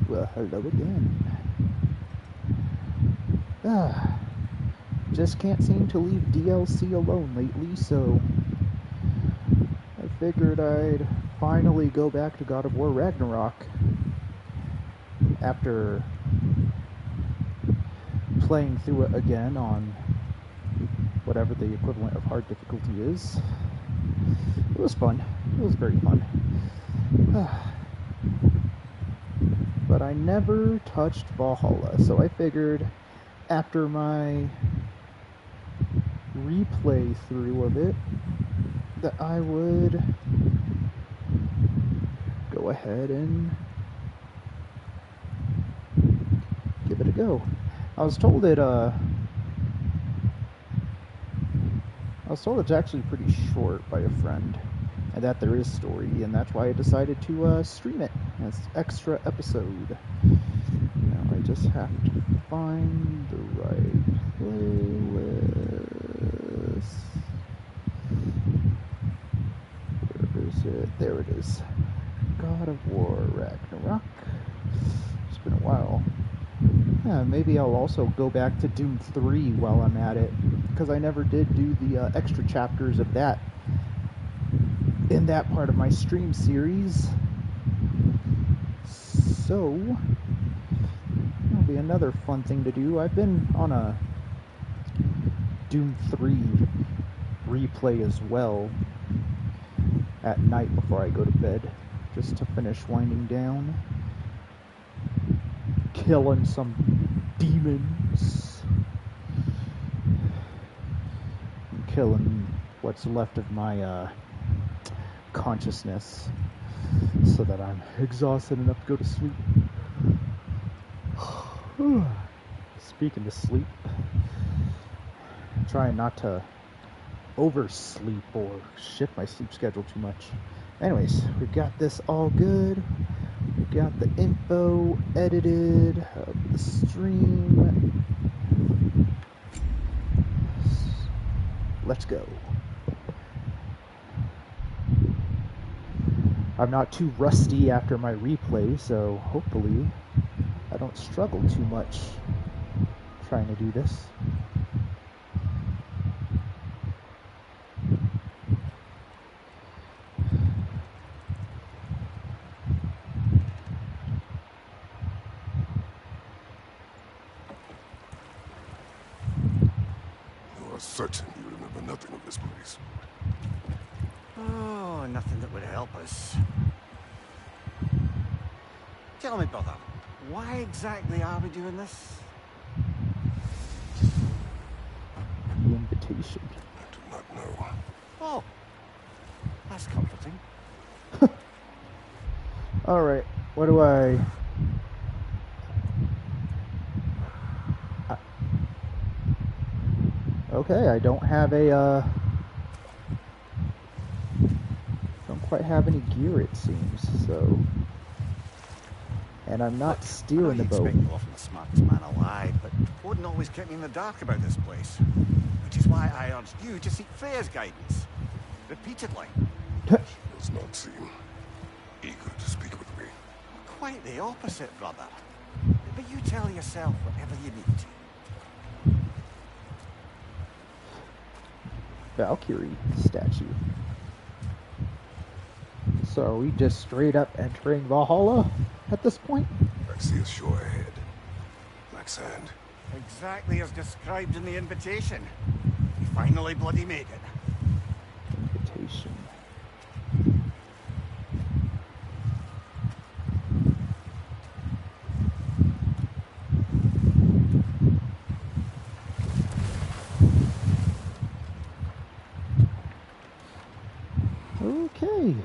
Well, hello again. Just can't seem to leave DLC alone lately, so I figured I'd finally go back to God of War Ragnarok after playing through it again on whatever the equivalent of hard difficulty is. It was fun. It was very fun. But I never touched Valhalla, so I figured after my replay through of it that I would go ahead and give it a go. I was told it's actually pretty short by a friend, and that there is story, and that's why I decided to stream it as extra episode. Now I just have to find the right playlist. Where is it? There it is. God of War Ragnarok. It's been a while. Yeah, maybe I'll also go back to Doom 3 while I'm at it, because I never did do the extra chapters of that in that part of my stream series. So that'll be another fun thing to do. I've been on a Doom 3 replay as well at night before I go to bed, just to finish winding down, killing some demons, and killing what's left of my consciousness, so that I'm exhausted enough to go to sleep. Speaking of sleep, trying not to oversleep or shift my sleep schedule too much. Anyways, we've got this all good. We've got the info edited of the stream. Let's go. I'm not too rusty after my replay, so hopefully I don't struggle too much trying to do this. You are certain you remember nothing of this place? Oh, nothing that would help us. Tell me, brother, why exactly are we doing this? The invitation. I do not know. Oh, that's comforting. Alright, what do I... Okay, I don't have a, don't quite have any gear, it seems, so... And I'm not steering the boat. I know you expect me off the smartest man alive, but Odin always kept me in the dark about this place. Which is why I urged you to seek Freya's guidance. Repeatedly. She does not seem eager to speak with me. Quite the opposite, brother. But you tell yourself whatever you need to. Valkyrie statue. So are we just straight up entering Valhalla at this point? I see a shore ahead. Black sand. Exactly as described in the invitation. We finally bloody made it. Invitation. Okay.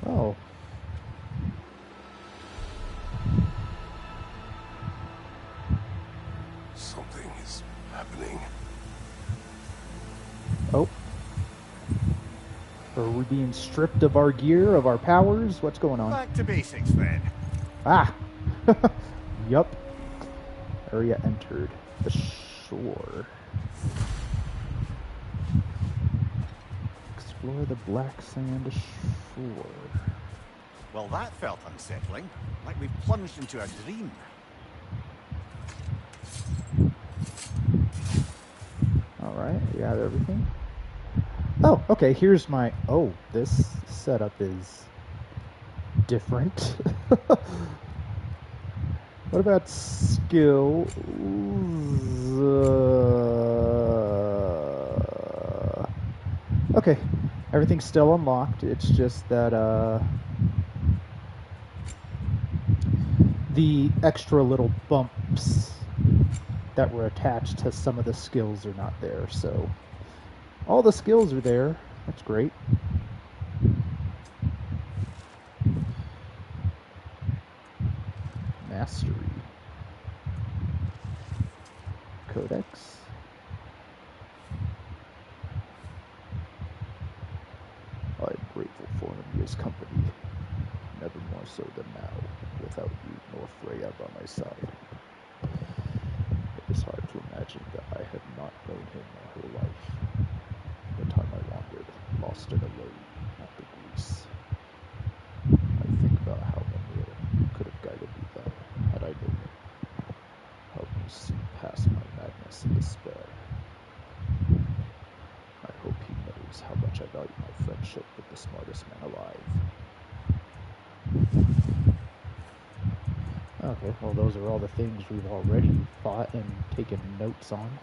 Oh. Something is happening. Oh. Are we being stripped of our gear, of our powers? What's going on? Back to basics then. Ah! Yup. Area entered. The shore. Explore the black sand shore. Well, that felt unsettling. Like we've plunged into a dream. Alright, we got everything. Oh, okay, here's my... Oh, this setup is different. What about skills? Okay, everything's still unlocked. It's just that the extra little bumps that were attached to some of the skills are not there. So all the skills are there. That's great. Mastery. Codex. I am grateful for Namia's company, never more so than now, without you nor Freya by my side. It is hard to imagine that I had not known him all her life. The time I wandered, lost and alone, after Greece. I think about how Namia could have guided me then, had I known him. Help me see past my madness and despair. I hope he knows how much I value my friendship with the smartest man alive. Okay, well those are all the things we've already fought and taken notes on.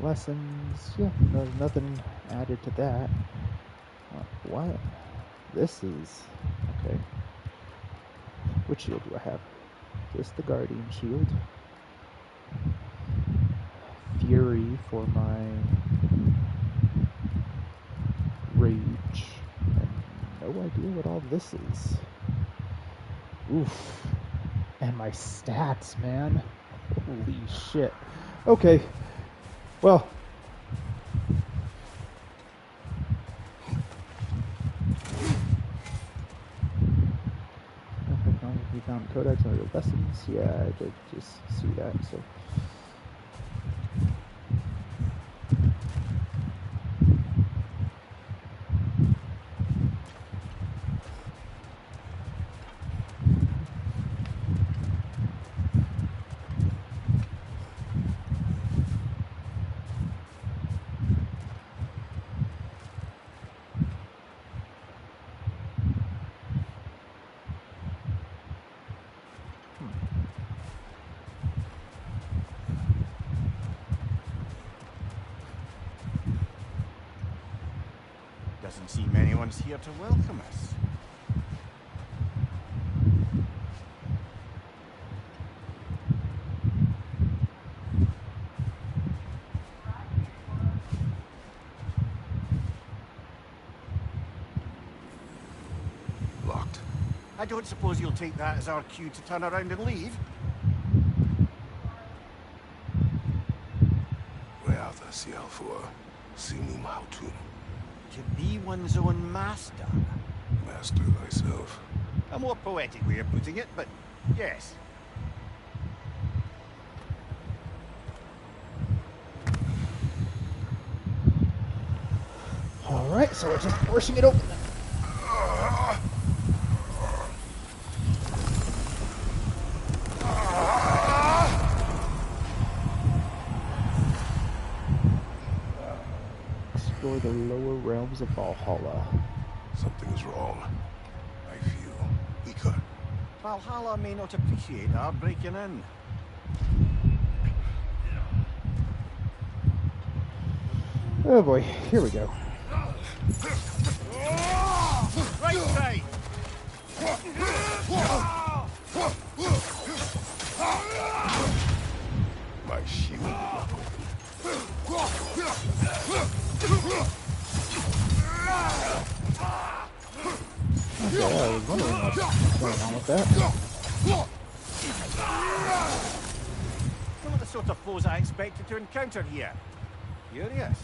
Lessons, yeah, there's nothing added to that. What? This is... okay. Which shield do I have? Just the Guardian shield. Fury for my rage. And no idea what all this is. Oof. And my stats, man. Holy shit. Okay. Well. We found codex under the lessons. Yeah, I did just see that, so. Doesn't seem anyone's here to welcome us. Locked. I don't suppose you'll take that as our cue to turn around and leave? Reatha Sialfur, Sinum Hautum. To be one's own master. Master thyself. A more poetic way of putting it, but yes. Alright, so we're just forcing it open then. Explore the lower realms of Valhalla. Something is wrong. I feel weaker. Valhalla may not appreciate our breaking in. Oh boy, here we go. Right side! My shield will not open. Okay, I was wondering what's going on with that. Not the sort of foes I expected to encounter here. Curious.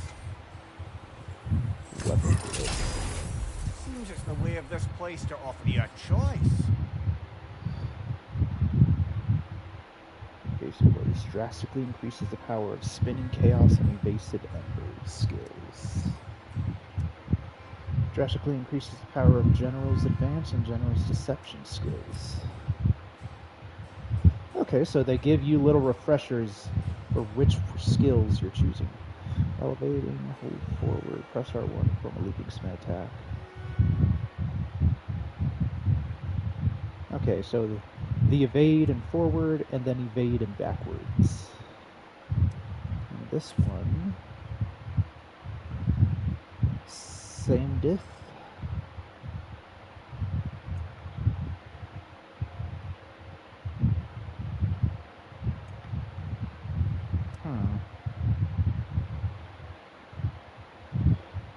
Seems it's the way of this place to offer you a choice. Basically, This drastically increases the power of spinning chaos and evasive embers skills. Drastically increases the power of General's Advance and General's Deception skills. Okay, so they give you little refreshers for which skills you're choosing. Elevating, hold forward, press R1 from a leaping spin attack. Okay, so the evade and forward, and then evade and backwards. And this one, same diff.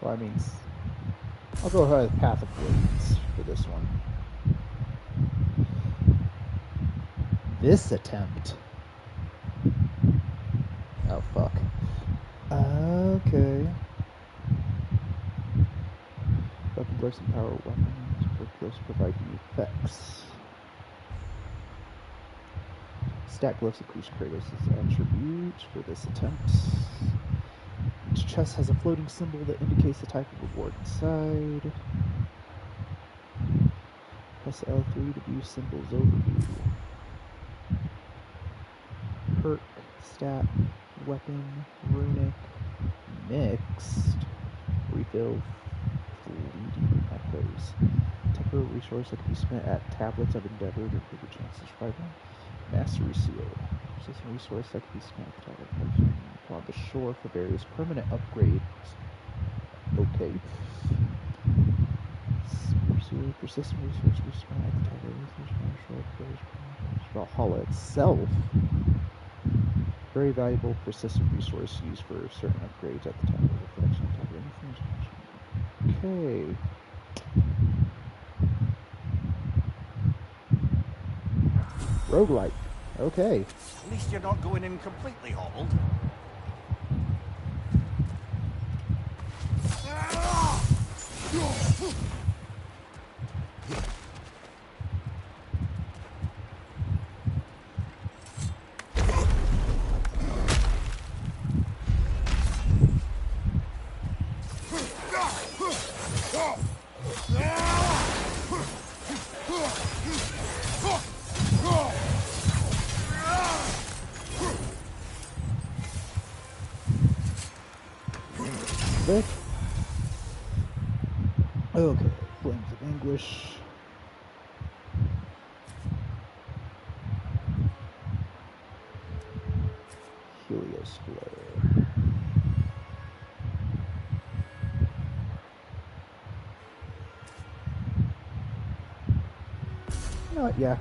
Well, I mean, I'll go ahead with Path of Blades for this one. This attempt. Oh, fuck. Okay. Weapon gloves and power weapons. Quick gloves provide you effects. Stat gloves increase Kratos' attributes for this attempt. Each chest has a floating symbol that indicates the type of reward inside. Press L3 to view symbols overview. Perk, stat, weapon, runic, mixed, refill, fleeting echoes. Temporary resource that can be spent at tablets of endeavor to improve your chances of survival. Mastery seal. Persistent resource that can be spent at tablets on the shore for various permanent upgrades. Okay. Persistent resource we spent at the tablets on Valhalla itself. Very valuable persistent resource used for certain upgrades at the time of the collection. Okay. Roguelike. Okay. At least you're not going in completely hobbled. Okay, Flames of Anguish. Helios Flare. You know what, yeah.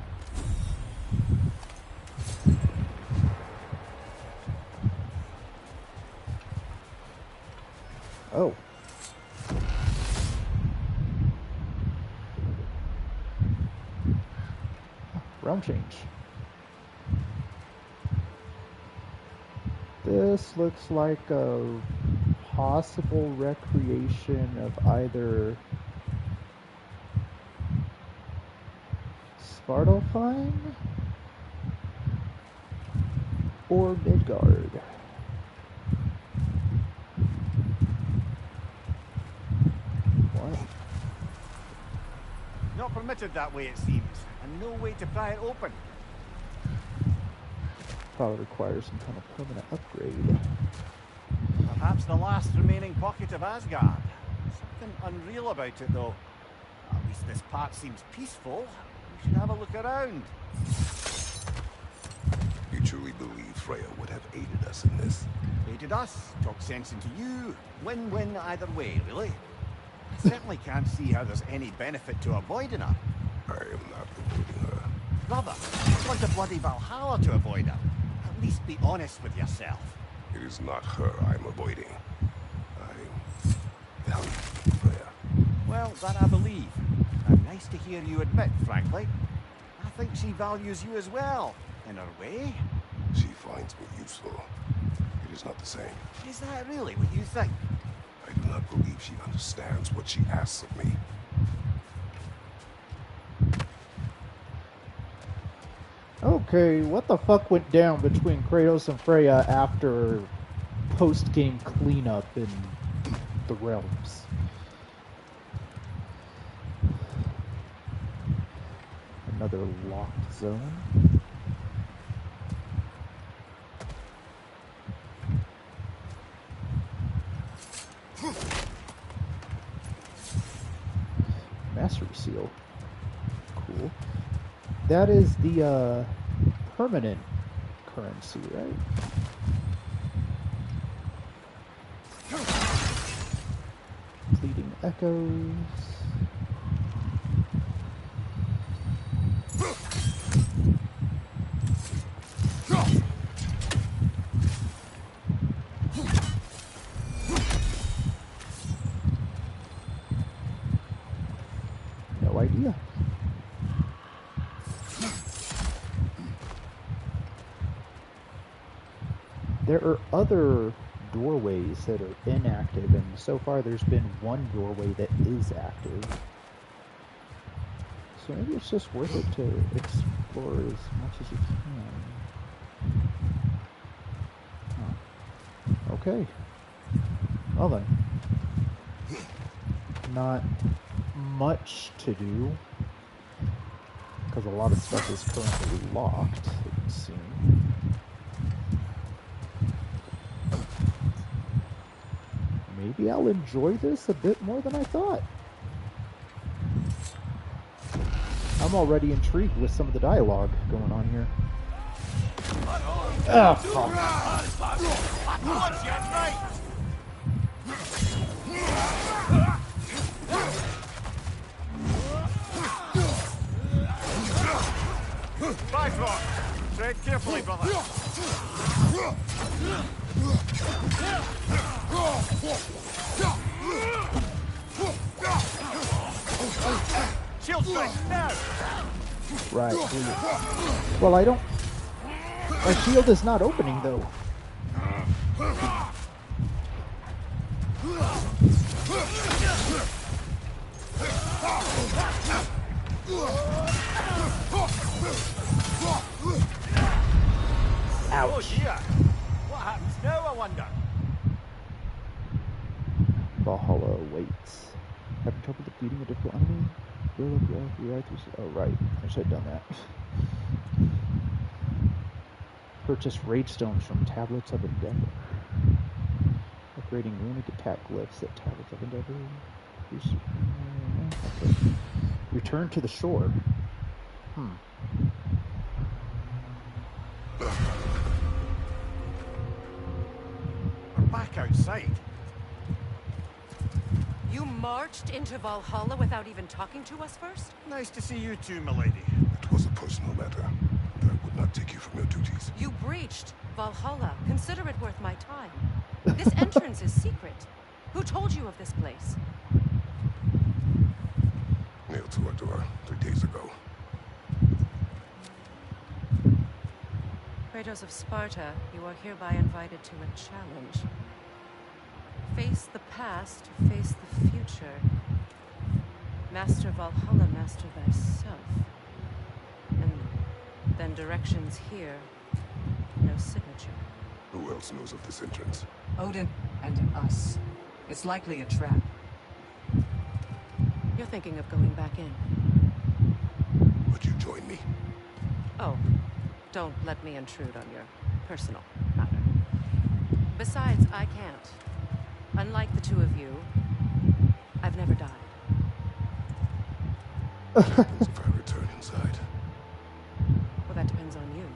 Oh. Realm change. This looks like a possible recreation of either Svartalfheim or Midgard. What? Not permitted that way, it seems, and no way to pry it open. Probably requires some kind of permanent upgrade. Perhaps the last remaining pocket of Asgard. Something unreal about it, though. At least this part seems peaceful. We should have a look around. You truly believe Freya would have aided us in this? Aided us, talked sense into you. Win-win either way, really. I certainly can't see how there's any benefit to avoiding her. I am not avoiding her. Brother, you want a bloody Valhalla to avoid her. At least be honest with yourself. It is not her I'm avoiding. I value Freya. Well, that I believe. And nice to hear you admit, frankly. I think she values you as well, in her way. She finds me useful. It is not the same. Is that really what you think? I do not believe she understands what she asks of me. Okay, what the fuck went down between Kratos and Freya after post-game cleanup in the realms? Another locked zone. Mastery seal. Cool. That is the permanent currency, right? Fleeting echoes. No idea. There are other doorways that are inactive, and so far there's been one doorway that is active. So maybe it's just worth it to explore as much as you can. Oh. Okay. Well then. Not much to do, because a lot of stuff is currently locked, it would seem. Maybe I'll enjoy this a bit more than I thought. I'm already intrigued with some of the dialogue going on here. Oh, fuck. Bifrost! Tread carefully, brother. Shield strike, now! Right. Well, I don't... My shield is not opening, though. Ouch. Oh dear! What happens now, I wonder? Valhalla awaits. Having trouble defeating a difficult enemy? Build up your reactors. Oh, right. I should have done that. Purchase rage stones from Tablets of Endeavor. Upgrading runic attack glyphs at Tablets of Endeavor. Okay. Return to the shore. We're back outside. You marched into Valhalla without even talking to us first? Nice to see you too, milady. It was a personal matter. I would not take you from your duties. You breached Valhalla. Consider it worth my time. This entrance is secret. Who told you of this place? Nailed to our door 3 days ago. Kratos of Sparta, you are hereby invited to a challenge. Face the past, face the future. Master Valhalla, master thyself. And then directions here. No signature. Who else knows of this entrance? Odin and us. It's likely a trap. You're thinking of going back in. Would you join me? Oh, don't let me intrude on your personal matter. Besides, I can't. Unlike the two of you, I've never died. What happens if I return inside? Well, that depends on you.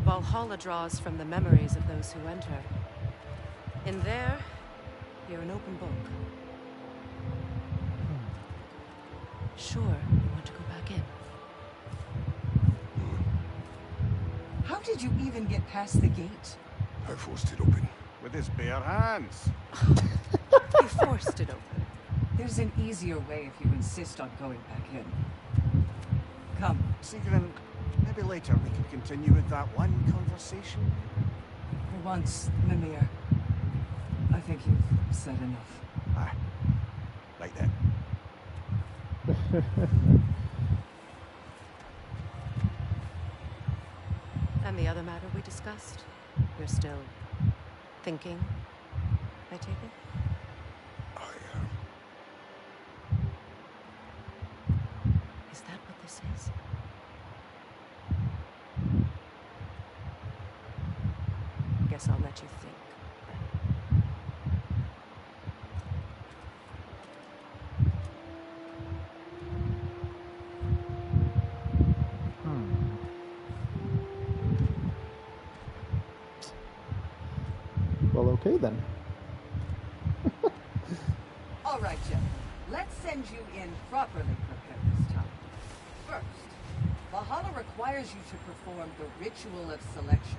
Valhalla draws from the memories of those who enter. In there, you're an open book. Sure, you want to go back in. How did you even get past the gate? I forced it open. With his bare hands. You forced it open. There's an easier way if you insist on going back in. Come. Sigrun, maybe later we can continue with that one conversation. For once, Mimir, I think you've said enough. Ah, right then. And the other matter we discussed? You're still thinking, I take it? I Is that what this is? Guess I'll let you think. Well, okay then. All right, gentlemen. Let's send you in properly prepared this time. First, Valhalla requires you to perform the ritual of selection.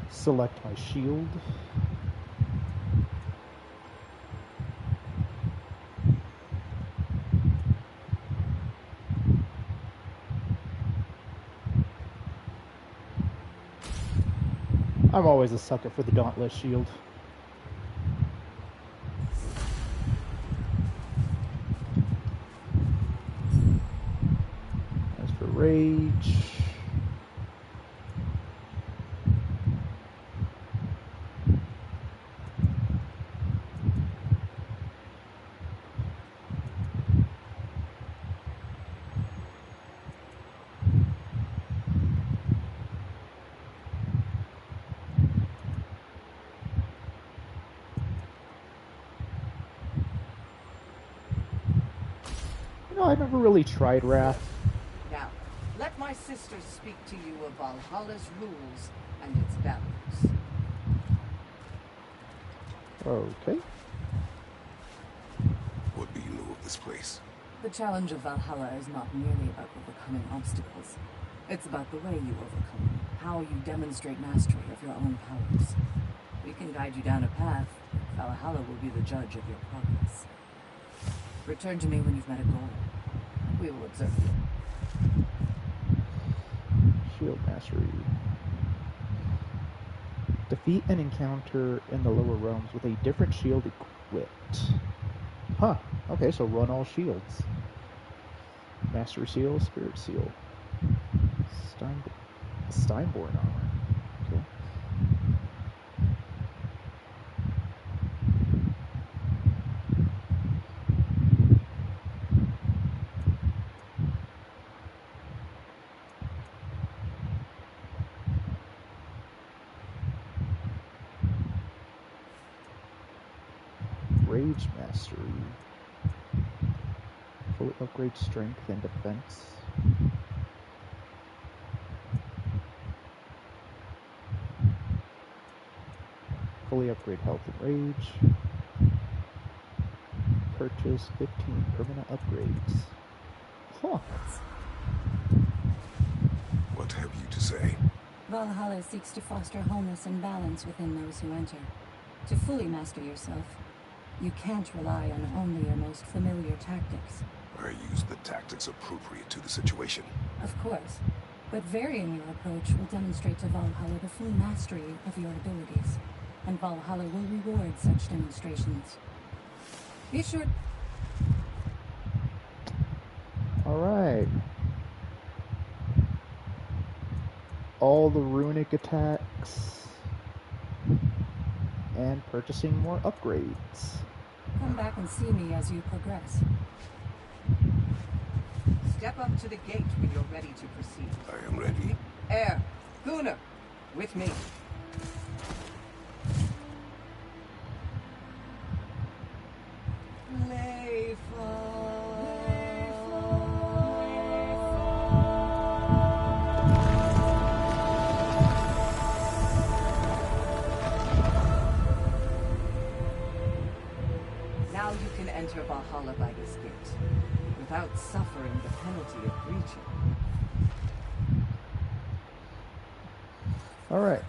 Select my shield. I'm always a sucker for the Dauntless shield. As for rage, I never really tried Wrath. Now, let my sisters speak to you of Valhalla's rules and its values. Okay. What do you know of this place? The challenge of Valhalla is not merely about overcoming obstacles. It's about the way you overcome them, how you demonstrate mastery of your own powers. We can guide you down a path. Valhalla will be the judge of your progress. Return to me when you've met a goal. We will observe you. Shield mastery. Defeat an encounter in the lower realms with a different shield equipped. Huh. Okay, so run all shields. Mastery seal, spirit seal. Steinborn armor. Okay. Rage mastery. Fully upgrade strength and defense. Fully upgrade health and rage. Purchase 15 permanent upgrades. Huh. What have you to say? Valhalla seeks to foster wholeness and balance within those who enter. To fully master yourself, you can't rely on only your most familiar tactics. I use the tactics appropriate to the situation. Of course, but varying your approach will demonstrate to Valhalla the full mastery of your abilities, and Valhalla will reward such demonstrations. Be sure... Alright. All the runic attacks. And purchasing more upgrades. Come back and see me as you progress. Step up to the gate when you're ready to proceed. I am ready. Air, Gunnar, with me. Now you can enter Valhalla by this gate, without suffering the penalty of breaching. Alright.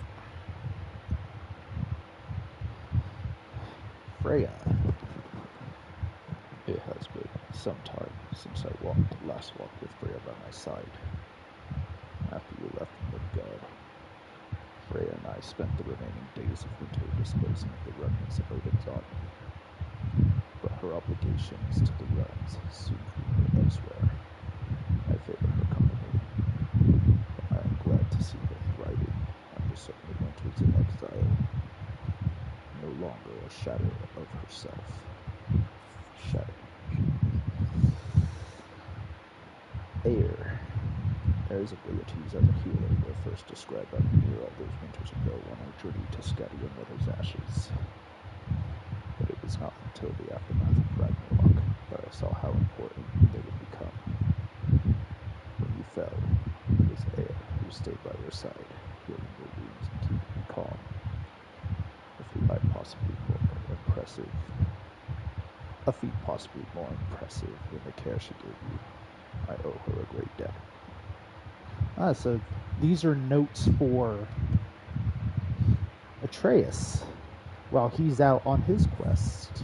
Freya. It has been some time since I last walked with Freya by my side. After you left Midgard. Freya and I spent the remaining days of winter disposing of the remnants of Odin's army. But her obligations to the realms soon drew her elsewhere. I favor her company. I am glad to see her thriving after so many winters in exile. No longer a shadow of herself. Air's abilities as a healer were first described by Mimir all those winters ago on our journey to Skadi and Weather's Ashes. But it was not until the aftermath of Ragnarok that I saw how important they would become. When you fell, it was Air who stayed by your side, healing your wounds and keeping you calm. A feat possibly more impressive than the care she gave you. I owe her a great debt. So these are notes for Atreus while he's out on his quest.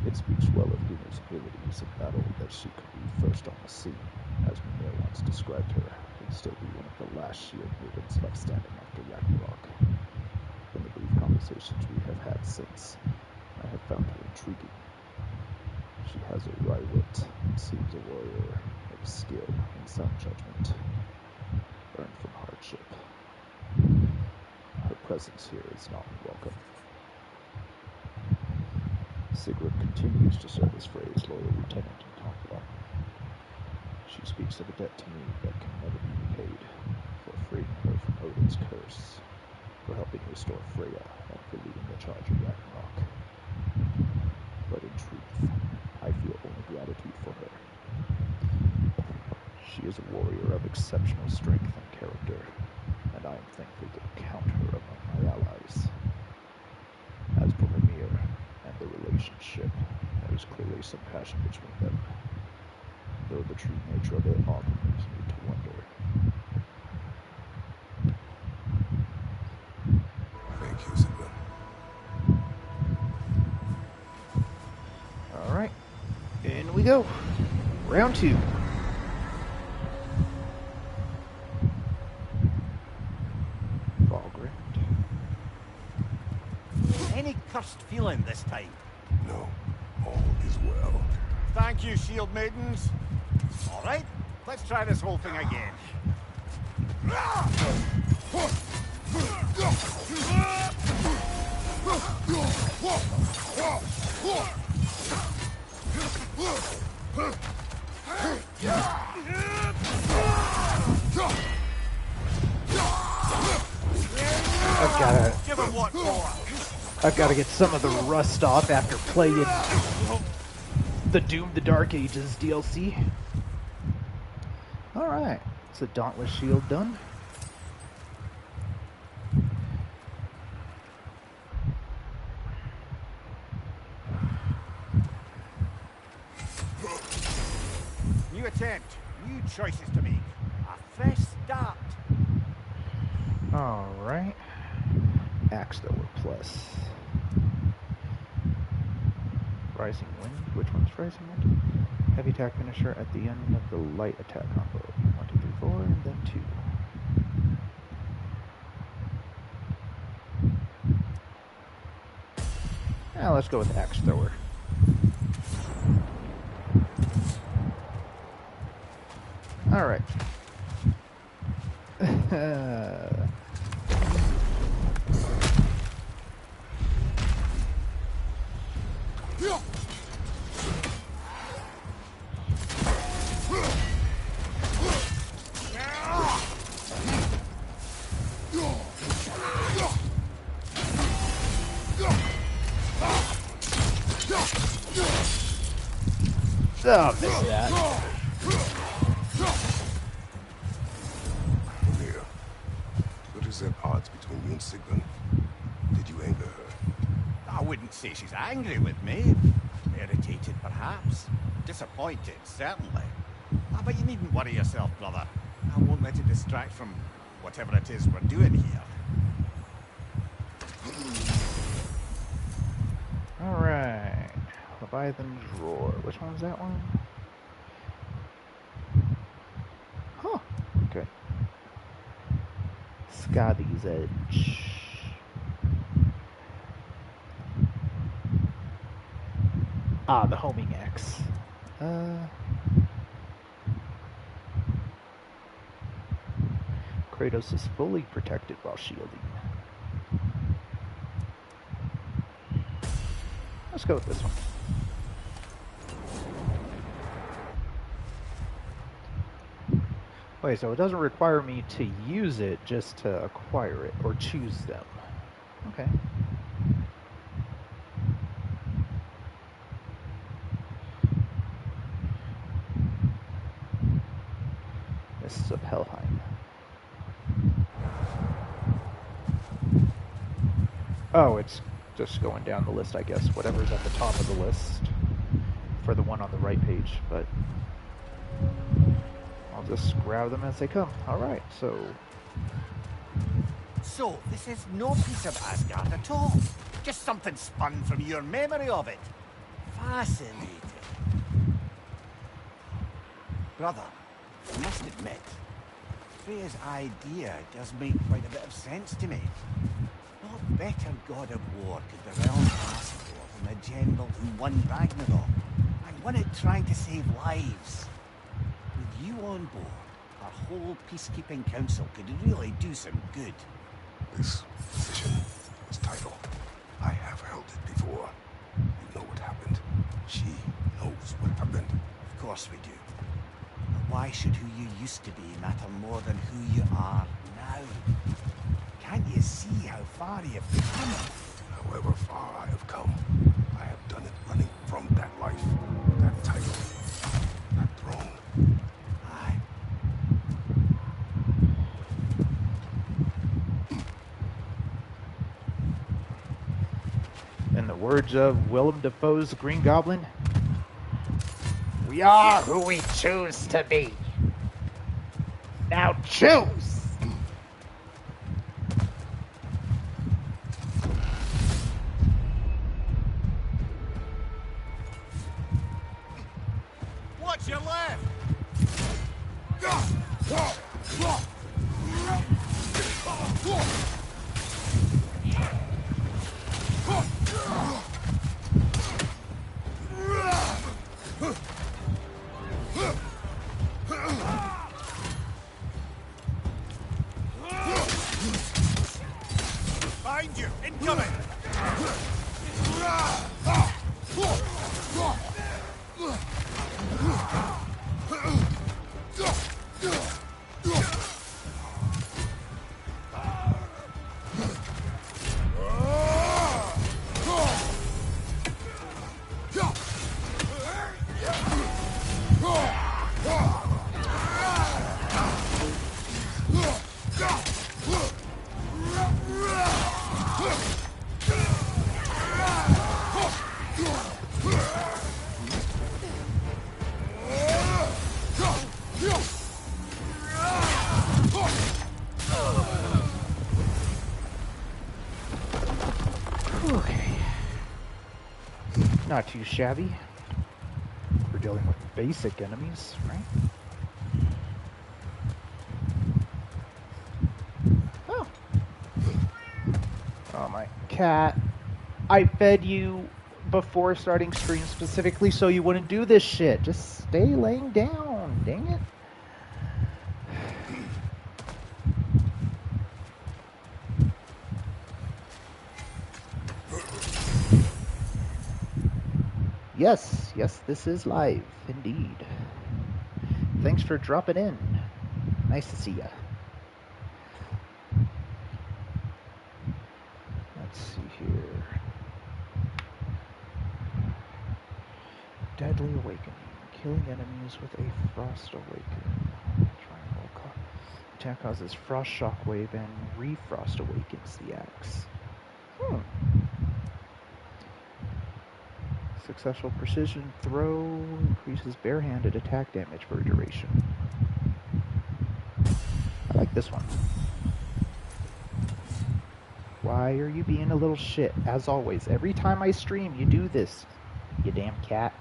It speaks well of Gunnar's abilities in battle that she could be first on the scene, as Mimir once described her, and still be one of the last shield maidens left standing after Ragnarok. In the brief conversations we have had since, I have found her intriguing. She has a wry wit and seems a warrior of skill and sound judgment, earned from hardship. Her presence here is not welcome. Sigrid continues to serve as Frey's loyal lieutenant in Conflict. She speaks of a debt to me that can never be repaid, for freeing her from Odin's curse, for helping restore Freya, and for leading the charge of Ragnarok. But in truth, I feel only gratitude for her. She is a warrior of exceptional strength and character, and I am thankful to count her among my allies. As for Mimir and the relationship, there is clearly some passion between them, though the true nature of it often leaves me to wonder. Thank you, Sigmund. Alright, in we go. Round 2. Valgrind. Any cursed feeling this time? No, all is well. Thank you, shield maidens. All right, let's try this whole thing again. I've got to get some of the rust off after playing the Doom the Dark Ages DLC. Alright, it's a Dauntless Shield done. New attempt, new choices to make. A fresh start. Alright. Axe Thrower plus. Rising Wind. Which one's Rising Wind? Heavy attack finisher at the end of the light attack combo. 1, 2, 3, 4, and then 2. Now let's go with Axe Thrower. Alright. Oh, missed that. Mimir, what is at odds between you and Sigmund? Did you anger her? I wouldn't say she's angry with me. Irritated, perhaps. Disappointed, certainly. But you needn't worry yourself, brother. I won't let it distract from whatever it is we're doing here. Alright. Leviathan's Roar. Which one was that one? Huh. Scotty's Edge. Ah, the homing axe. Kratos is fully protected while shielding. Let's go with this one. Wait, so it doesn't require me to use it, just to acquire it, or choose them. Okay. Mists of Helheim. Oh, it's just going down the list, I guess. Whatever's at the top of the list for the one on the right page, but I'll just grab them as they come. Alright, so... So, this is no piece of Asgard at all. Just something spun from your memory of it. Fascinating. Brother, I must admit, Freya's idea does make quite a bit of sense to me. What better god of war could the realm ask for than a general who won Ragnarok, and won it trying to save lives? With you on board, our whole peacekeeping council could really do some good. This position, this title, I have held it before. You know what happened. She knows what happened. Of course we do. But why should who you used to be matter more than who you are now? Can't you see how far you've come? However far I have come, I have done it running from that life, that title, that throne. Aye. In the words of Willem Dafoe's Green Goblin, we are who we choose to be. Now choose! Watch your left! Find you! Incoming! Okay. Not too shabby. We're dealing with basic enemies, right? Oh. Oh, my cat. I fed you before starting stream specifically so you wouldn't do this shit. Just stay laying down. Dang it. Yes, yes, this is live, indeed. Thanks for dropping in. Nice to see ya. Let's see here. Deadly Awakening. Killing enemies with a Frost Awakening. Triangle. Attack causes Frost Shockwave and Refrost Awakens the axe. Successful precision throw increases barehanded attack damage for a duration. I like this one. Why are you being a little shit? As always, every time I stream, you do this. You damn cat.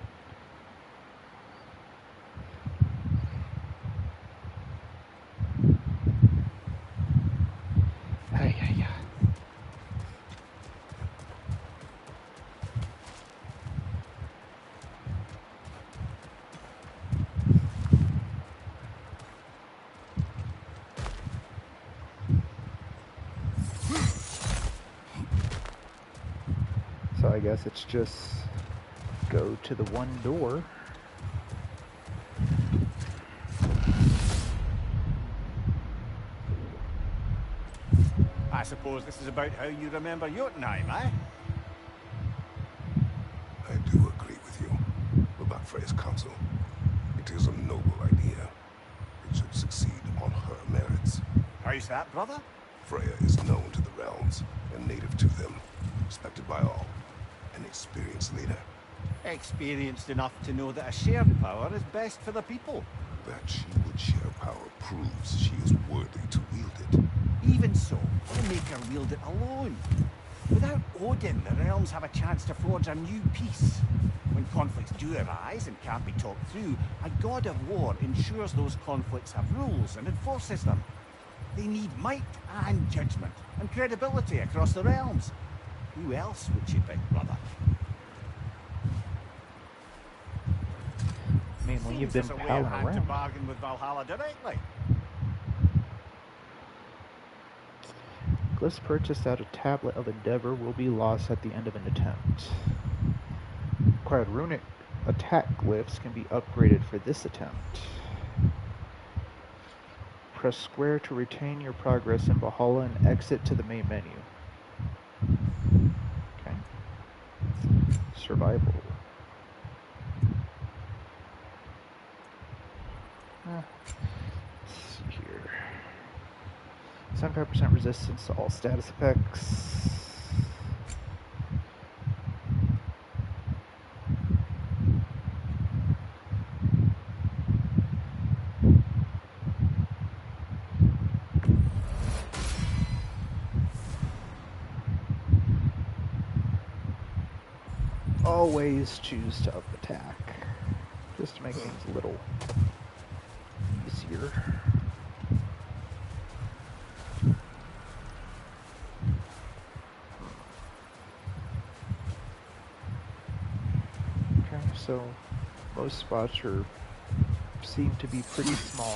so I guess it's just go to the one door. I suppose this is about how you remember Jotunheim, eh? I do agree with you about Freya's counsel. It is a noble idea. It should succeed on her merits. How's that, brother? Freya is known to the realms and native to them, respected by all, an experienced leader. Experienced enough to know that a shared power is best for the people. That she would share power proves she is worthy to wield it. Even so, why make her wield it alone? Without Odin, the realms have a chance to forge a new peace. When conflicts do arise and can't be talked through, a god of war ensures those conflicts have rules and enforces them. They need might and judgment and credibility across the realms. Who else would you pick, brother? I mean, when you've been Seems there's a way palling of hand to around. bargain with Valhalla directly. Glyphs purchased out of Tablet of Endeavor will be lost at the end of an attempt. Acquired runic attack glyphs can be upgraded for this attempt. Press square to retain your progress in Valhalla and exit to the main menu. Okay. Survival. Let's see here. 75% resistance to all status effects. Always choose to up attack, just to make things a little easier. Okay, so most spots seem to be pretty small.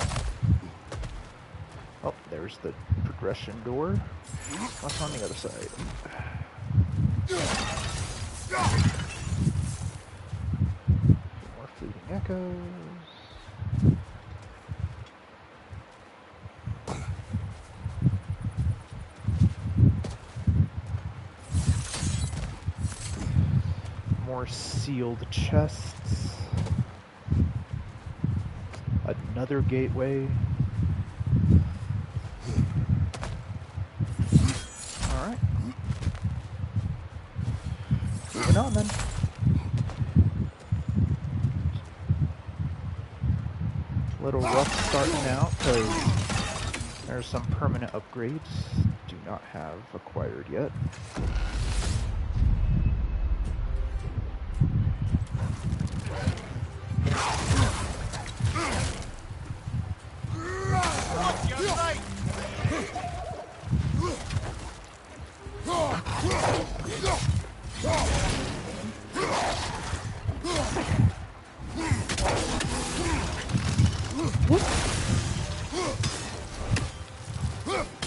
Oh, there's the progression door. What's on the other side? More fleeting echoes. More sealed chests. Another gateway. Alright. Moving on then. A little rough starting out because there's some permanent upgrades do not have acquired yet.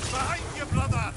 Behind you, brother!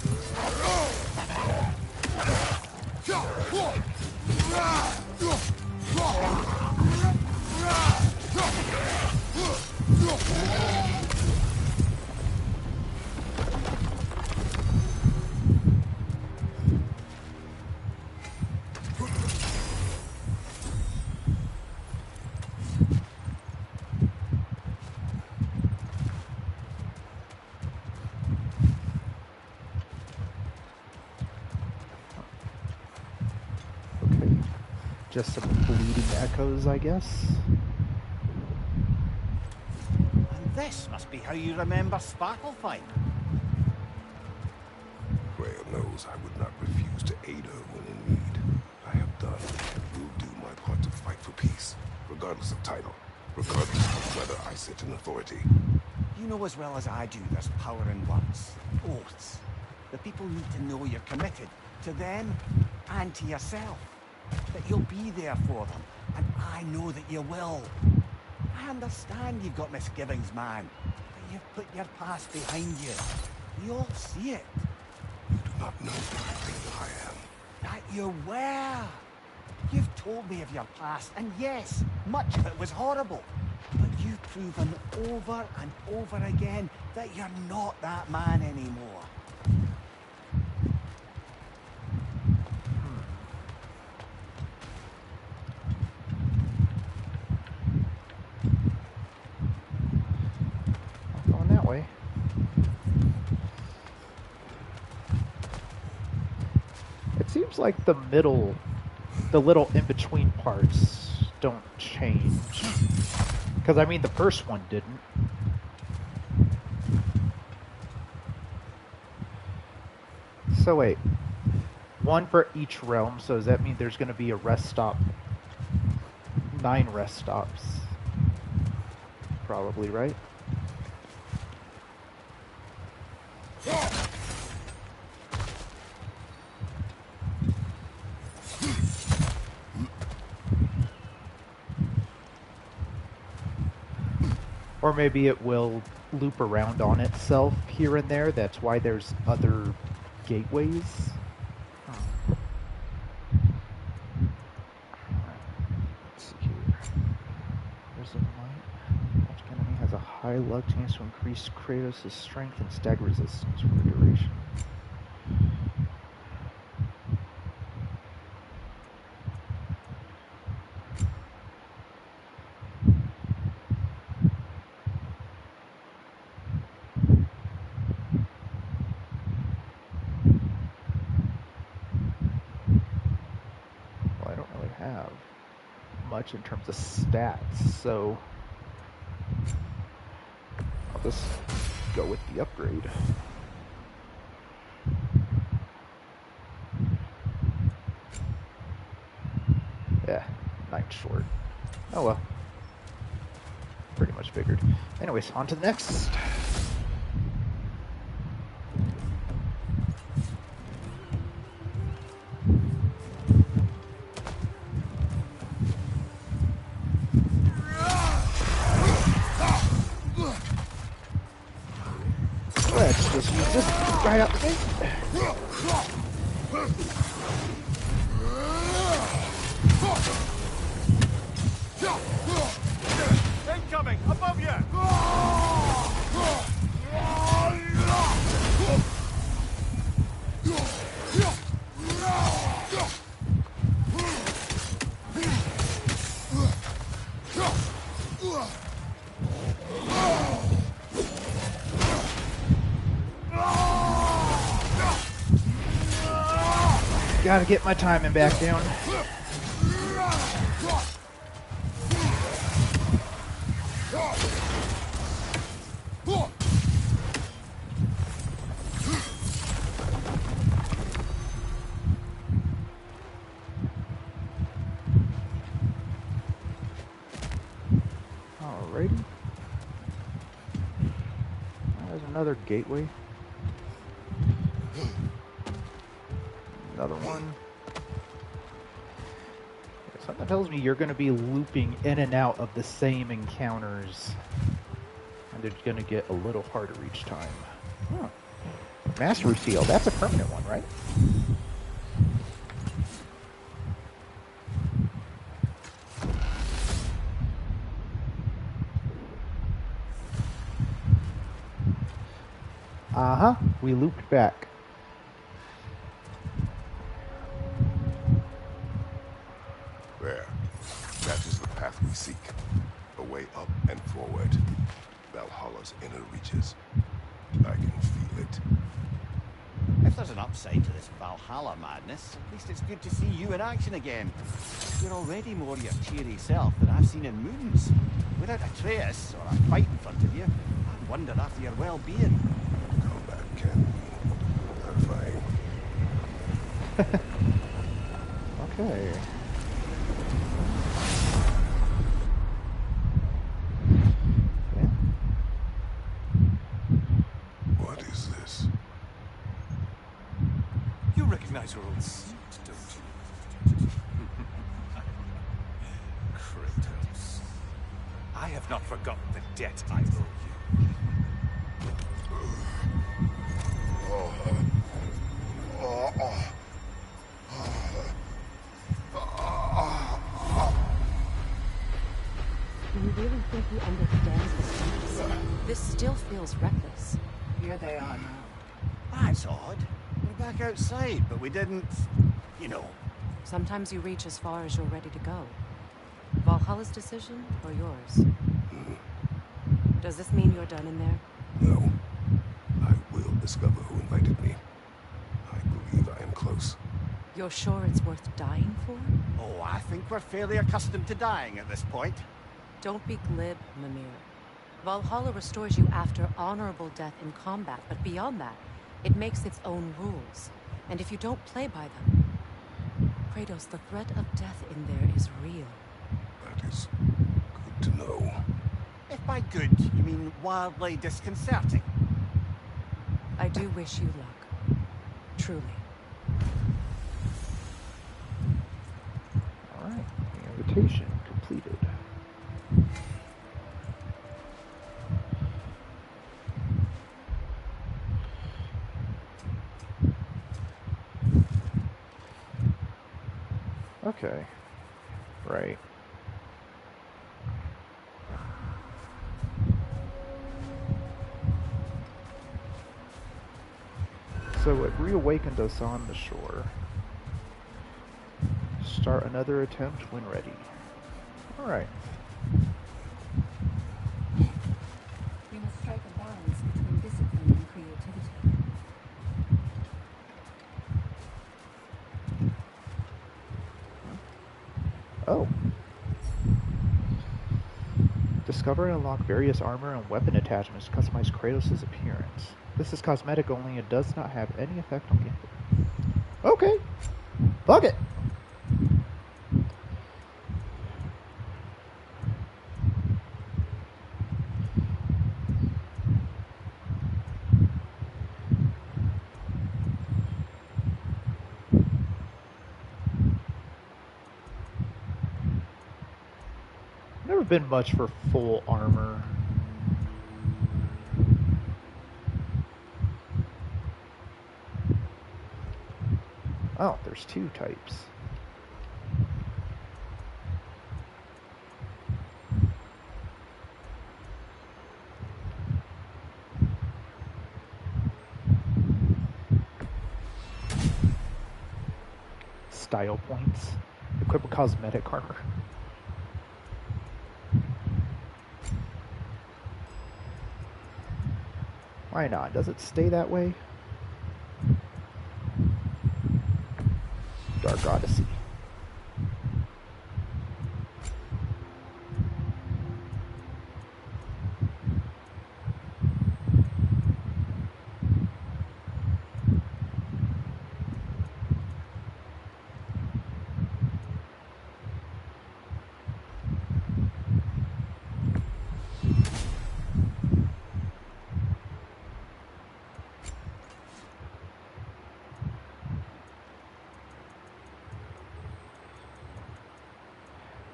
Okay. Just some bleeding echoes, I guess. And this must be how you remember Sparklefight. Freya knows I would not refuse to aid her when in need. I have done and will do my part to fight for peace, regardless of title, regardless of whether I sit in authority. You know as well as I do there's power in words, oaths. The people need to know you're committed to them and to yourself. That you'll be there for them, and I know that you will. I understand you've got misgivings, man, but you've put your past behind you. We all see it. You do not know everything that I am. That you were. You've told me of your past, and yes, much of it was horrible. But you've proven over and over again that you're not that man anymore. Not going that way. It seems like the middle, the little in-between parts don't change. Because, I mean, the first one didn't. So wait, one for each realm, so does that mean there's going to be a rest stop? 9 rest stops. Probably, right? Or maybe it will loop around on itself here and there. That's why there's other gateways. Let's see here. There's a light. Each enemy has a high luck chance to increase Kratos' strength and stag resistance for the duration. Much in terms of stats, so I'll just go with the upgrade. Yeah, 9 short. Oh well. Pretty much figured. Anyways, on to the next. Right up the gate. Incoming! Above you! Gotta get my timing back down. Alrighty. There's another gateway. Another one. Something tells me you're going to be looping in and out of the same encounters. And they're going to get a little harder each time. Huh. Mastery Seal, that's a permanent one, right? Uh-huh, we looped back. There. That is the path we seek. A way up and forward. Valhalla's inner reaches. I can feel it. If there's an upside to this Valhalla madness, at least it's good to see you in action again. You're already more your cheery self than I've seen in moons. Without Atreus, or a fight in front of you, I wonder after your well-being. Combat can be terrifying. Okay. Yeah. What is this? You recognize your old suit, don't you? Kratos. I have not forgotten the debt I owe you. feels reckless. Here they are now. That's odd. We're back outside, but we didn't... You know. Sometimes you reach as far as you're ready to go. Valhalla's decision, or yours? Does this mean you're done in there? No. I will discover who invited me. I believe I am close. You're sure it's worth dying for? Oh, I think we're fairly accustomed to dying at this point. Don't be glib, Mimir. Valhalla restores you after honorable death in combat, but beyond that, it makes its own rules. And if you don't play by them... Kratos, the threat of death in there is real. That is good to know. If by good, you mean wildly disconcerting. I do wish you luck. Truly. Alright, the invitation completed. Okay. Right. So it reawakened us on the shore. Start another attempt when ready. Alright. We must strike a balance between discipline and creativity. Oh. Discover and unlock various armor and weapon attachments to customize Kratos' appearance. This is cosmetic only and does not have any effect on gameplay. Okay. Fuck it. Never been much for full armor. Oh, there's two types. Style points. Equip a cosmetic armor. Why not? Does it stay that way? Dark Odyssey.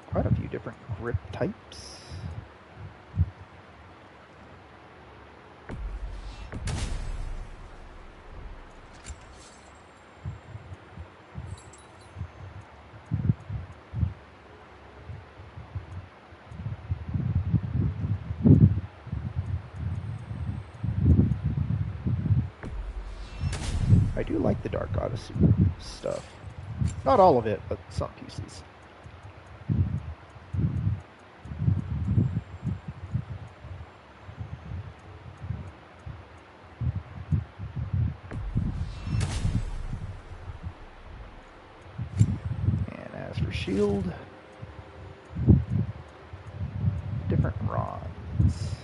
Quite a few different grip types. I do like the Dark Odyssey stuff. Not all of it, but some pieces. Shield, different rods.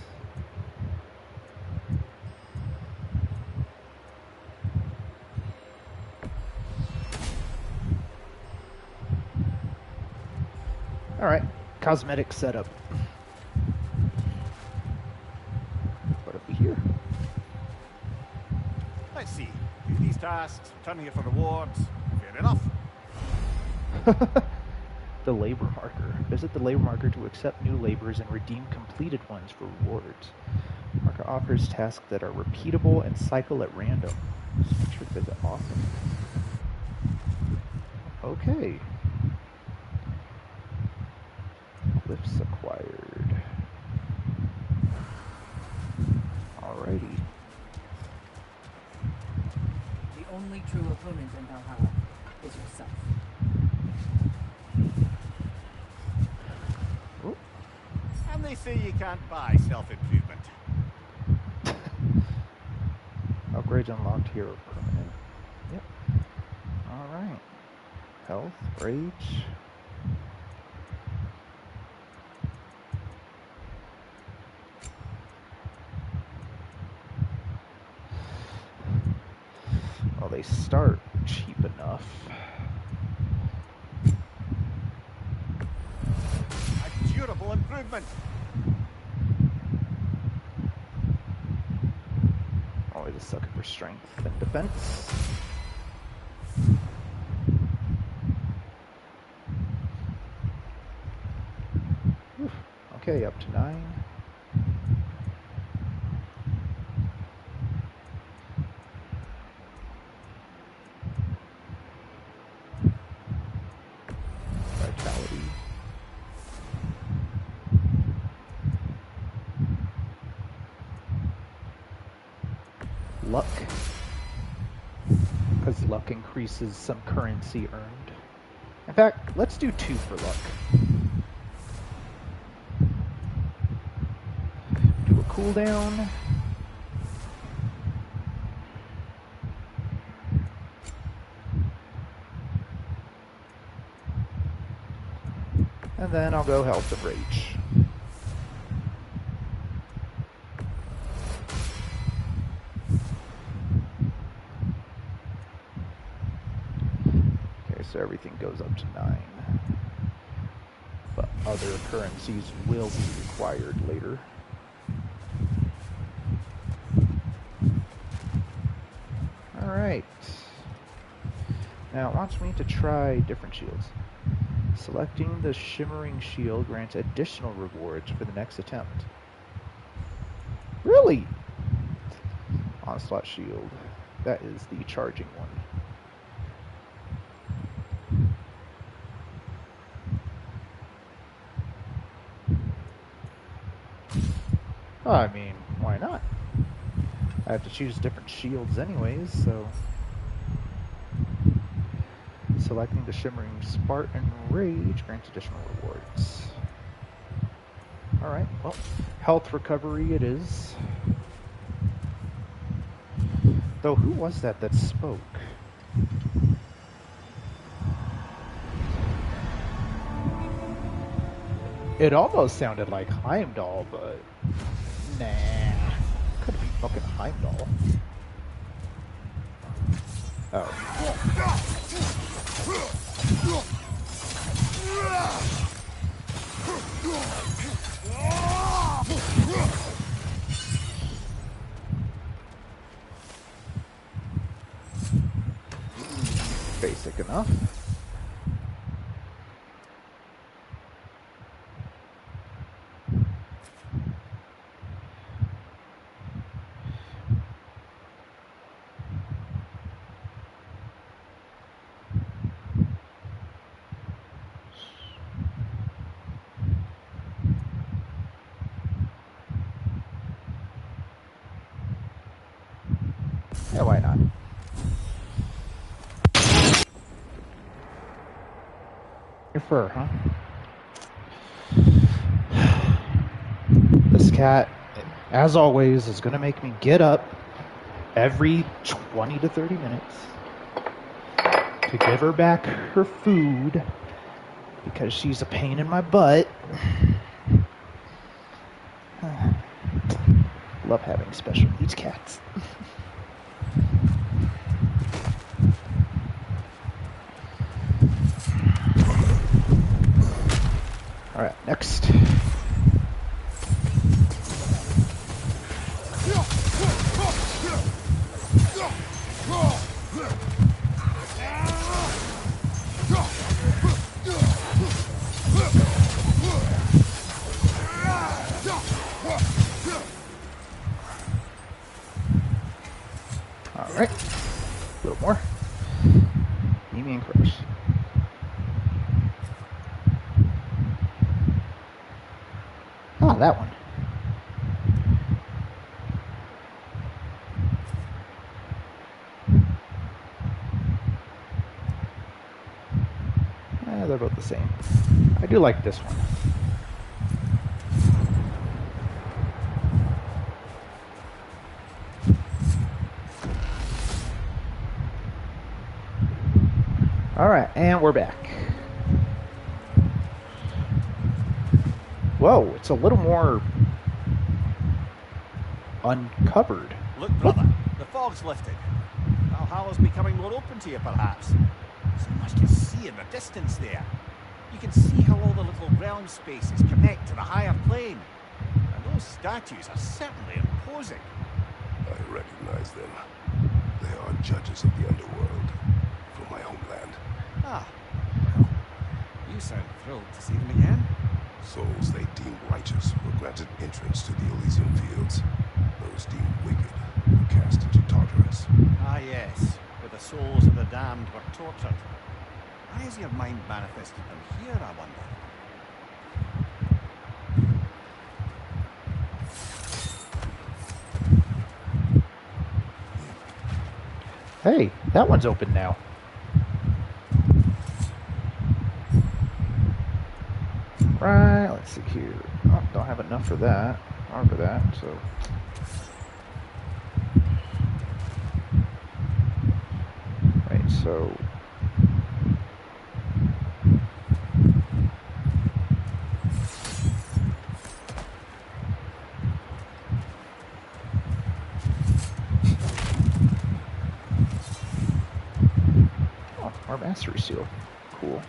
All right, cosmetic setup. What have we here? Let's see. Do these tasks, return here for rewards. Fair enough. The labor marker. Visit the labor marker to accept new labors and redeem completed ones for rewards. Marker offers tasks that are repeatable and cycle at random. Structured visit. Awesome. Okay. Glyphs acquired. Alrighty. The only true opponent in Valhalla is yourself. Ooh. And they say you can't buy self-improvement. Upgrades unlocked here are permanent. Yep. Alright. Health, rage. Well, they start cheap enough. A durable improvement. Always a sucker for strength and defense. Whew. Okay, up to 9. Vitality. Luck. Because luck increases some currency earned. In fact, let's do 2 for luck. Do a cooldown. And then I'll go health and rage. Okay, so everything goes up to 9. But other currencies will be required later. Alright. Now it wants me to try different shields. Selecting the shimmering shield grants additional rewards for the next attempt. Really? Onslaught shield. That is the charging one. Oh, I mean, why not? I have to choose different shields anyways, so... Selecting the Shimmering Spartan Rage grants additional rewards. Alright, well, health recovery it is. Though, who was that spoke? It almost sounded like Heimdall, but... Nah. Could be fucking Heimdall. Oh. Basic enough. Yeah, why not? Your fur, huh? This cat, as always, is gonna make me get up every 20 to 30 minutes to give her back her food because she's a pain in my butt. Love having special needs cats. Alright, next. Alright, a little more. Amy and Kratos. Ah, that one. they're both the same. I do like this one. Alright, and we're back. Whoa, it's a little more uncovered. Look, brother, the fog's lifted. Valhalla's becoming more open to you, perhaps. So much to see in the distance there. You can see how all the little realm spaces connect to the higher plane. And those statues are certainly imposing. I recognize them. They are judges of the underworld from my homeland. Ah, well, you sound thrilled to see them again. Souls they deemed righteous were granted entrance to the Elysian fields. Those deemed wicked were cast into Tartarus. Ah, yes, where the souls of the damned were tortured. Why has your mind manifested them here, I wonder? Hey, that one's open now. Right, let's see here. Oh, don't have enough for that. Or for that, so. Right, so. Oh, our mastery seal. Cool.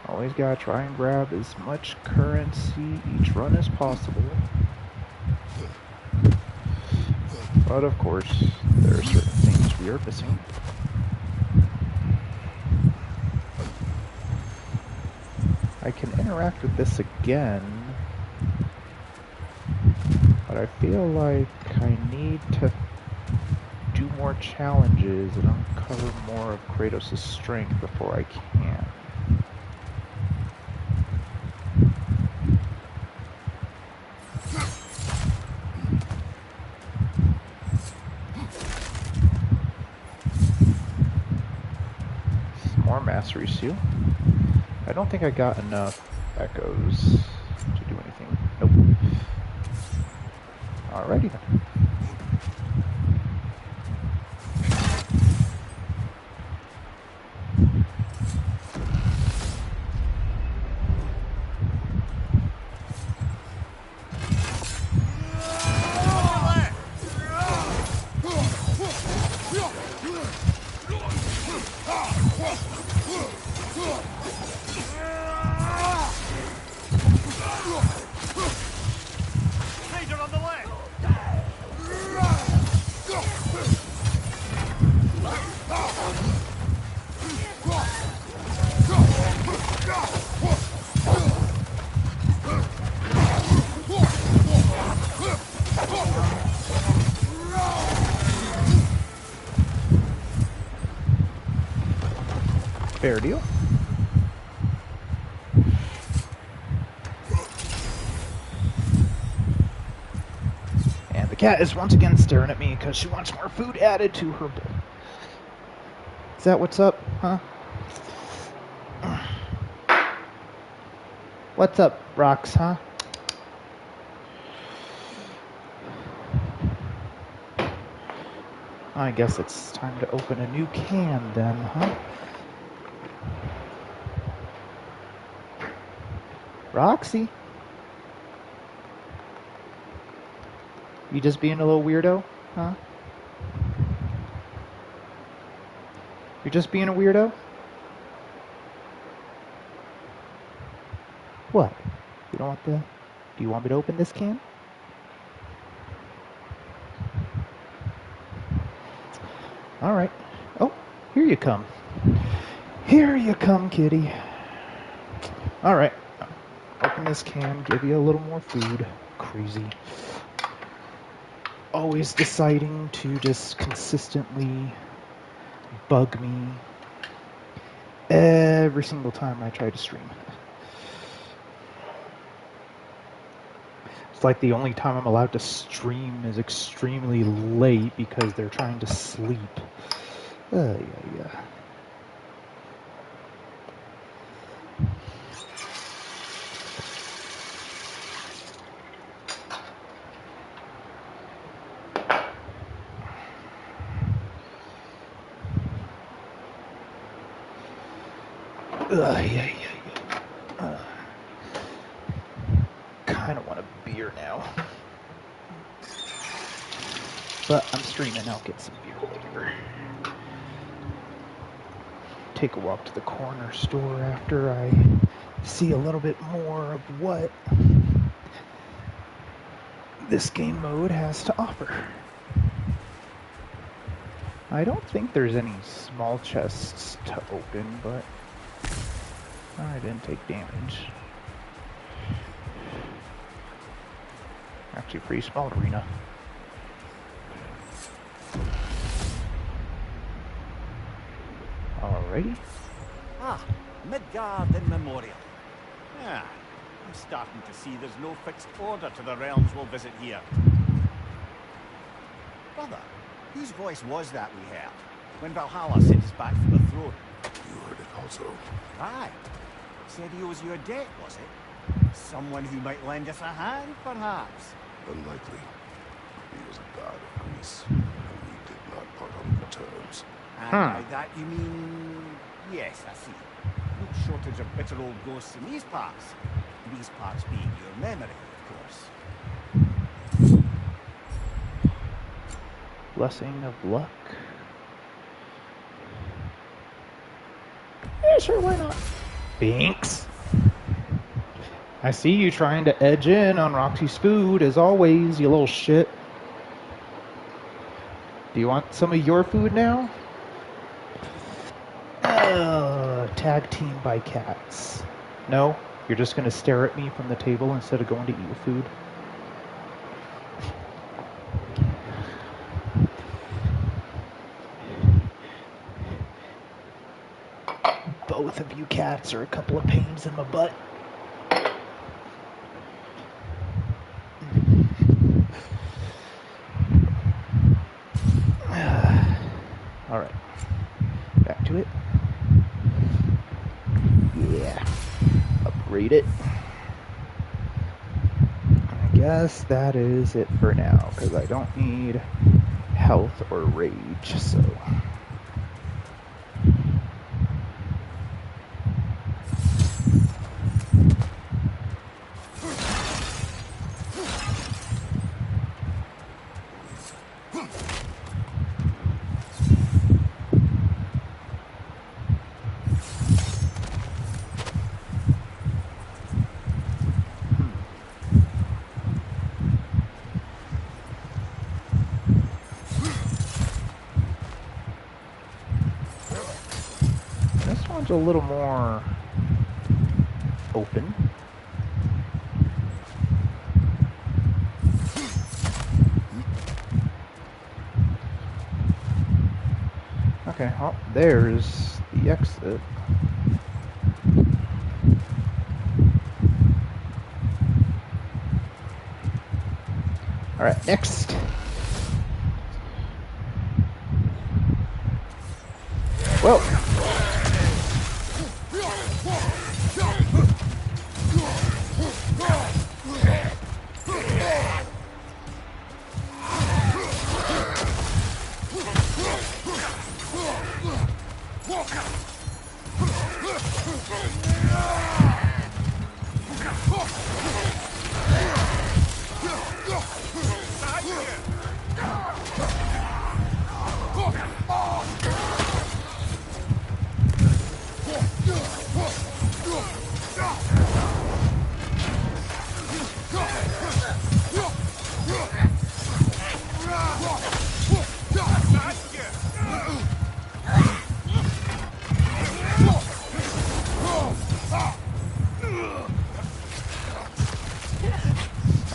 Always gotta try and grab as much currency each run as possible. But of course, there are certain things we are missing. I can interact with this again, but I feel like I need to do more challenges and uncover more of Kratos' strength before I can. More mastery seal. I don't think I got enough echoes to do anything. Nope. Alrighty then. Raider on the left! Fair deal. And the cat is once again staring at me because she wants more food added to her bowl. Is that what's up, huh? What's up, Rocks, huh? I guess it's time to open a new can then, huh? Roxy? You just being a little weirdo, huh? You're just being a weirdo? What? You don't want the... Do you want me to open this can? Alright. Oh, here you come. Here you come, kitty. Alright. Open this can, give you a little more food. Crazy. Always deciding to just consistently bug me every single time I try to stream. It's like the only time I'm allowed to stream is extremely late because they're trying to sleep. Yeah. Kind of want a beer now. But I'm streaming, I'll get some beer later. Take a walk to the corner store after I see a little bit more of what this game mode has to offer. I don't think there's any small chests to open, but I didn't take damage. Actually, pretty small arena. Alrighty. Ah, Midgard in Memorial. Yeah, I'm starting to see there's no fixed order to the realms we'll visit here. Brother, whose voice was that we heard when Valhalla sent us back for the throne? You heard it also. Aye. Said he owes you a debt, was it? Someone who might lend us a hand, perhaps? Unlikely. He was a god of Greece, and we did not part on good terms. And by that you mean... Yes, I see. No shortage of bitter old ghosts in these parts. These parts being your memory, of course. Blessing of luck. Yeah, sure, why not? Thanks. I see you trying to edge in on Roxy's food, as always, you little shit. Do you want some of your food now? Tag team by cats. No? You're just going to stare at me from the table instead of going to eat your food? Both of you cats are a couple of pains in my butt. Alright. Back to it. Yeah. Upgrade it. I guess that is it for now, because I don't need health or rage, so... a little more open. Okay, well, there's the exit. Alright, next. Whoa!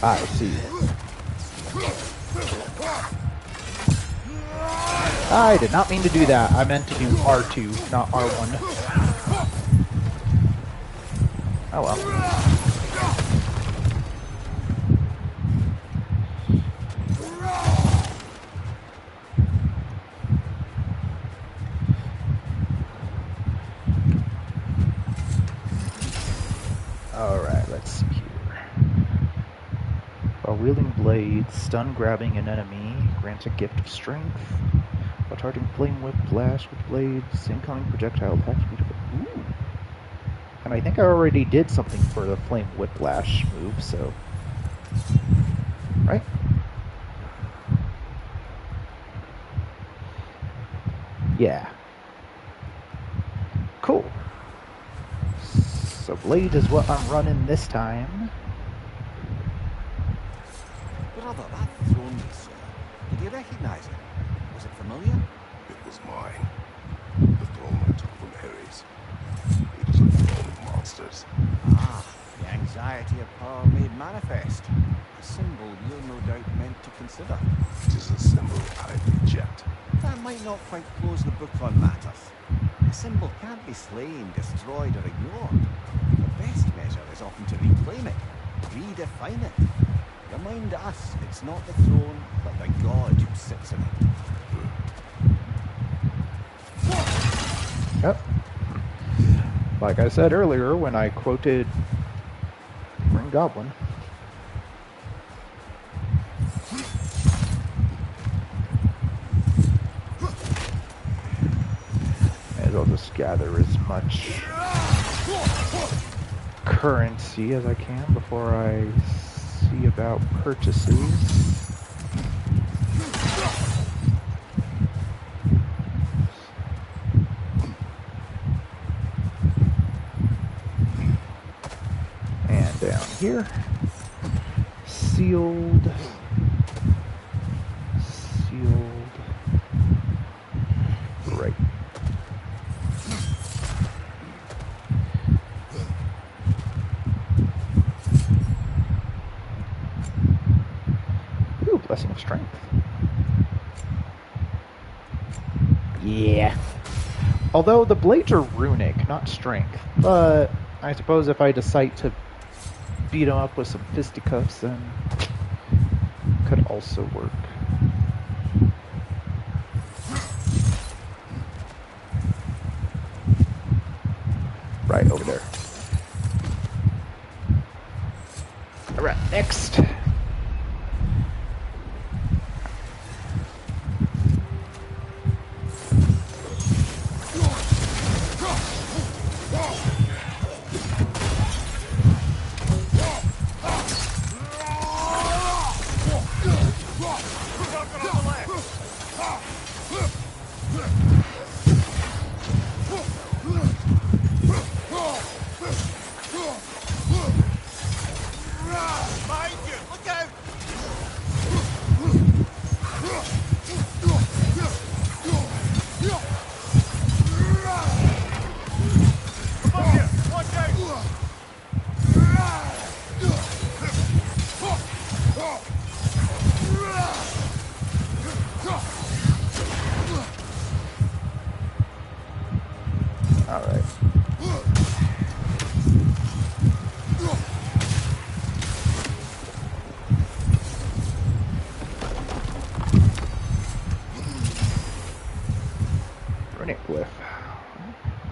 I see. I did not mean to do that. I meant to do R2, not R1. Oh well. Alright, let's see here. While wielding blades, stun grabbing an enemy grants a gift of strength. While charging flame whip blast with blades, incoming projectile attack speed of... Ooh! And I think I already did something for the flame whiplash move, so... Right? Yeah. Cool. So blade is what I'm running this time. Brother, that throne you saw, did you recognize it? Was it familiar? It was mine. The throne I took from Ares. It is a throne of monsters. Ah, the anxiety of power made manifest. A symbol you're no doubt meant to consider. It is a symbol I reject. That might not quite close the book on matters. A symbol can't be slain, destroyed, or ignored. The best measure is often to reclaim it, redefine it. Remind us it's not the throne, but the god who sits in it. Yep. Like I said earlier when I quoted Green Goblin. May as well just gather as much currency as I can before I see about purchases. And down here, sealed, right. Ooh, blessing of strength. Yeah. Although the blades are runic, not strength, but I suppose if I decide to beat him up with some fisticuffs, then could also work. Right over there. Alright, next. Alright. Runic glyph.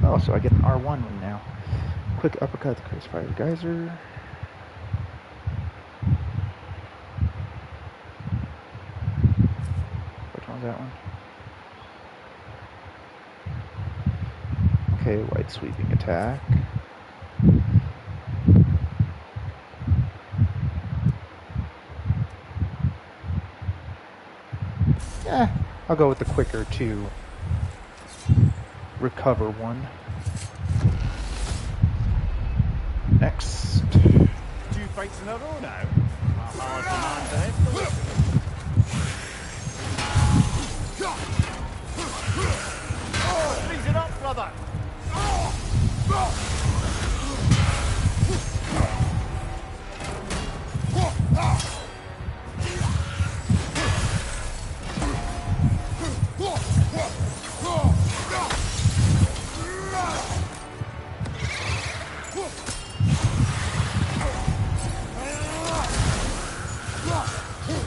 Oh, so I get an R1 now. Quick uppercut, the Curse Fire Geyser. Which one's that one? Okay, wide sweeping attack. Yeah, I'll go with the quicker to recover one. Next. 2 fights in a row now. Valhalla's the man to escalate. Freeze it up, brother!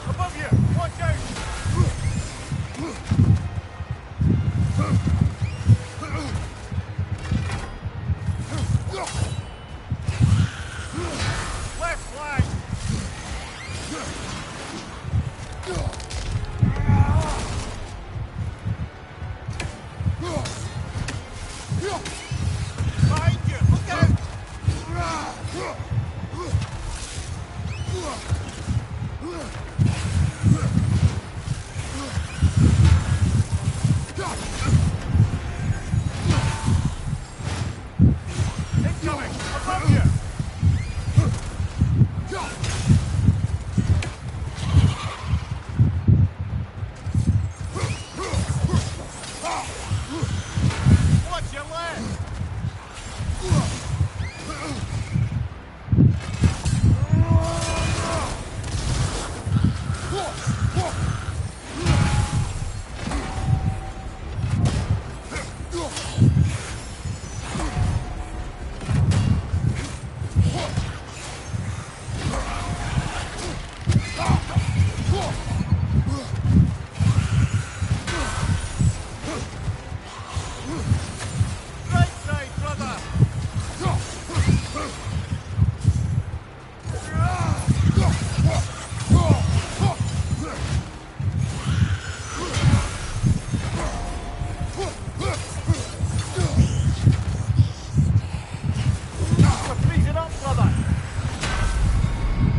Above you! Watch out!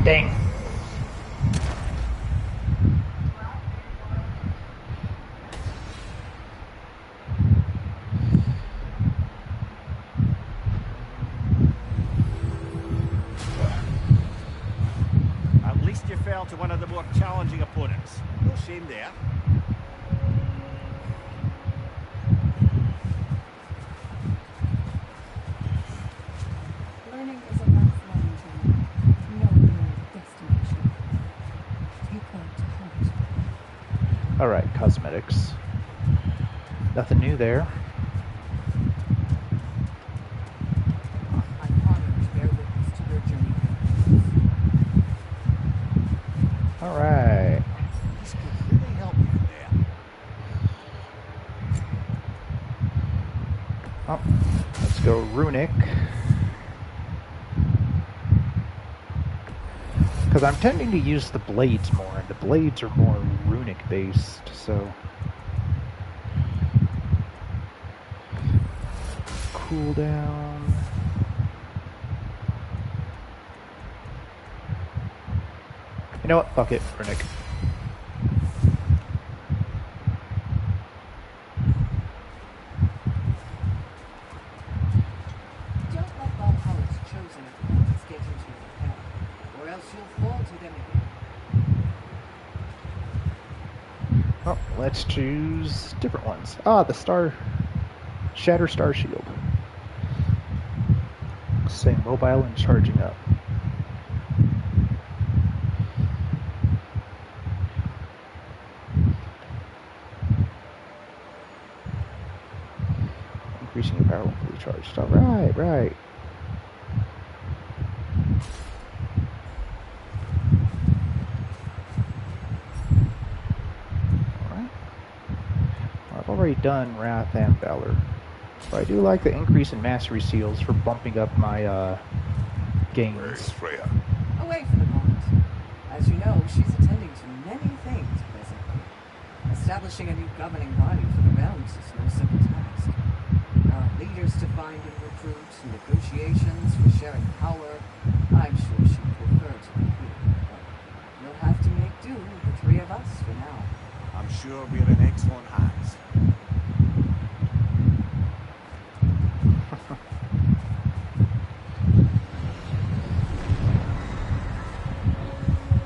Dang. At least you fell to one of the more challenging opponents. No shame there. Learning is a lifelong journey. No real destination. Take that to heart. Alright, cosmetics. Nothing new there. I'm honored to bear witness to your journey. Alright. This could really help you there. Oh, let's go runic. Because I'm tending to use the blades more, and the blades are more runic based, so. Cooldown. You know what? Fuck it, runic. Don't let Valhalla's chosen opponents get into your path, or else you'll fall to them again. Oh, let's choose different ones. Ah, the Shatter Star Shield. Staying mobile and charging up. Increasing your power when fully charged. Alright, right. Alright. Well, I've already done Wrath and Valor. But I do like the increase in mastery seals for bumping up my Where is gains. Freya? Away for the moment. As you know, she's attending to many things presently. Establishing a new governing body for the realms is no simple task. There are leaders to find and recruit, negotiations for sharing power. I'm sure she'd prefer to be here, but you'll have to make do with the three of us for now. I'm sure we're in excellent hands.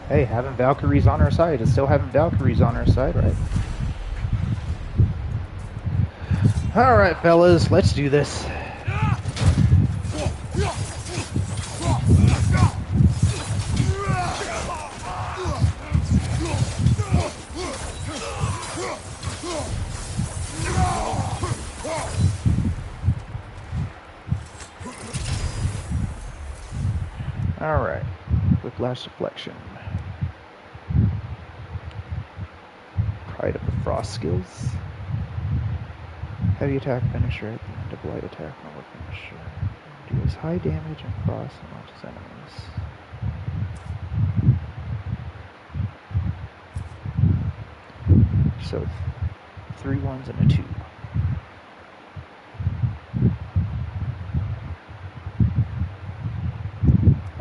Hey, having Valkyries on our side is still having Valkyries on our side, right? Alright, fellas, let's do this. Alright, Whiplash Deflection. Pride of the Frost skills. Heavy attack finisher at the end of light attack normal finisher. Deals high damage and frost amongst his enemies. So 3 1s and a 2.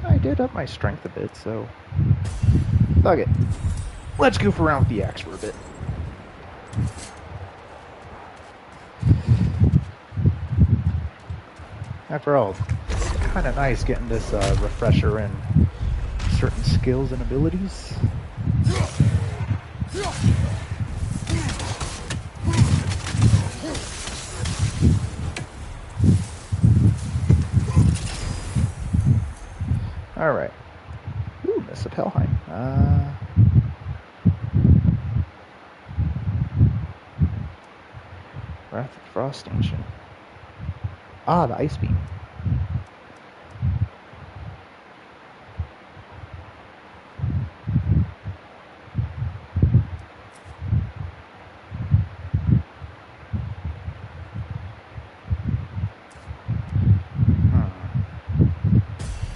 I did up my strength a bit, so fuck it. Let's goof around with the axe for a bit. After all, it's kind of nice getting this refresher in certain skills and abilities. Alright. Ooh, Miss of Helheim. Wrath of Frost Ancient. Ah, the Ice Beam.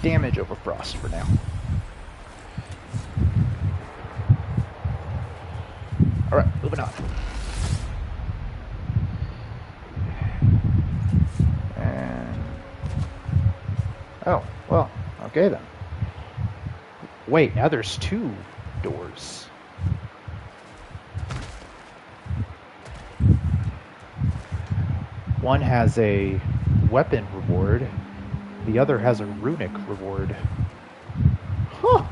Damage over frost for now. Alright, moving on. And oh, well, okay then. Wait, now there's 2 doors. One has a weapon reward. The other has a runic reward. Huh.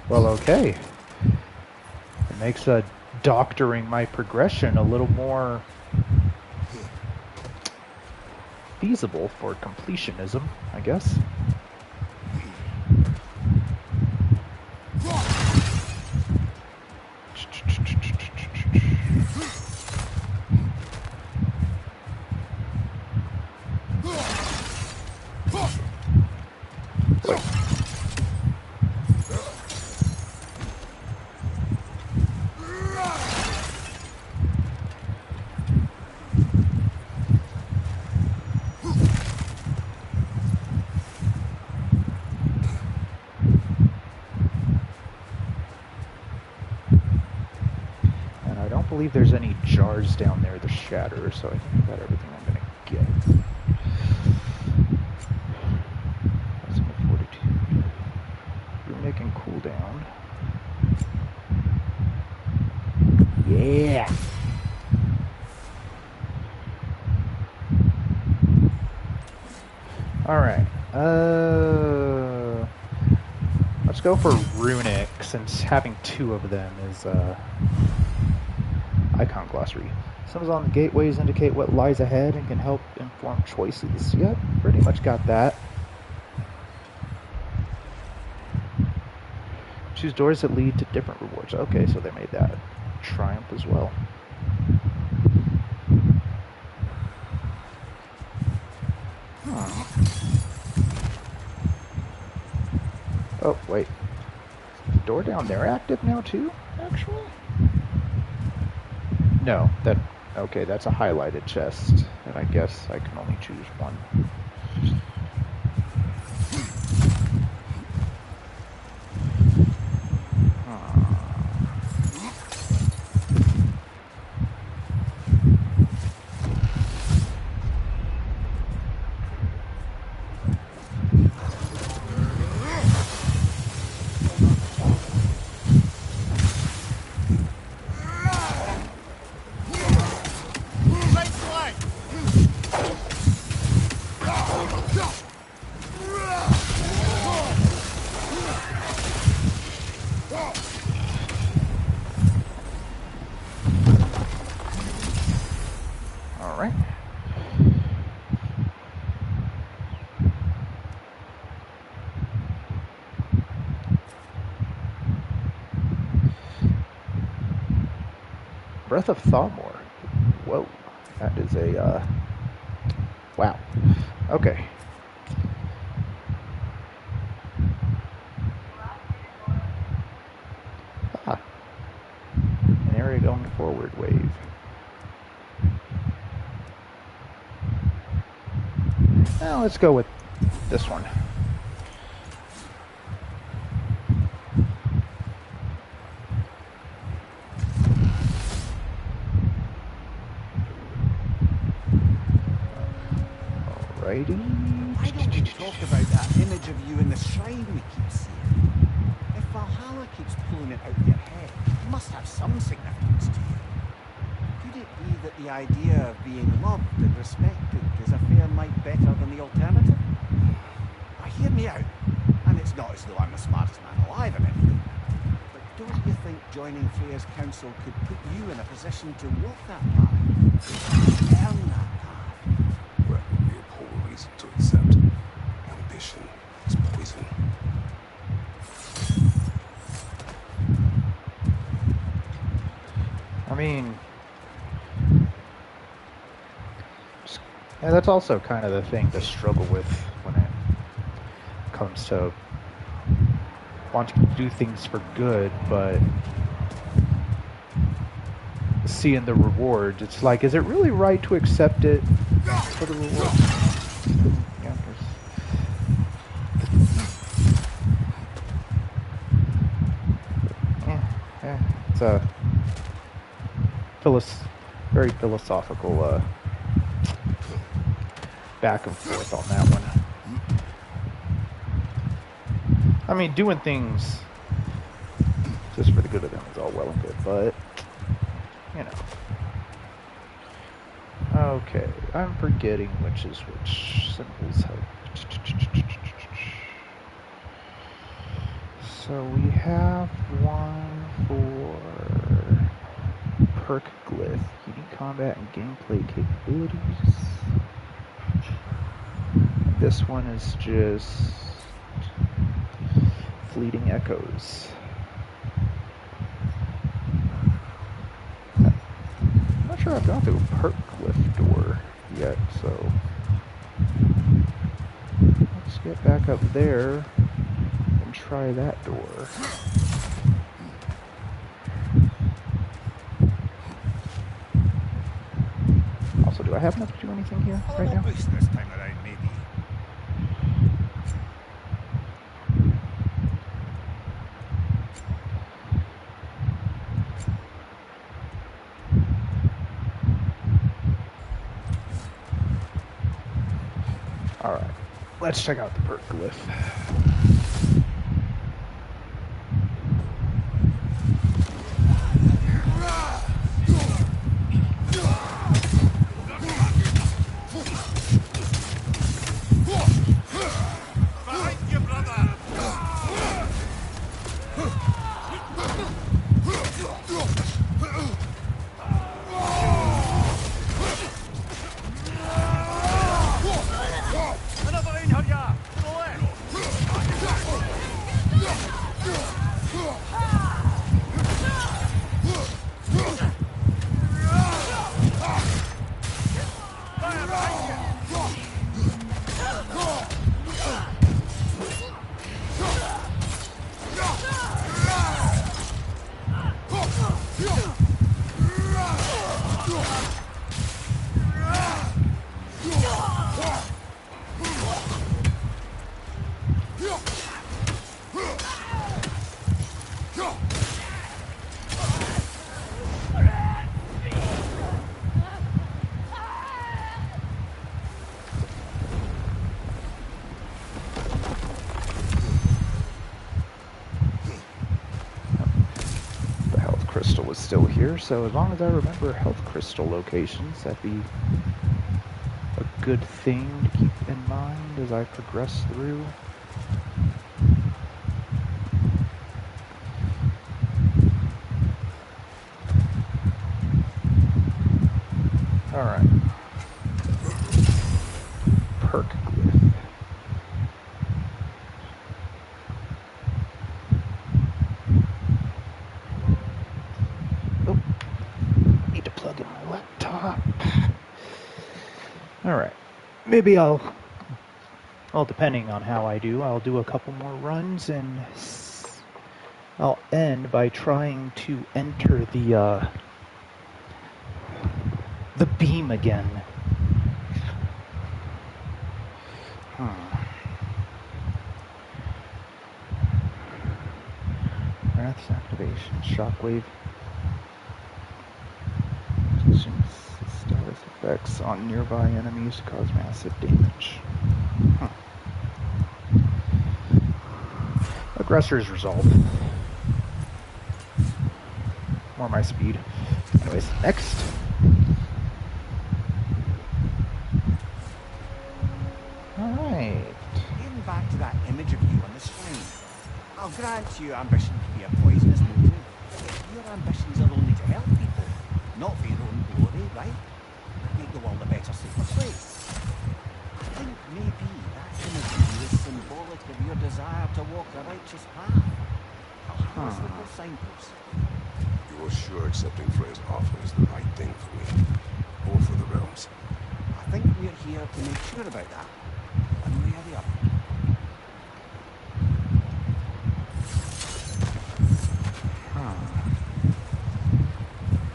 Well, okay. It makes doctoring my progression a little more feasible for completionism, I guess. I believe there's any jars down there to shatter, so I think I got everything I'm going to get. That's my fortitude. You're making cooldown. Yeah! Alright. Let's go for runic, since having 2 of them is, Icon glossary. Symbols on the gateways indicate what lies ahead and can help inform choices. Yep, pretty much got that. Choose doors that lead to different rewards. Okay, so they made that a triumph as well. Oh, wait. Is the door down there active now too, actually? No, okay, that's a highlighted chest, and I guess I can only choose one. Breath of Thalmor. Whoa. That is a, wow. Okay. Ah. An area going forward wave. Now let's go with this one. Why don't we talk about that image of you in the shrine we keep seeing? If Valhalla keeps pulling it out of your head, it must have some significance to you. Could it be that the idea of being loved and respected is a fair mite better than the alternative? Now hear me out, and it's not as though I'm the smartest man alive or anything, but don't you think joining Freya's council could put you in a position to walk that path? Earn that path? To accept. Ambition is poison. I mean, yeah, that's also kind of the thing to struggle with when it comes to wanting to do things for good, but seeing the rewards. It's like, is it really right to accept it for the reward? It's a very philosophical back and forth on that one. I mean, doing things just for the good of them is all well and good, but, you know. Okay, I'm forgetting which is which. Symbols have... So we have one for perk glyph, unique combat and gameplay capabilities. This one is just fleeting echoes. I'm not sure I've gone through a perk glyph door yet, so let's get back up there and try that door. Also, do I have enough to do anything here right now? Boost this time around, maybe. Alright, let's check out the perk glyph. Still here, so as long as I remember health crystal locations, that'd be a good thing to keep in mind as I progress through. Alright. Perk glyph. Alright, maybe I'll, well, depending on how I do, I'll do a couple more runs and I'll end by trying to enter the beam again. Wrath's activation, shockwave. Status effects on nearby enemies cause massive damage. Aggressor's resolved. More my speed. Anyways, next. Alright. Getting back to that image of you on the screen. I'll grant you ambition to be a poisonous movement. Your ambitions are only to help people, not for your own glory, right? Make the world a better, safer place. I think maybe that image of you is symbolic of your desire to walk a righteous path. A possible signpost. You are sure accepting Frey's offer is the right thing for me, or for the realms? I think we're here to make sure about that, one way or the other.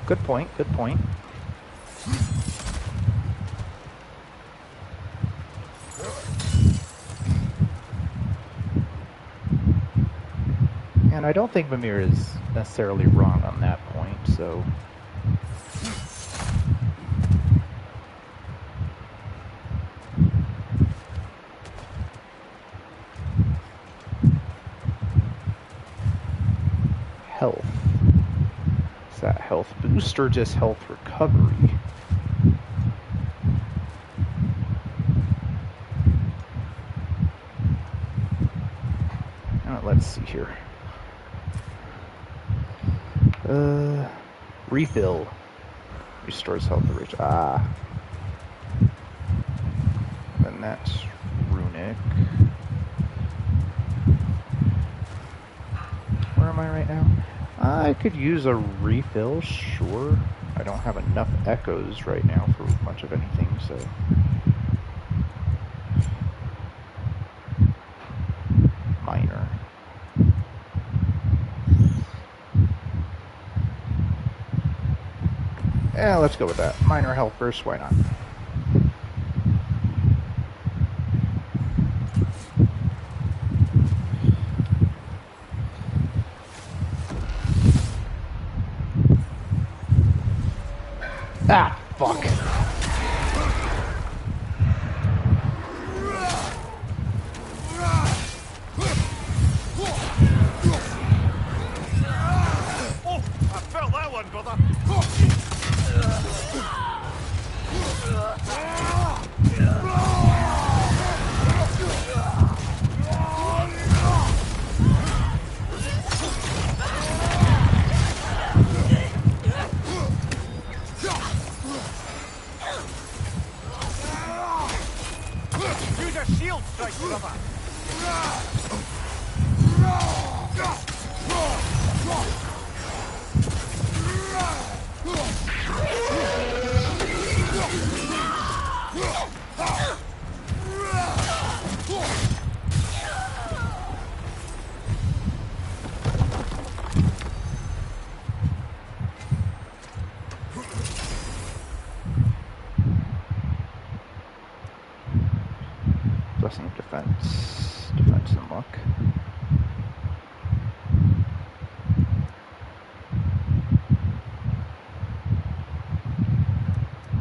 Good point, good point. And I don't think Mimir is necessarily wrong on that point, so... health. Is that health boost or just health recovery? Let's see here. Refill. Restores health rich. Then that's runic. Where am I right now? I could use a refill, sure. I don't have enough echoes right now for much of anything, so. Minor. Yeah, let's go with that. Minor health first, why not? Ah, fuck. Oh, I felt that one, brother. Use a shield strike, brother. Blessing of defense. Defense and luck.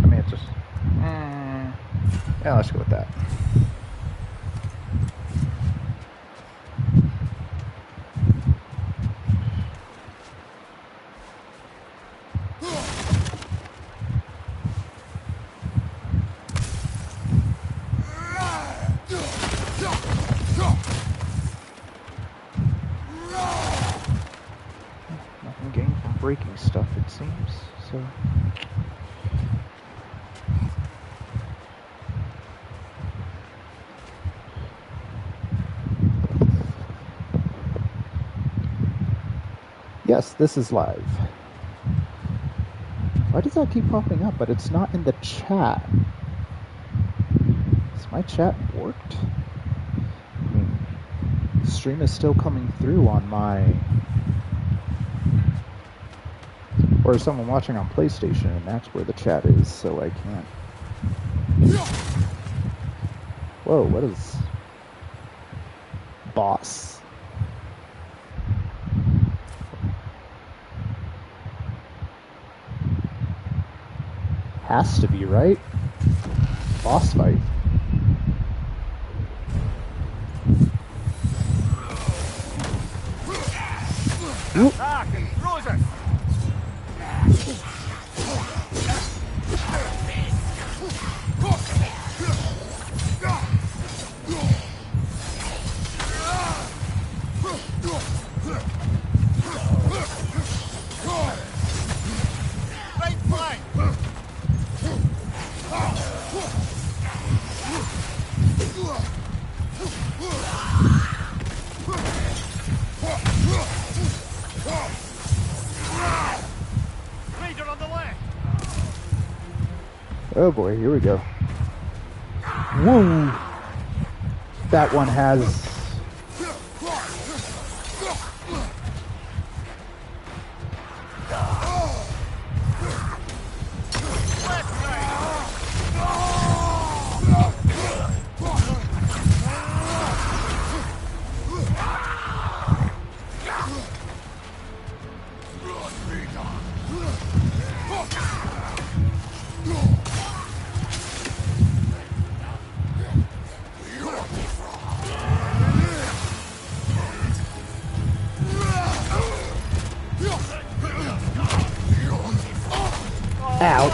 I mean, it's just. Yeah, let's go with that. Nothing gained from breaking stuff, it seems, so. Yes, this is live. Why does that keep popping up? But it's not in the chat. Is my chat warped? I mean, the stream is still coming through on my... Or is someone watching on PlayStation and that's where the chat is, so I can't... Whoa, what is... Boss? Has to be, right? Boss fight. Oop. Ah, Rosa! Right flank! Raider on the left! Oh boy, here we go. Woo! That one has... Ow.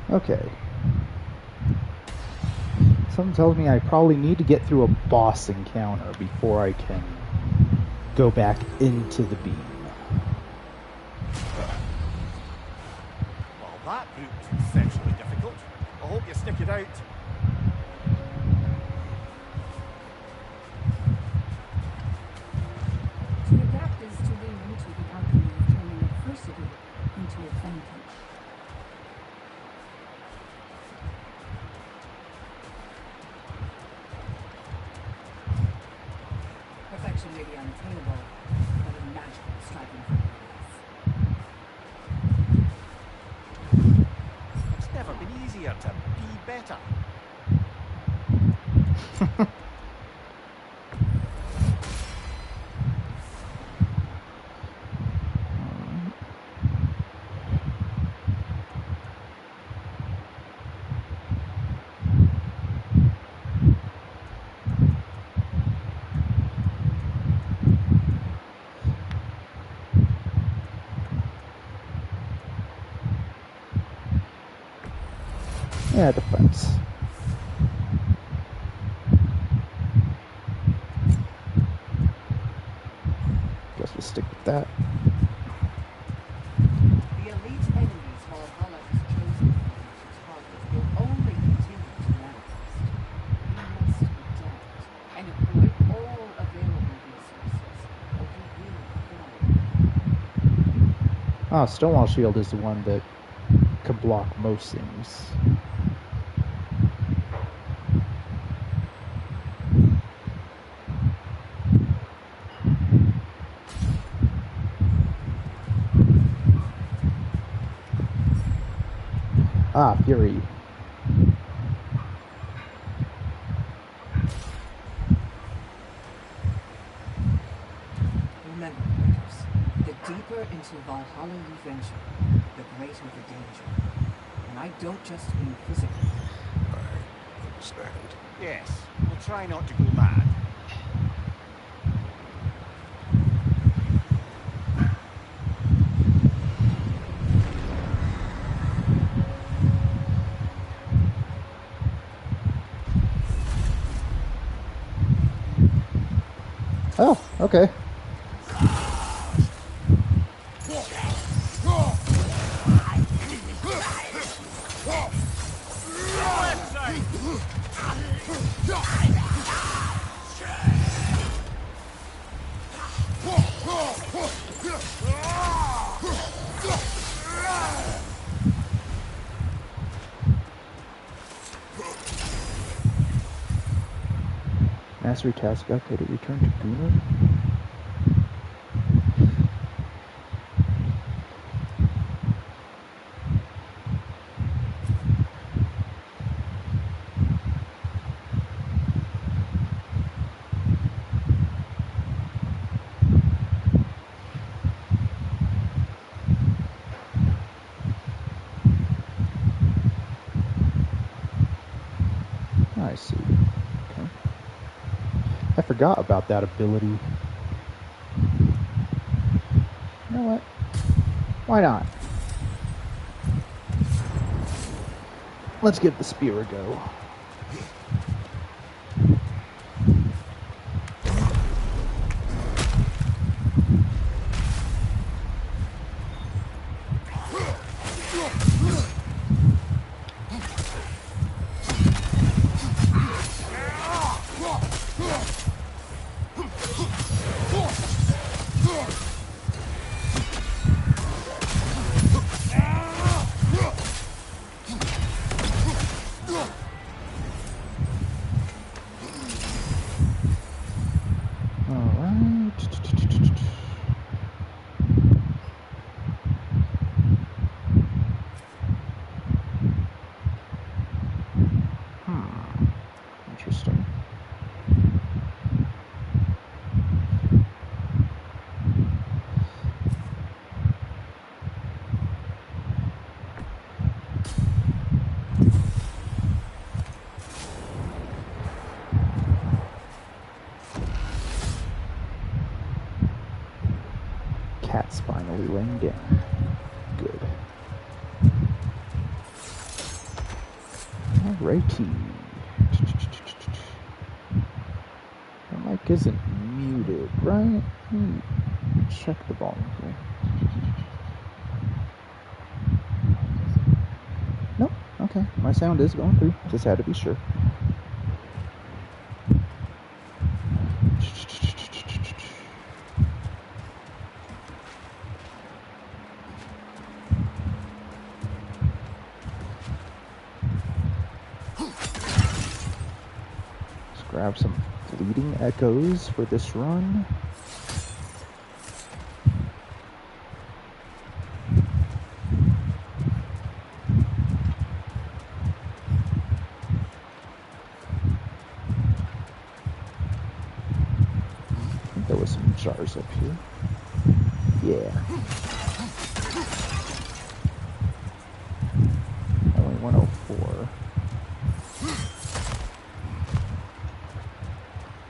Okay. Something tells me I probably need to get through a boss encounter before I can go back into the beam. Well, that looked exceptionally difficult. I hope you stick it out. To adapt is to lean into the alchemy of turning adversity into advantage. Perfection may be unattainable, but a magical striving for it is. It's never been easier to be better. Yeah, defense. Guess we'll stick with that. The elite enemies Valhalla has chosen for its targets will only continue to manifest. You must adapt and employ all available resources, or you will fall. Ah, Stonewall Shield is the one that can block most things. Ah, Fury. Remember, Kratos, the deeper into Valhalla you venture, the greater the danger. And I don't just mean physically. I understand. Yes, we'll try not to go mad. Oh, okay. Mastery task updated. Return to Guna. I see. Okay. I forgot about that ability. You know what? Why not? Let's give the spear a go. cat's finally laying down. Good. Alrighty. The mic isn't muted, right? Check the volume here. Nope. Okay. My sound is going through. Just had to be sure. Grab some fleeting echoes for this run. I think there was some jars up here. Yeah. Only 104.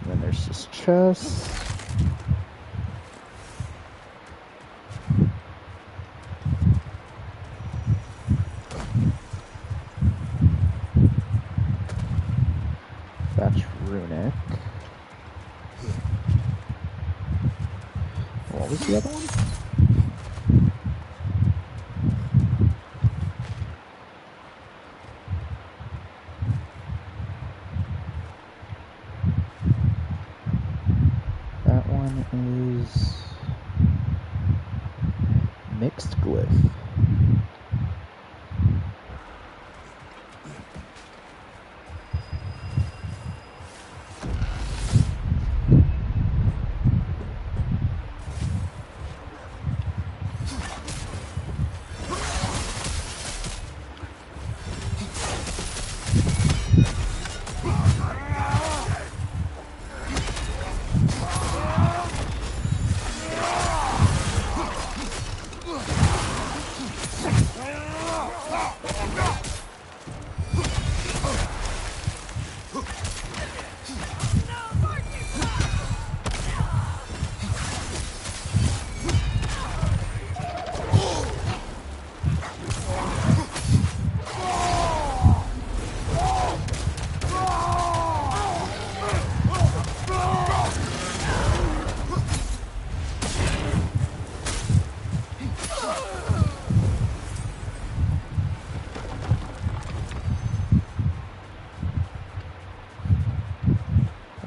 Then there's this chest. That's runic. What was the other one? Is mixed glyph.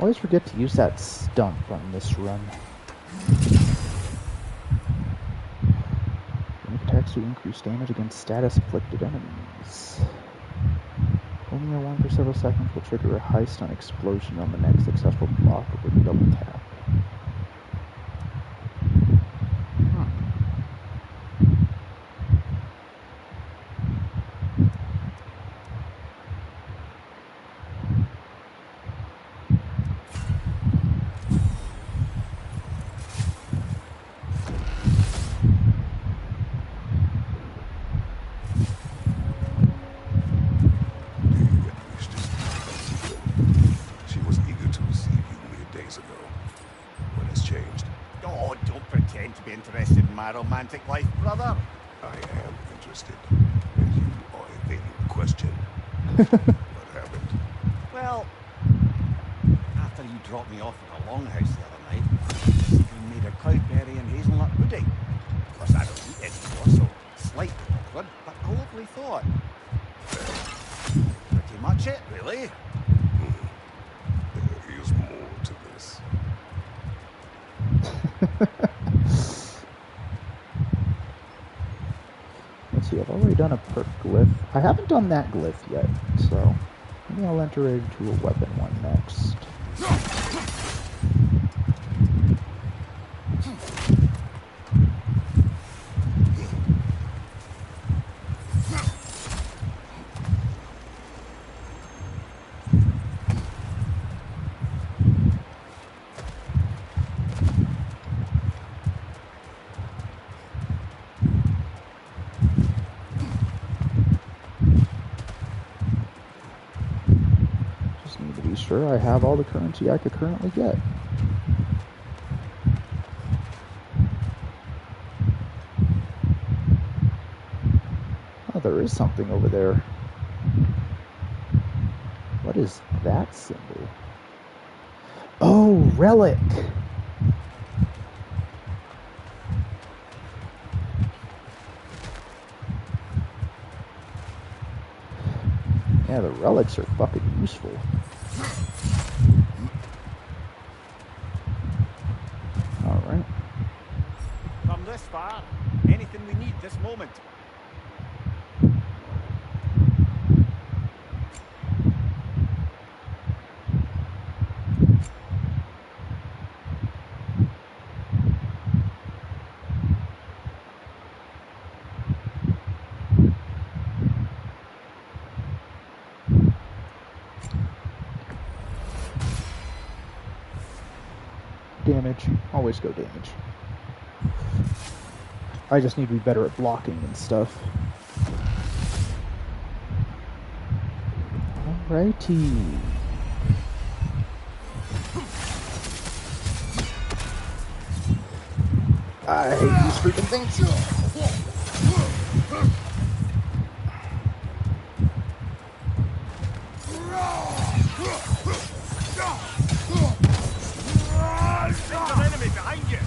Always forget to use that stump on this run. Unique attacks to increase damage against status-afflicted enemies. Holding R1 for several seconds will trigger a high stun explosion on the next successful block or double tap. Romantic life, brother. I am interested. And you are evading the question. What happened? Well, after you dropped me off at the longhouse the other night, you made a cloudberry and hazelnut pudding. Of course, I don't eat anymore, so slightly awkward, but a lovely thought. Pretty much it, really. There is more to this. Let's see, I've already done a perk glyph. I haven't done that glyph yet, so maybe I'll enter into a weapon one next. Sure, I have all the currency I could currently get. there is something over there. What is that symbol? Oh, relic! Yeah, the relics are fucking useful. Alright. Come this far. Anything we need this moment. Damage. Always go damage. I just need to be better at blocking and stuff. Alrighty. I hate these freaking things. There's an enemy behind you.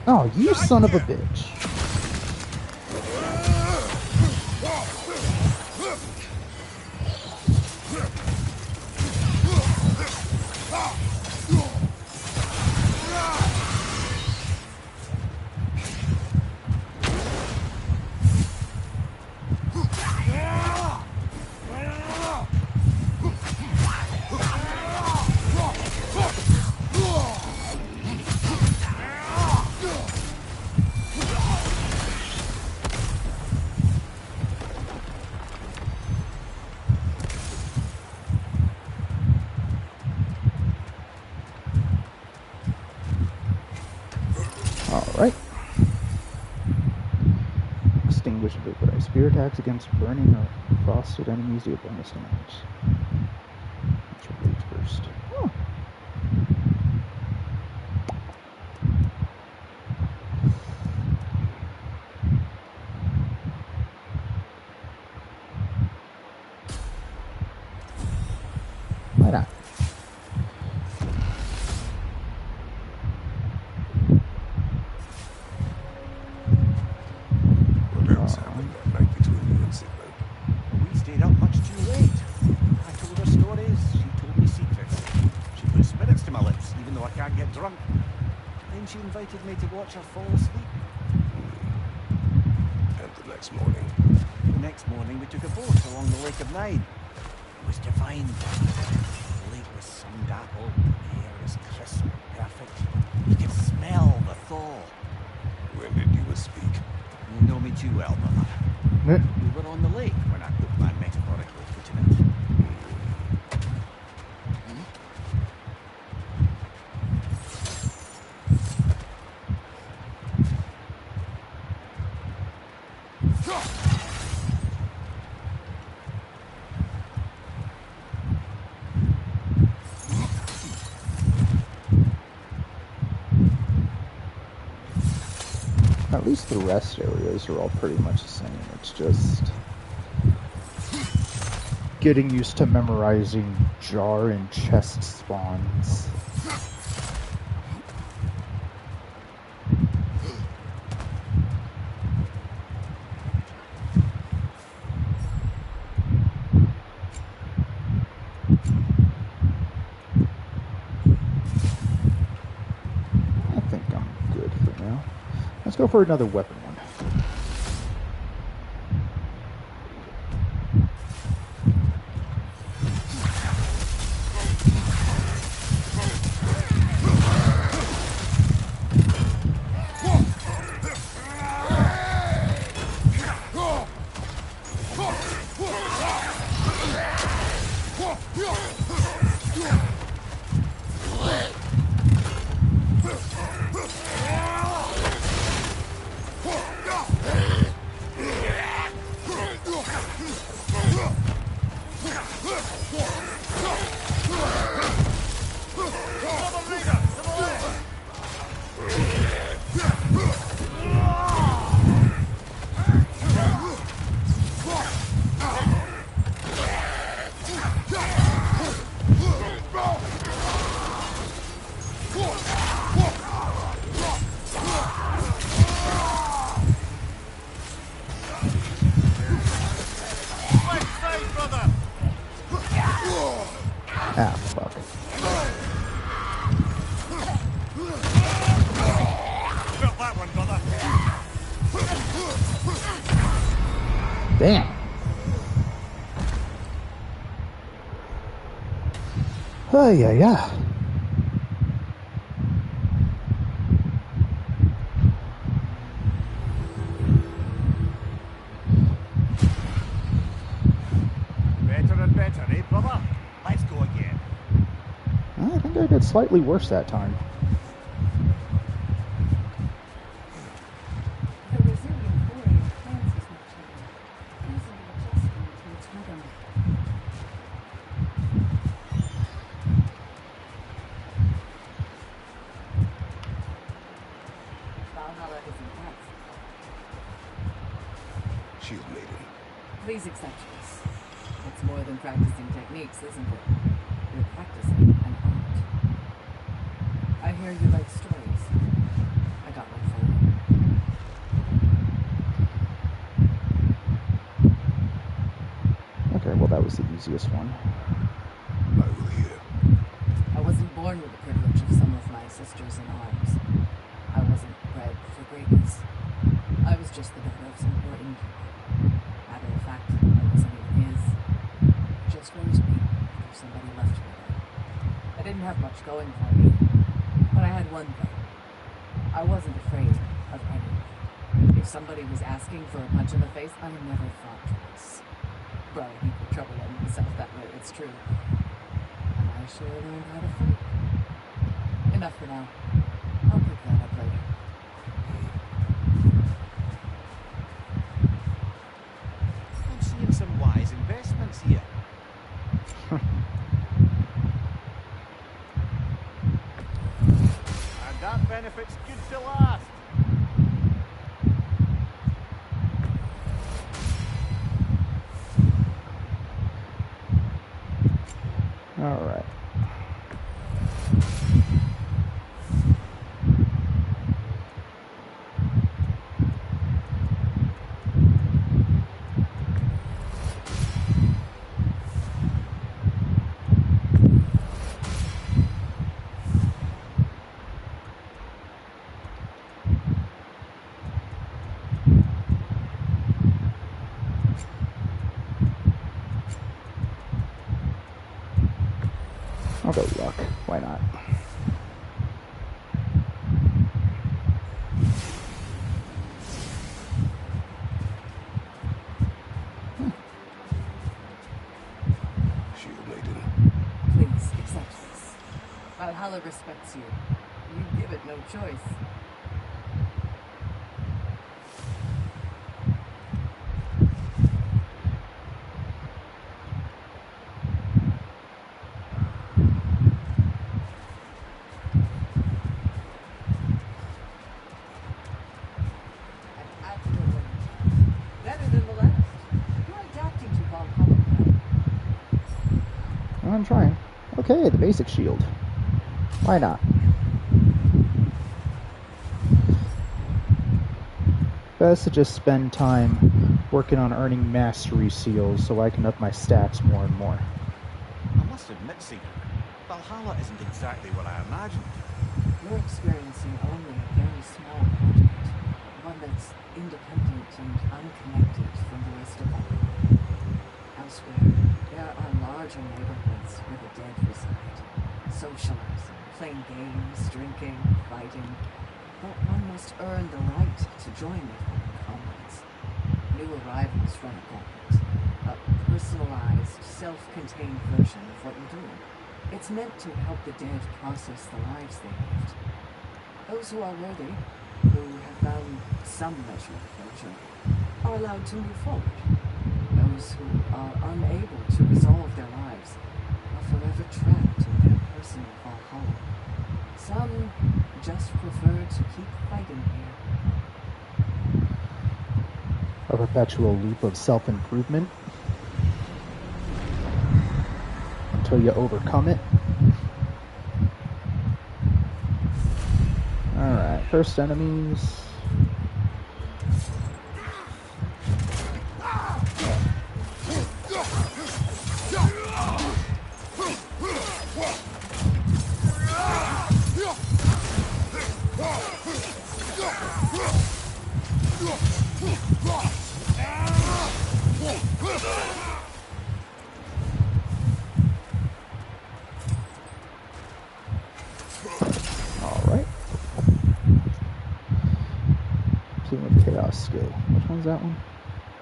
Oh, you son of a bitch. Alright. Extinguish vapor. Spear attacks against burning or frosted enemies deal bonus damage. Natural rage burst. Oh. Why not? Whatever's happened that night between you and Sigmund. We stayed up much too late. I told her stories, she told me secrets. She put spirits to my lips, even though I can't get drunk. Then she invited me to watch her fall asleep. And the next morning, The next morning we took a boat along the Lake of Nine. It was divine. The lake was sun-dappled, the air was crisp and perfect. You could smell the thaw. when did you speak? You know me too well, brother. We were on the lake when I put my metaphorical foot in it. At least the rest areas are all pretty much the same. It's just getting used to memorizing jar and chest spawns. I think I'm good for now. Let's go for another weapon one. brother! Ah, fuck. Drop that one, brother. Damn. Oh, yeah. Better and better, eh, brother? Let's go again. I think I did slightly worse that time. The resilient warrior plans his nature, easily adjusting to its rhythm. Valhalla is intense. Shield Maiden. Please accept this. It's more than practicing techniques, isn't it? You're practicing an art. I hear you like stories. I got one for you. Okay, well, that was the easiest one. I will hear. I wasn't born with the privilege of some of my sisters in arms. I wasn't bred for greatness. I was just the daughter of some poor innkeeper. Matter of fact, I wasn't even his. Just raised me after somebody left me there. I didn't have much going for me, but I had one thing. I wasn't afraid of anything. If somebody was asking for a punch in the face, I never thought twice. Brought people trouble on myself that way, it's true. And I sure learned how to fight. Enough for now. I'll pick that up later. I'm seeing some wise investments here. And that benefit's good to last. All right. I'll go luck. Why not? Shield Maiden. Please accept this. Valhalla respects you. You give it no choice. Better than the last. You're adapting to Valhalla. I'm trying. Okay, the basic shield. Why not? Best to just spend time working on earning mastery seals so I can up my stats more and more. I must admit, Seeker, Valhalla isn't exactly what I imagined. You're experiencing only a very small part of it. One that's independent and unconnected from the rest of Valhalla. Elsewhere, there are larger neighborhoods where the dead reside. Socializing, playing games, drinking, fighting. But one must earn the right to join with fallen comrades. New arrivals run a gauntlet. A personalized, self-contained version of what you're doing. It's meant to help the dead process the lives they lived. Those who are worthy, who have found some measure of closure, are allowed to move forward. Those who are unable to resolve their lives are forever trapped in their personal Valhalla. Some just prefer to keep fighting here. A perpetual loop of self-improvement until you overcome it. Alright, first enemies. skill. Which one's that one?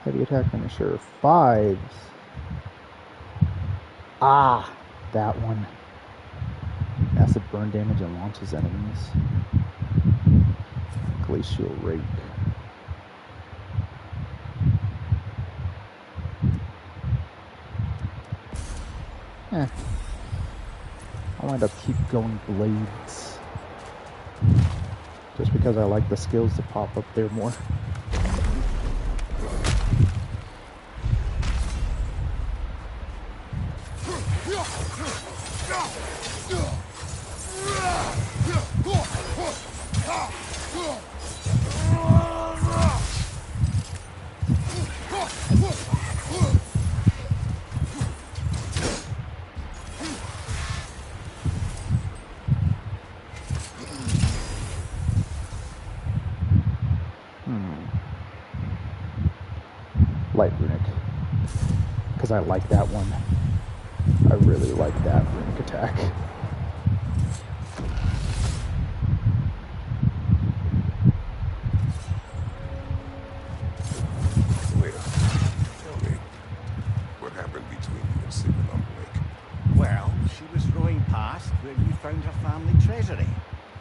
Heavy attack finisher. 5. Ah, that one. Acid burn damage and launches enemies. Glacial rake. I'll end up keep going blades. Just because I like the skills to pop up there more. Light runic. Because I like that one. I really like that runic attack. Wait, tell me, what happened between you and Sigmund on the lake? Well, she was rowing past where you found her family treasury.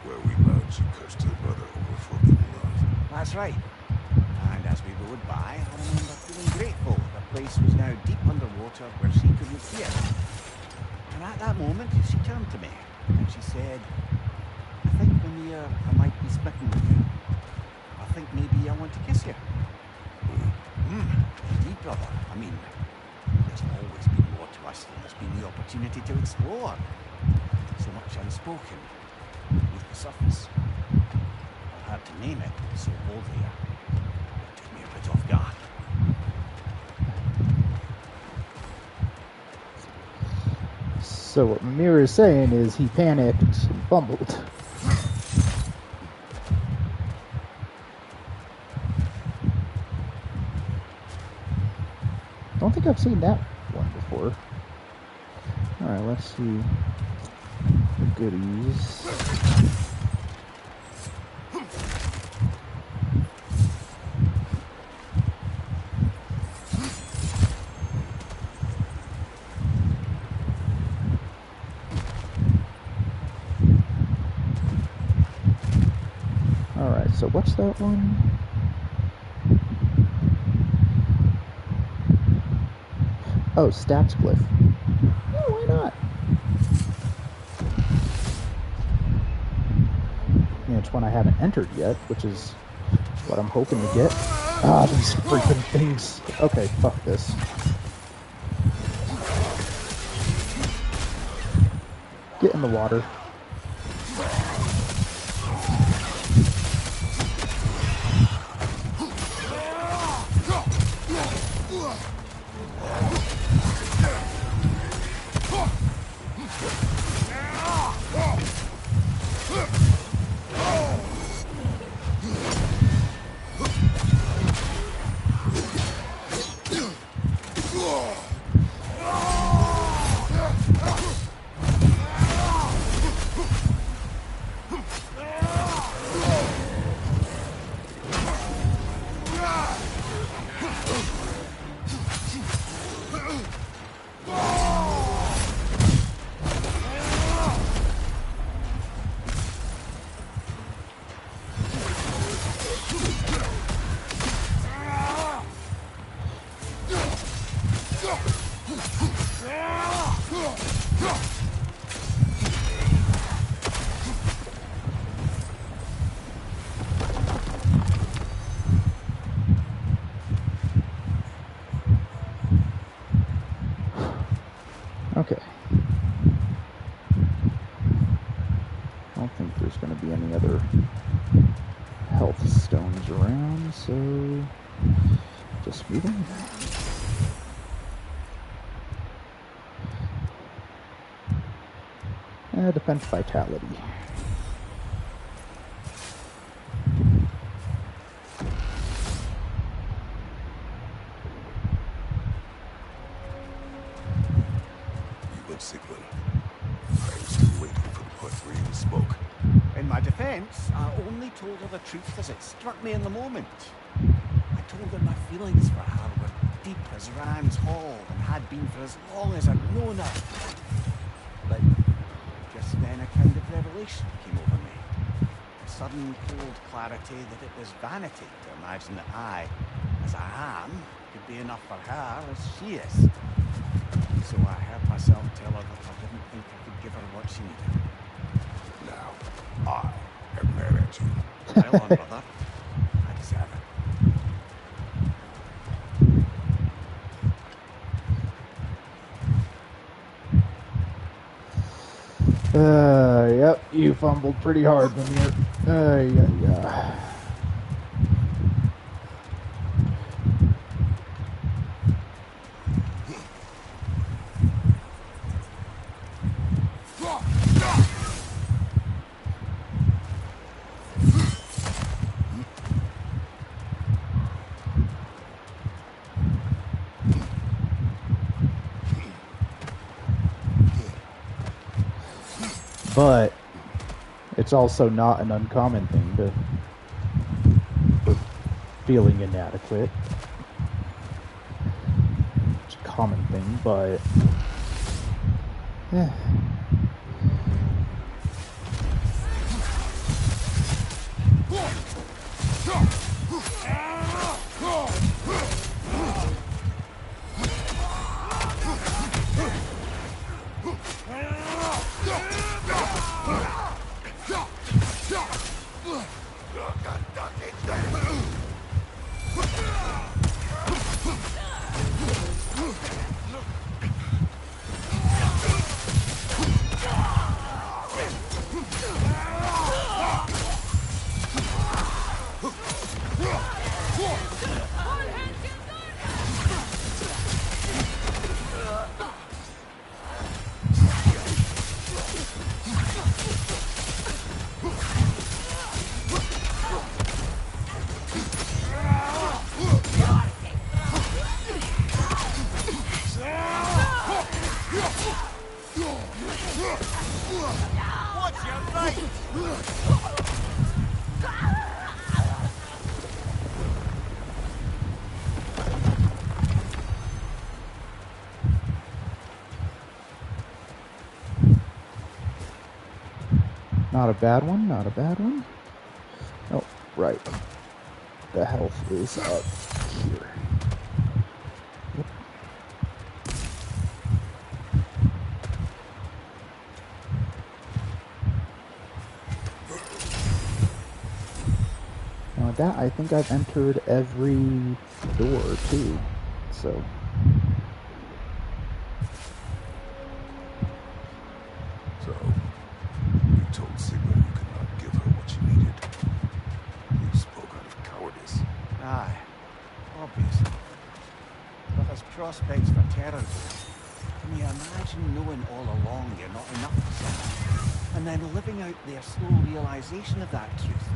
Where we learned she cursed her brother over forbidden love. That's right. And as we rode by, I remember feeling grateful the place was now deep underwater where she couldn't see it. And at that moment, she turned to me and she said, I think, Mimir, I might be smitten with you. I think maybe I want to kiss you. Indeed, brother. I mean, there's always been more to us than there's been the opportunity to explore. So much unspoken, beneath the surface. I've had to name it so boldly. It took me a bit off guard. So what Mimir is saying is he panicked and fumbled. Don't think I've seen that one before. Alright, let's see the goodies. Alright, so what's that one? Oh, stats glyph. Yeah, why not? Yeah, it's one I haven't entered yet, which is what I'm hoping to get. Ah, these freaking things. Okay, fuck this. Get in the water. Okay. I don't think there's going to be any other health stones around, so just moving. Defense vitality. Sigmund, I am still waiting for the part where you spoke. In my defense, I only told her the truth as it struck me in the moment. feelings for her were deep as Rand's Hall and had been for as long as I'd known her. But just then a kind of revelation came over me. A sudden cold clarity that it was vanity to imagine that I, as I am, could be enough for her as she is. So I heard myself tell her that I didn't think I could give her what she needed. Now, I am mad at you. Well on, brother. I deserve it. Yep, you fumbled pretty hard, Lemire. Yeah. But it's also not an uncommon thing to feeling inadequate. It's a common thing, but yeah. Not a bad one, not a bad one. Oh, right. The health is up here. Yep. Now that, I think I've entered every door too, so. Prospects for terror. Can you imagine knowing all along you're not enough for someone, and then living out their slow realization of that truth?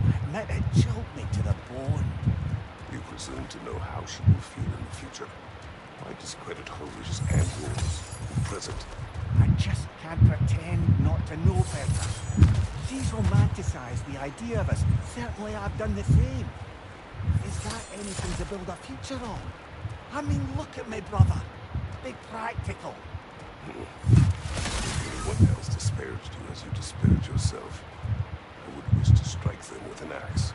I admit it chilled me to the bone. You presume to know how she will feel in the future. Why discredit her wishes and yours in the present? I just can't pretend not to know better. She's romanticized the idea of us. Certainly I've done the same. Is that anything to build a future on? I mean, look at me, brother. Be practical. If anyone else disparaged you as you disparaged yourself, I would wish to strike them with an axe.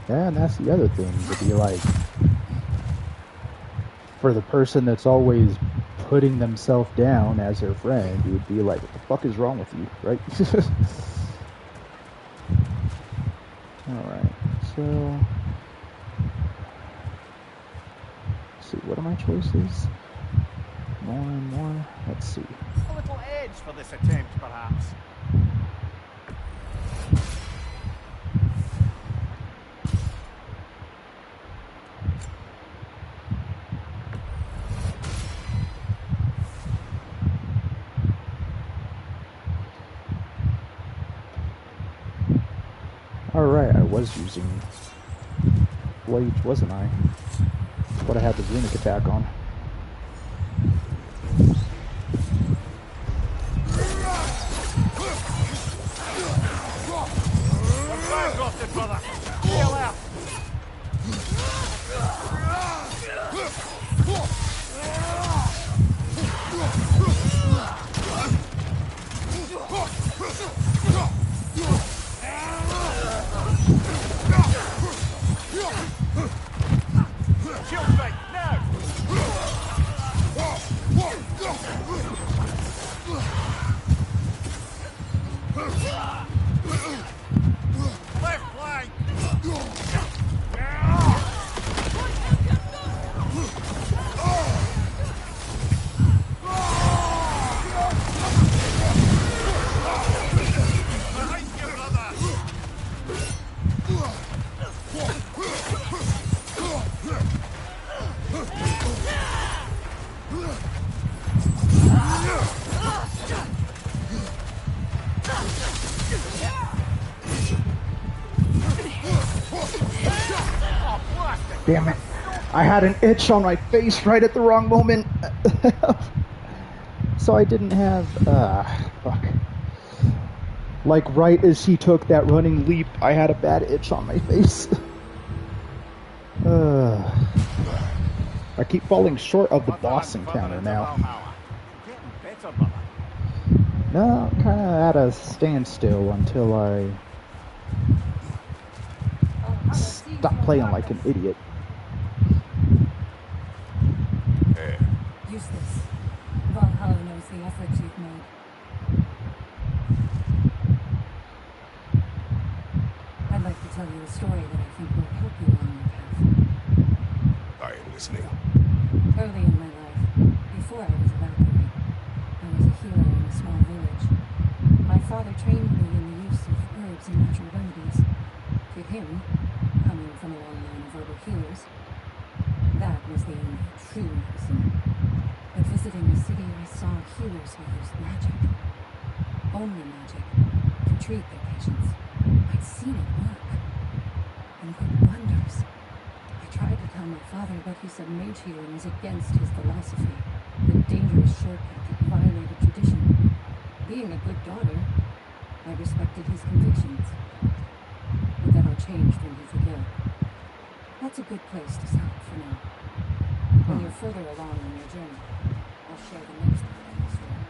Yeah, and that's the other thing, to be like, for the person that's always putting themselves down as their friend, you would be like, what the fuck is wrong with you, right? Alright, so let's see, what are my choices? More and more, let's see. A little edge for this attempt, perhaps. Alright, I was using Blades, wasn't I? What I had the runic attack on. Left flank! Behind you, brother! Damn it. I had an itch on my face right at the wrong moment. So I didn't have... fuck. Like, right as he took that running leap, I had a bad itch on my face. I keep falling short of the boss encounter now. Getting better, brother. No, I'm kind of at a standstill until I stop playing like an idiot. Use this. Valhalla knows the efforts you've made. I'd like to tell you a story that I think will help you on your path. I am listening. Early in my life, before I was a Valkyrie, I was a hero in a small village. My father trained me in the use of herbs and natural remedies. To him, coming from a long line of herbal healers, that was the only true medicine. But visiting the city, I saw healers who used magic. Only magic. To treat their patients. I'd seen it work. And work wonders. I tried to tell my father, but he said mage healing was against his philosophy. A dangerous shortcut that violated tradition. Being a good daughter, I respected his convictions. But that all changed when he was ill. That's a good place to stop for now. When you're further along on your journey, I'll share the next part of the story.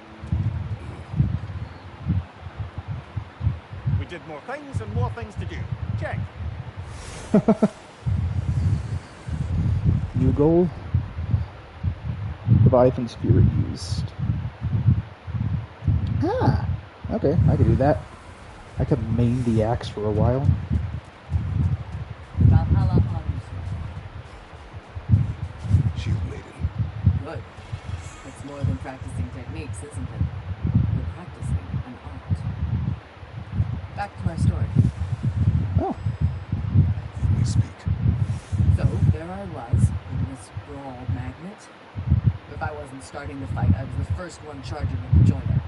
We did more things and more things to do. Check. New goal. Leviathan's Fury used. Ah, okay, I could do that. I could main the axe for a while. Valhalla honors Shield maiden. you. Good. It's more than practicing techniques, isn't it? You're practicing an art. Back to our story. Oh, We speak. So, there I was, in this brawl magnet. If I wasn't starting the fight, I was the first one charging with the joiner.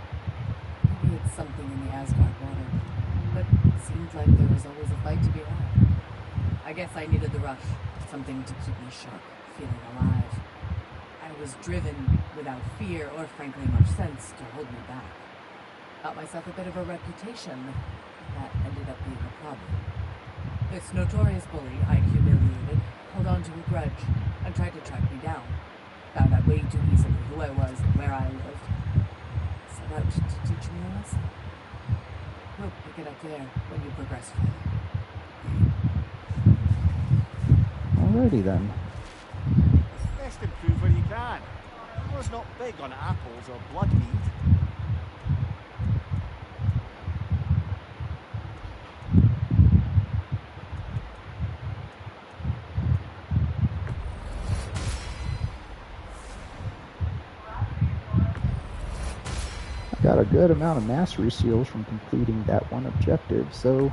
Maybe it's something in the Asgard water, but it seems like there was always a fight to be had. I guess I needed the rush, something to keep me sharp, feeling alive. I was driven without fear or frankly much sense to hold me back. Got myself a bit of a reputation, that ended up being a problem. This notorious bully I'd humiliated held on to a grudge and tried to track me down. Found out way too easily who I was and where I lived. Set out to teach me a lesson. We'll pick it up there when you progress further. alrighty then. Best improve where you can. I was not big on apples or blood mead. Got a good amount of mastery seals from completing that one objective, so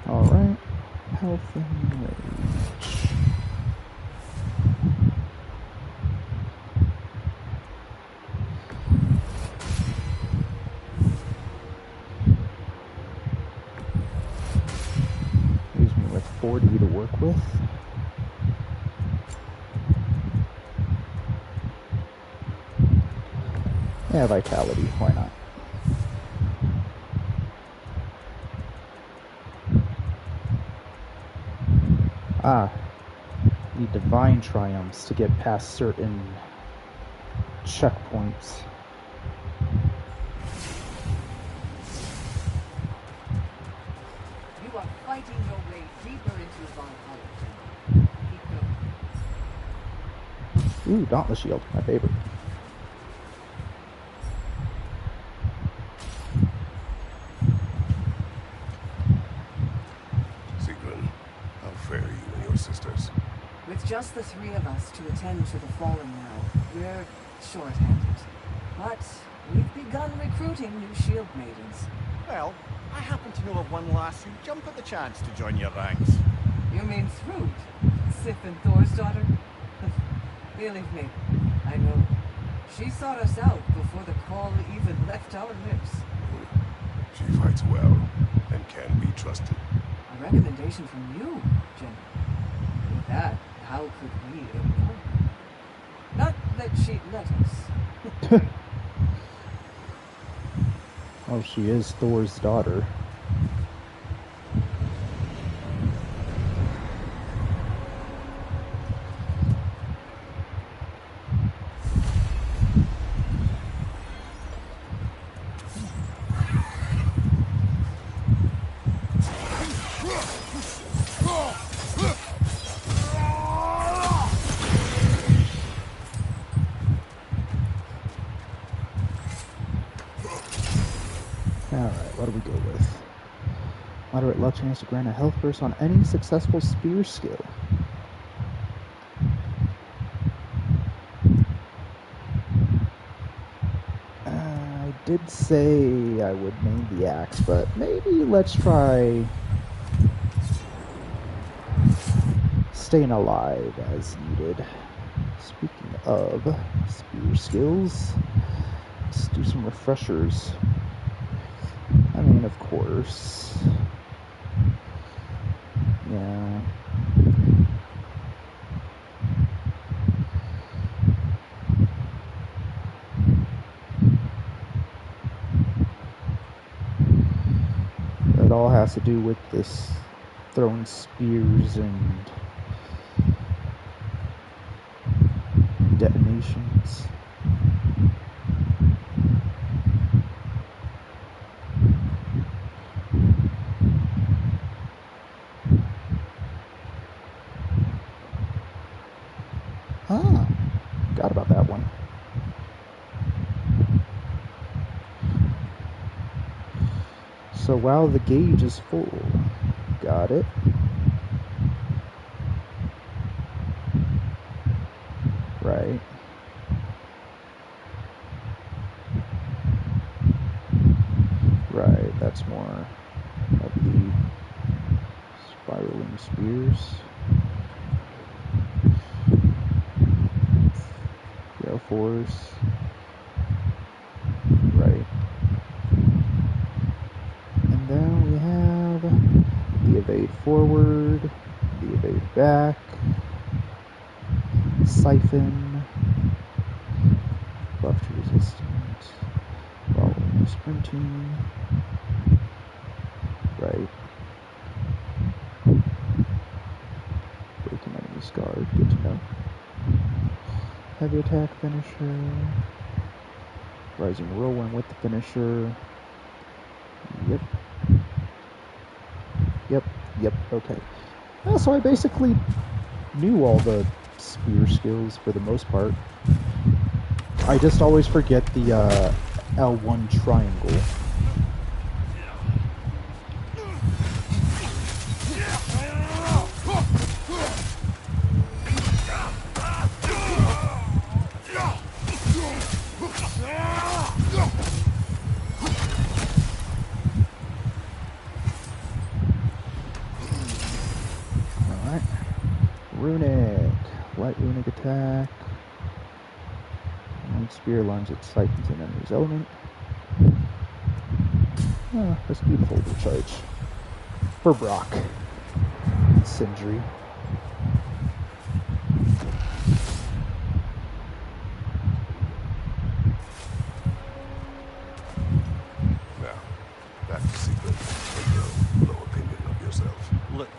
alright, health and rage. Leaves me with 40 to work with. Yeah, vitality, why not? Ah, need divine triumphs to get past certain checkpoints. You are fighting your way deeper into Valhalla. Keep going. Ooh, Dauntless Shield, my favorite. Sigrun, how fare you and your sisters? With just the three of us to attend to the fallen now, we're short-handed. But we've begun recruiting new shield maidens. Well, I happen to know of one lass who'd jump at the chance to join your ranks. You mean Thrud? Sif and Thor's daughter? Believe me, I know. She sought us out before the call even left our lips. She fights well and can be trusted. A recommendation from you, General. With that, how could we ignore her? Not that she'd let us. Oh, she is Thor's daughter. Moderate luck chance to grant a health burst on any successful spear skill. I did say I would name the axe, but maybe let's try staying alive as needed. Speaking of spear skills, let's do some refreshers. I mean, of course. Yeah. It all has to do with this throwing spears and detonations. Ah, forgot about that one. So while the gauge is full, got it. Right. Right, that's more of the spiraling spears. Gale force. Right. And then we have the evade forward, the evade back, siphon, buff to resistance, following sprinting. Right. Breaking enemy's guard, good to know. Heavy attack finisher. Rising whirlwind with the finisher. Yep, okay. So I basically knew all the spear skills for the most part. I just always forget the L1 triangle. Runic attack. One spear lines its siphons an enemy's element. Let's do the holder charge. For Brock. Sindri. Now, back to Secret. Take your low opinion of yourself. Look,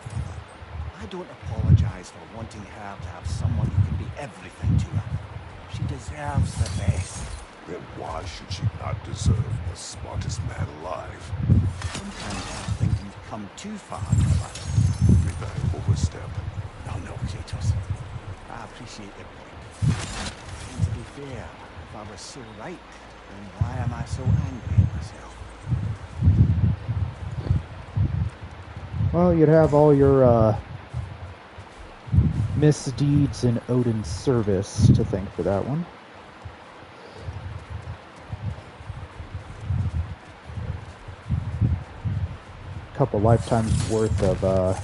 I don't apologize for wanting her to have someone who can be everything to her. She deserves the best. Then why should she not deserve the smartest man alive? Sometimes I think you've come too far, brother. Did I overstep? Oh no, Kratos. I appreciate your point. And to be fair, if I was so right, then why am I so angry at myself? Well, you'd have all your misdeeds in Odin's service to thank for that one. A couple lifetimes worth of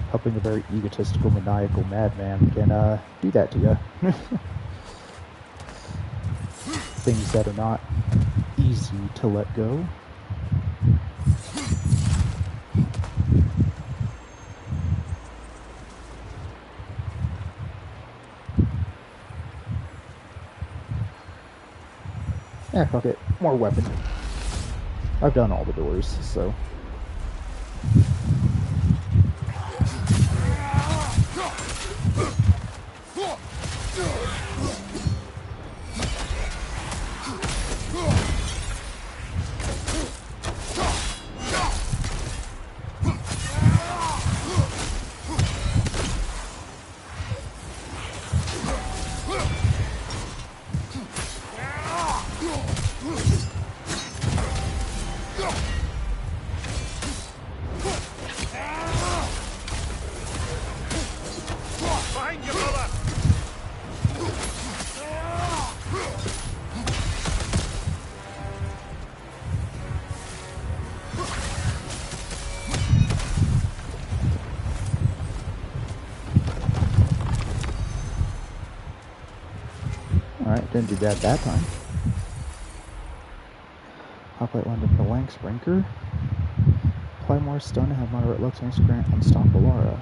helping a very egotistical, maniacal madman can do that to you. Things that are not easy to let go. Yeah, fuck it. More weapon. I've done all the doors, so... Behind you, brother! Alright, didn't do that time. Hoplite landed the Lanx Brinker. Apply more stun and have moderate looks and grant unstoppable aura.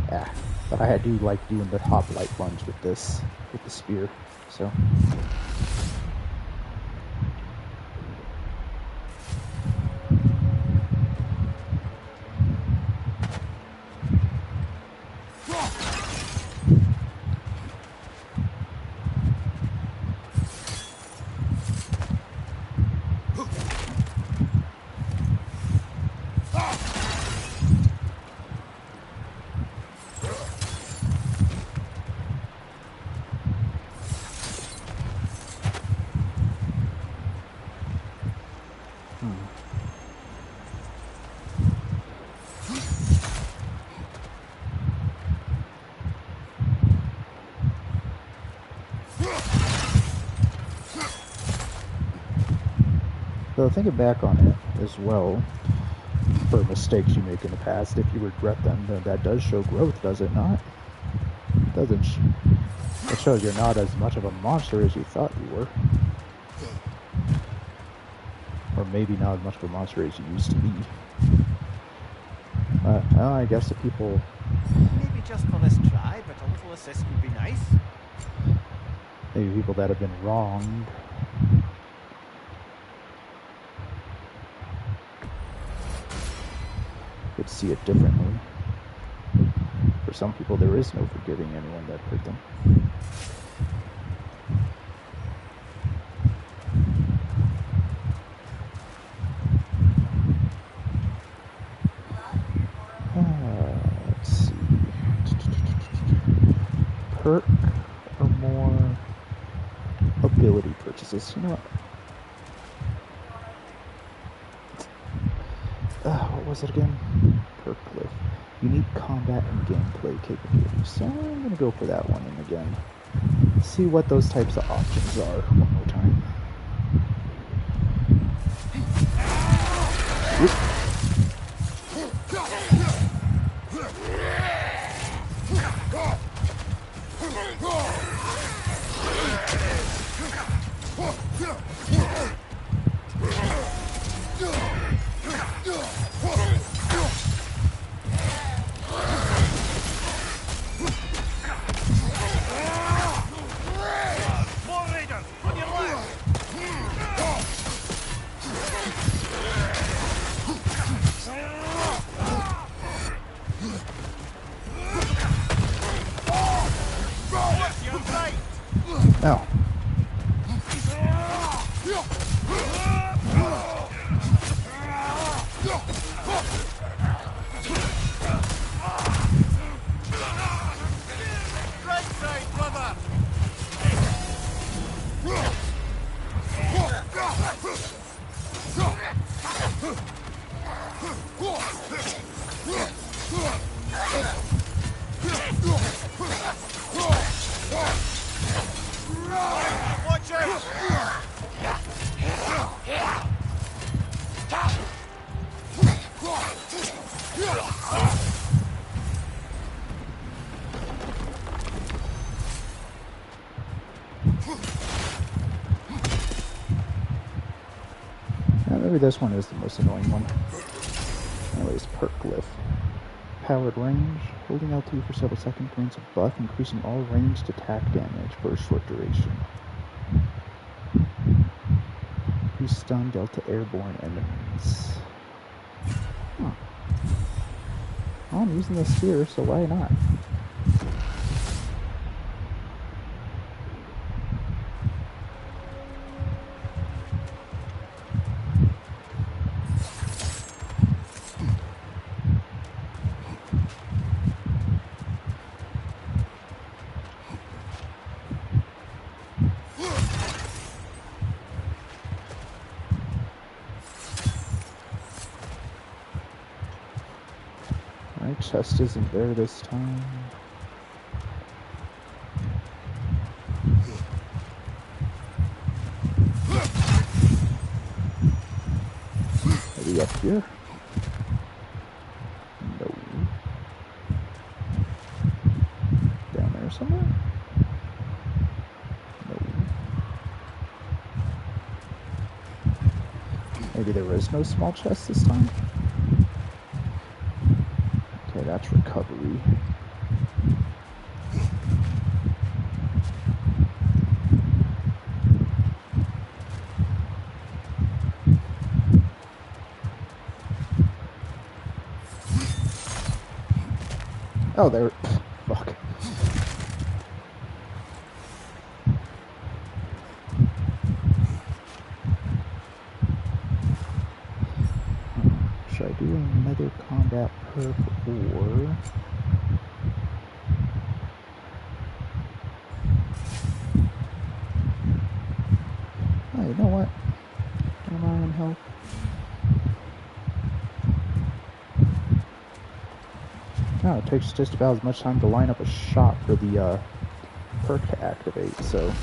Yeah, but I had to like doing the hoplite lunge with this, with the spear, so. Though thinking back on it as well, for mistakes you make in the past, if you regret them, then that does show growth, does it not? It doesn't. It shows you're not as much of a monster as you thought you were. Or maybe not as much of a monster as you used to be. Well, I guess the people... Maybe just for this try, but a little assist would be nice. Maybe people that have been wronged could see it differently. For some people, there is no forgiving anyone that hurt them. Let's see. Perk or more ability purchases. You know what? What was it again? Perk lift. Unique combat and gameplay capabilities. So I'm going to go for that one and again. See what those types of options are one more time. Whoop. Oh. Right side, brother! Watch out! Maybe this one is the most annoying one. Anyways, perk glyph. Powered range. Holding L2 for several seconds grants a buff, increasing all ranged attack damage for a short duration. Increase stun dealt to airborne enemies. Huh. Well, I'm using the spear, so why not? My chest isn't there this time. Maybe up here? No. Down there somewhere? No. Maybe there is no small chest this time? Okay, that's recovery. Oh, there. Fuck. Should I do another combat perk or... Oh, you know what? Am I on health? No, it takes just about as much time to line up a shot for the perk to activate, so...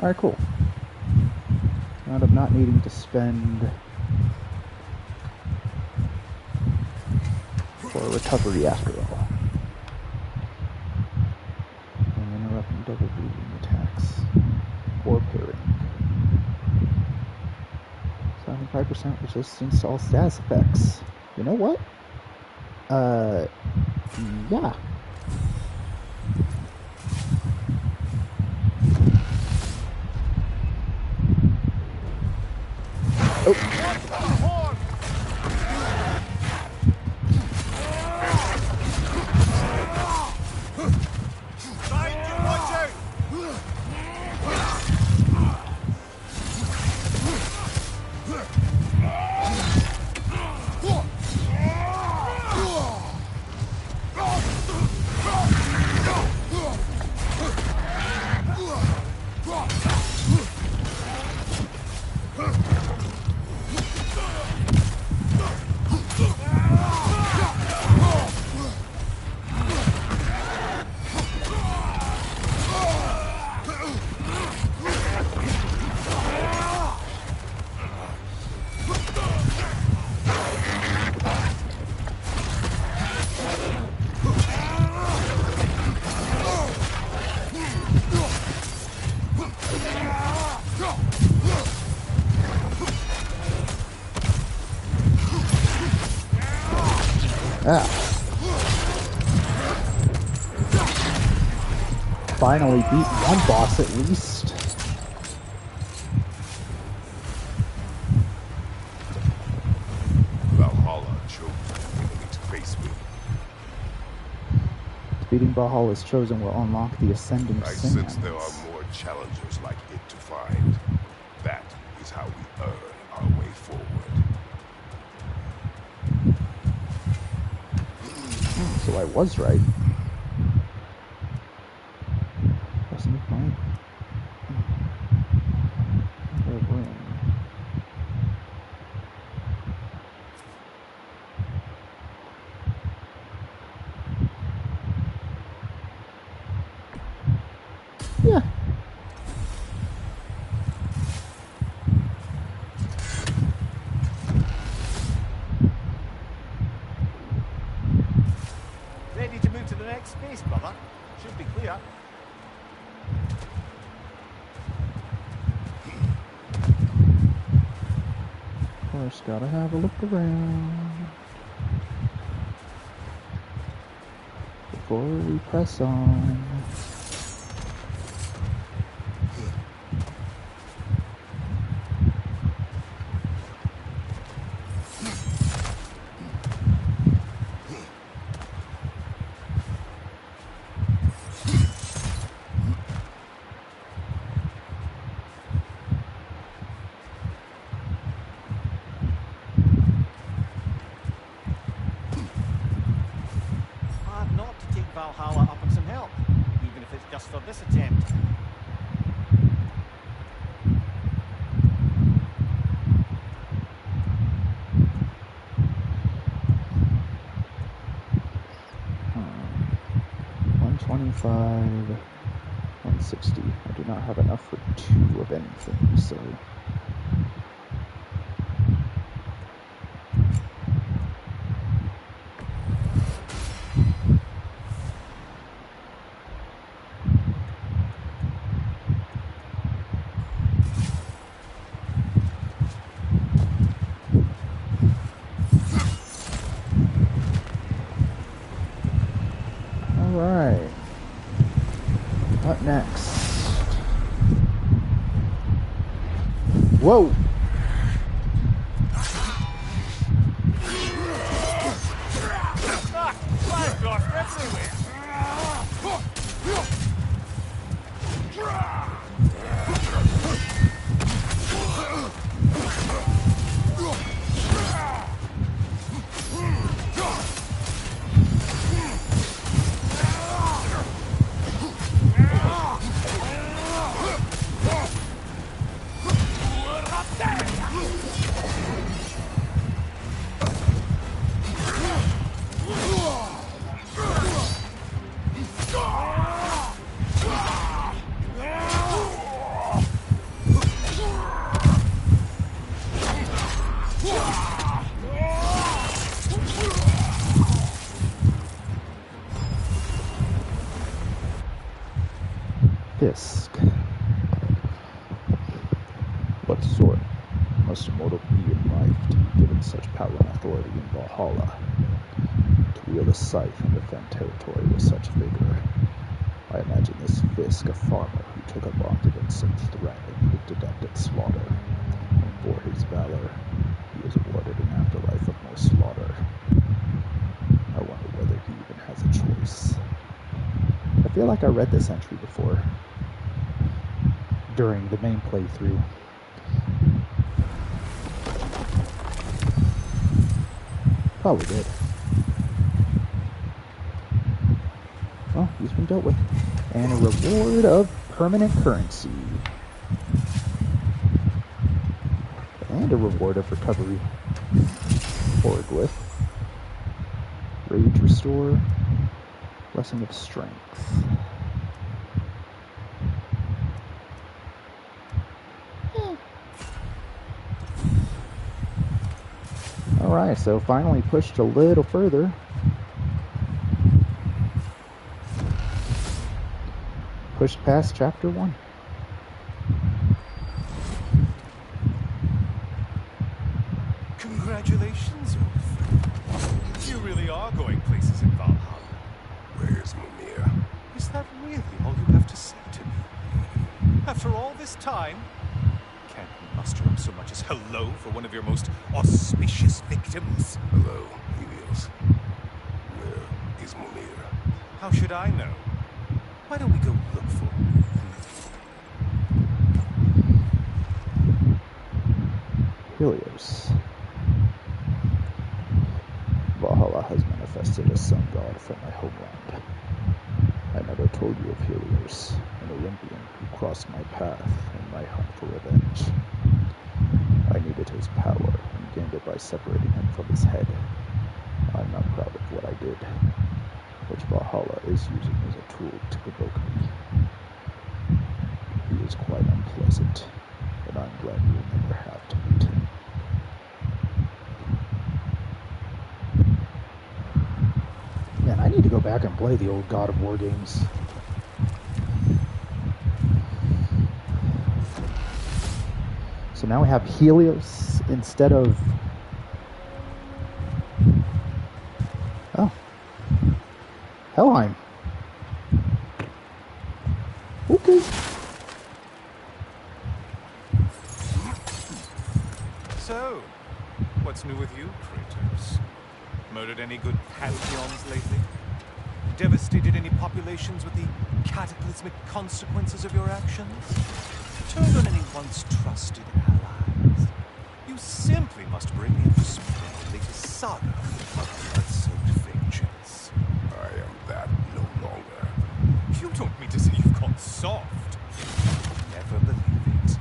Alright, cool. Out of not needing to spend for recovery after all. And interrupting double breathing attacks. Or parrying. 75% resistance to all status effects. You know what? Yeah. finally beat one boss at least. Valhalla chose the enemy to face me. Beating Valhalla's chosen will unlock the Ascending I Sands. sense there are more challengers like it to find. That is how we earn our way forward. So I was right. Wasn't it mine? Yeah. Ready to move to the next space, brother? Should be clear. First, gotta have a look around before we press on. Not to take Valhalla up on some help, even if it's just for this attempt. $125, $160. I do not have enough for 2 of anything, so. Alright. What next? Whoa! Disc. What sort must a mortal be in life to be given such power and authority in Valhalla? To wield a scythe and defend territory with such vigor. I imagine this Fisk, a farmer who took up arms against such threat and proved adept at slaughter. And for his valor, he is awarded an afterlife of more slaughter. I wonder whether he even has a choice. I feel like I read this entry before. During the main playthrough. Probably did. Well, he's been dealt with. And a reward of permanent currency. And a reward of recovery. Orglyph. Rage restore. Blessing of strength. Alright, so finally pushed a little further. Pushed past chapter 1. Congratulations, Ulf. You really are going places in Valhalla. Where's Mimir? Is that really all you have to this time? Can't muster up so much as hello for one of your most auspicious victims. Hello, Helios. Where is Mimir? How should I know? Why don't we go look for him? Helios. Valhalla has manifested a sun god from my homeland. I never told you of Helios, an Olympian who crossed my path in my hunt for revenge. I needed his power and gained it by separating him from his head. I'm not proud of what I did, which Valhalla is using as a tool to provoke me. He is quite unpleasant, but I'm glad you will never have to meet him. Man, I need to go back and play the old God of War games. So now we have Helios instead of... Oh. Helheim. Okay. So, what's new with you, Kratos? Murdered any good pantheons lately? Devastated any populations with the cataclysmic consequences of your actions? Turned on any once trusted allies? You simply must bring me up to speed on the latest saga of blood-soaked vengeance. I am that no longer. You don't mean to say you've gone soft? Never believe it.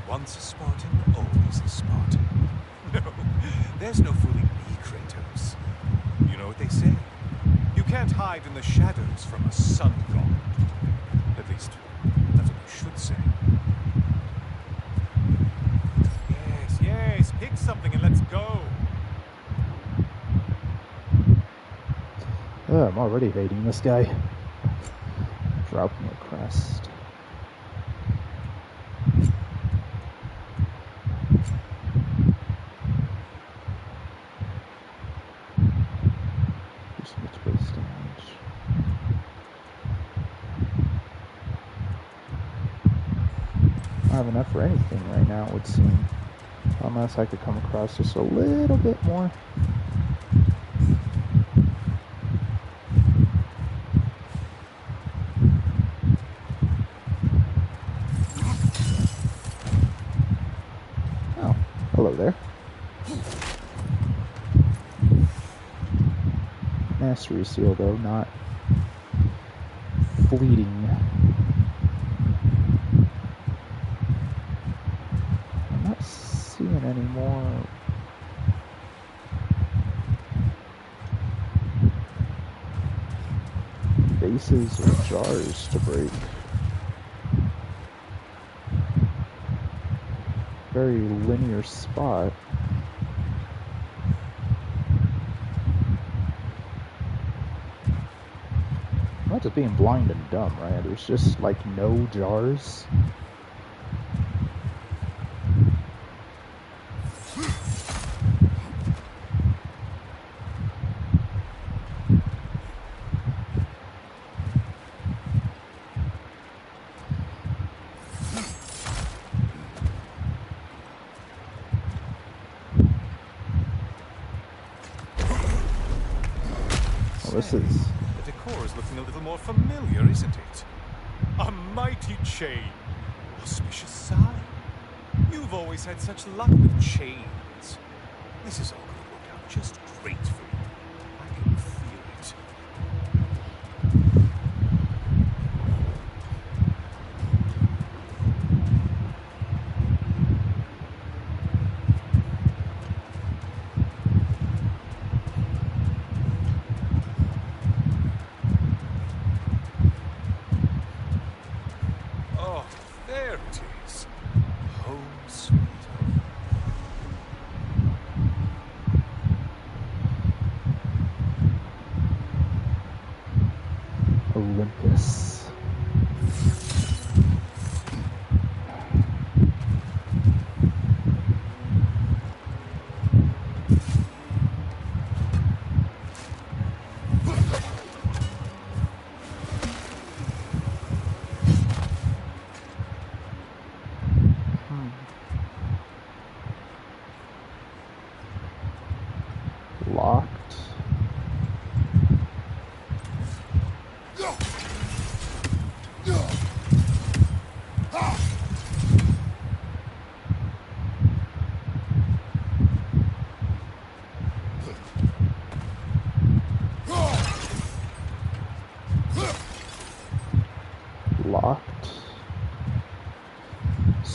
Once a Spartan, always a Spartan. No, there's no fooling me, Kratos. You know what they say? You can't hide in the shadows from a sun god. At least, that's what you should say. Yes, pick something and let's go. I'm already hating this guy. Drop me a crest. I don't have enough for anything right now, it would seem. Unless I could come across just a little bit more. Oh, hello there. Mastery seal, though, not fleeting. I'm not seeing any more. Bases or jars to break. Very linear spot. I'm not just being blind and dumb, right? There's just like no jars. This is... The decor is looking a little more familiar, isn't it? A mighty chain. Auspicious sign. You've always had such luck with chains. This is all going to work out just great for you. I can feel it. Olympus.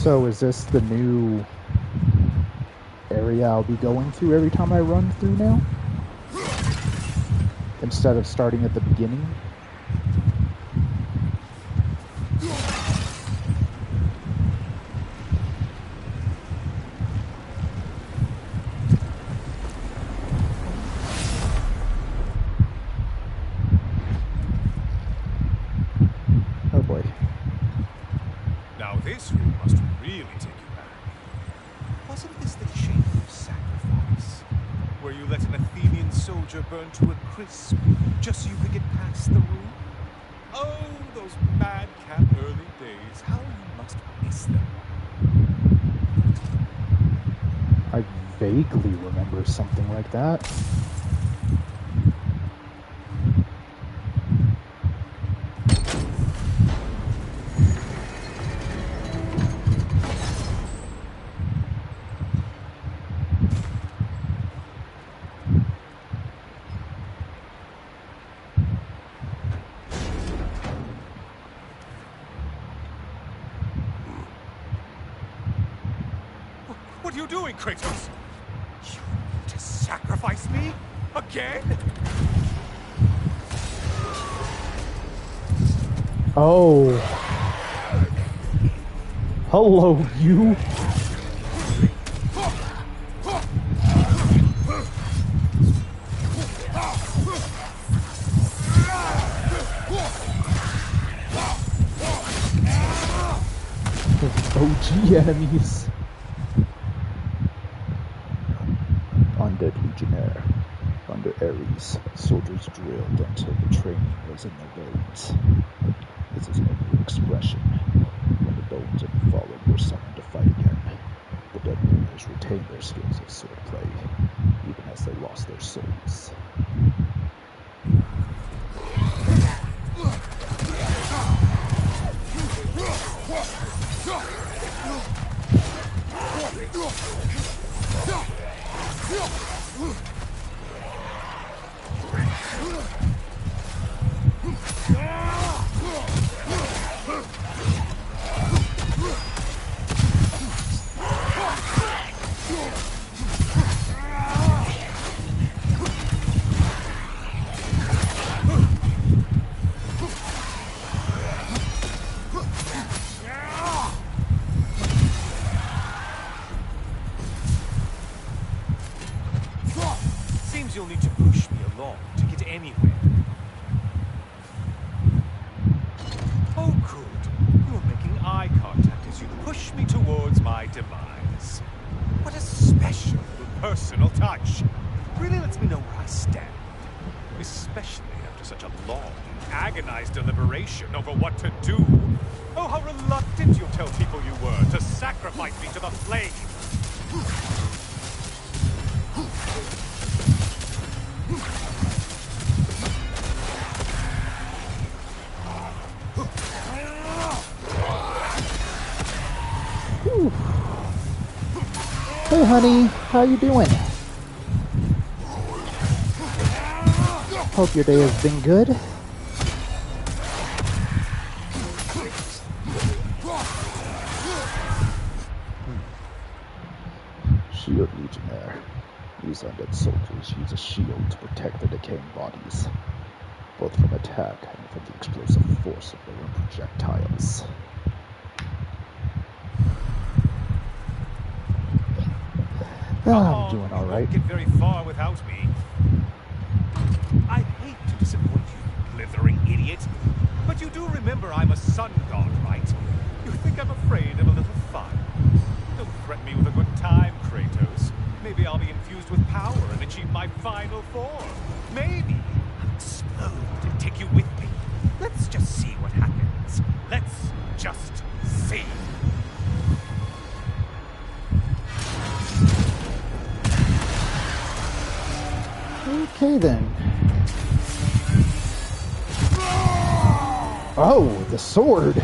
So is this the new area I'll be going through every time I run through now? Instead of starting at the beginning? Oh boy. Now this room must really take you back. Wasn't this the chamber of sacrifice? Where you let an Athenian soldier burn to a crisp just so you could get past the room? Oh, those madcap early days. How you must miss them. I vaguely remember something like that. What are you doing, Kratos? You want to sacrifice me? Again? Oh. Hello, you. OG enemies. Undead Legionnaire. Under Ares, soldiers drilled until the training was in their bones. This is no new expression. When the bones of the fallen were summoned to fight again, the dead warriors retained their skills of swordplay, even as they lost their souls. Seems you'll need to push me along to get anywhere. Oh, good. You're making eye contact as you push me towards my demise. What a special personal touch. Really lets me know where I stand. Especially after such a long, agonized deliberation over what to do. Oh, how reluctant you'll tell people you were to sacrifice me to the flames. Whew. Hey honey, how you doing? Hope your day has been good. Shield Legionnaire. These undead soldiers use a shield to protect their decaying bodies, both from attack and from the explosive force of their own projectiles. I'm doing all right. You won't get very far without me. I hate to disappoint you, blithering idiot, but you do remember I'm a sun god, right? You think I'm afraid of a little fun? Don't threaten me with a good time, Kratos. Maybe I'll be infused with power and achieve my final form. Maybe I'll explode and take you with me. Let's just see what happens. Let's just see. Okay then. Oh, the sword!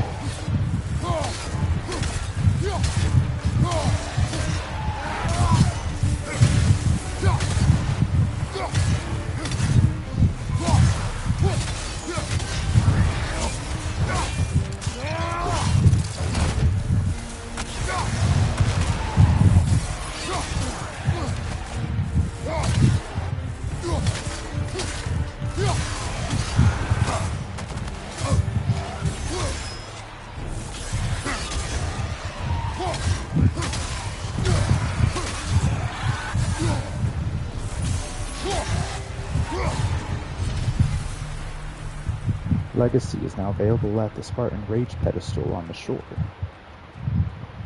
Legacy is now available at the Spartan Rage pedestal on the shore.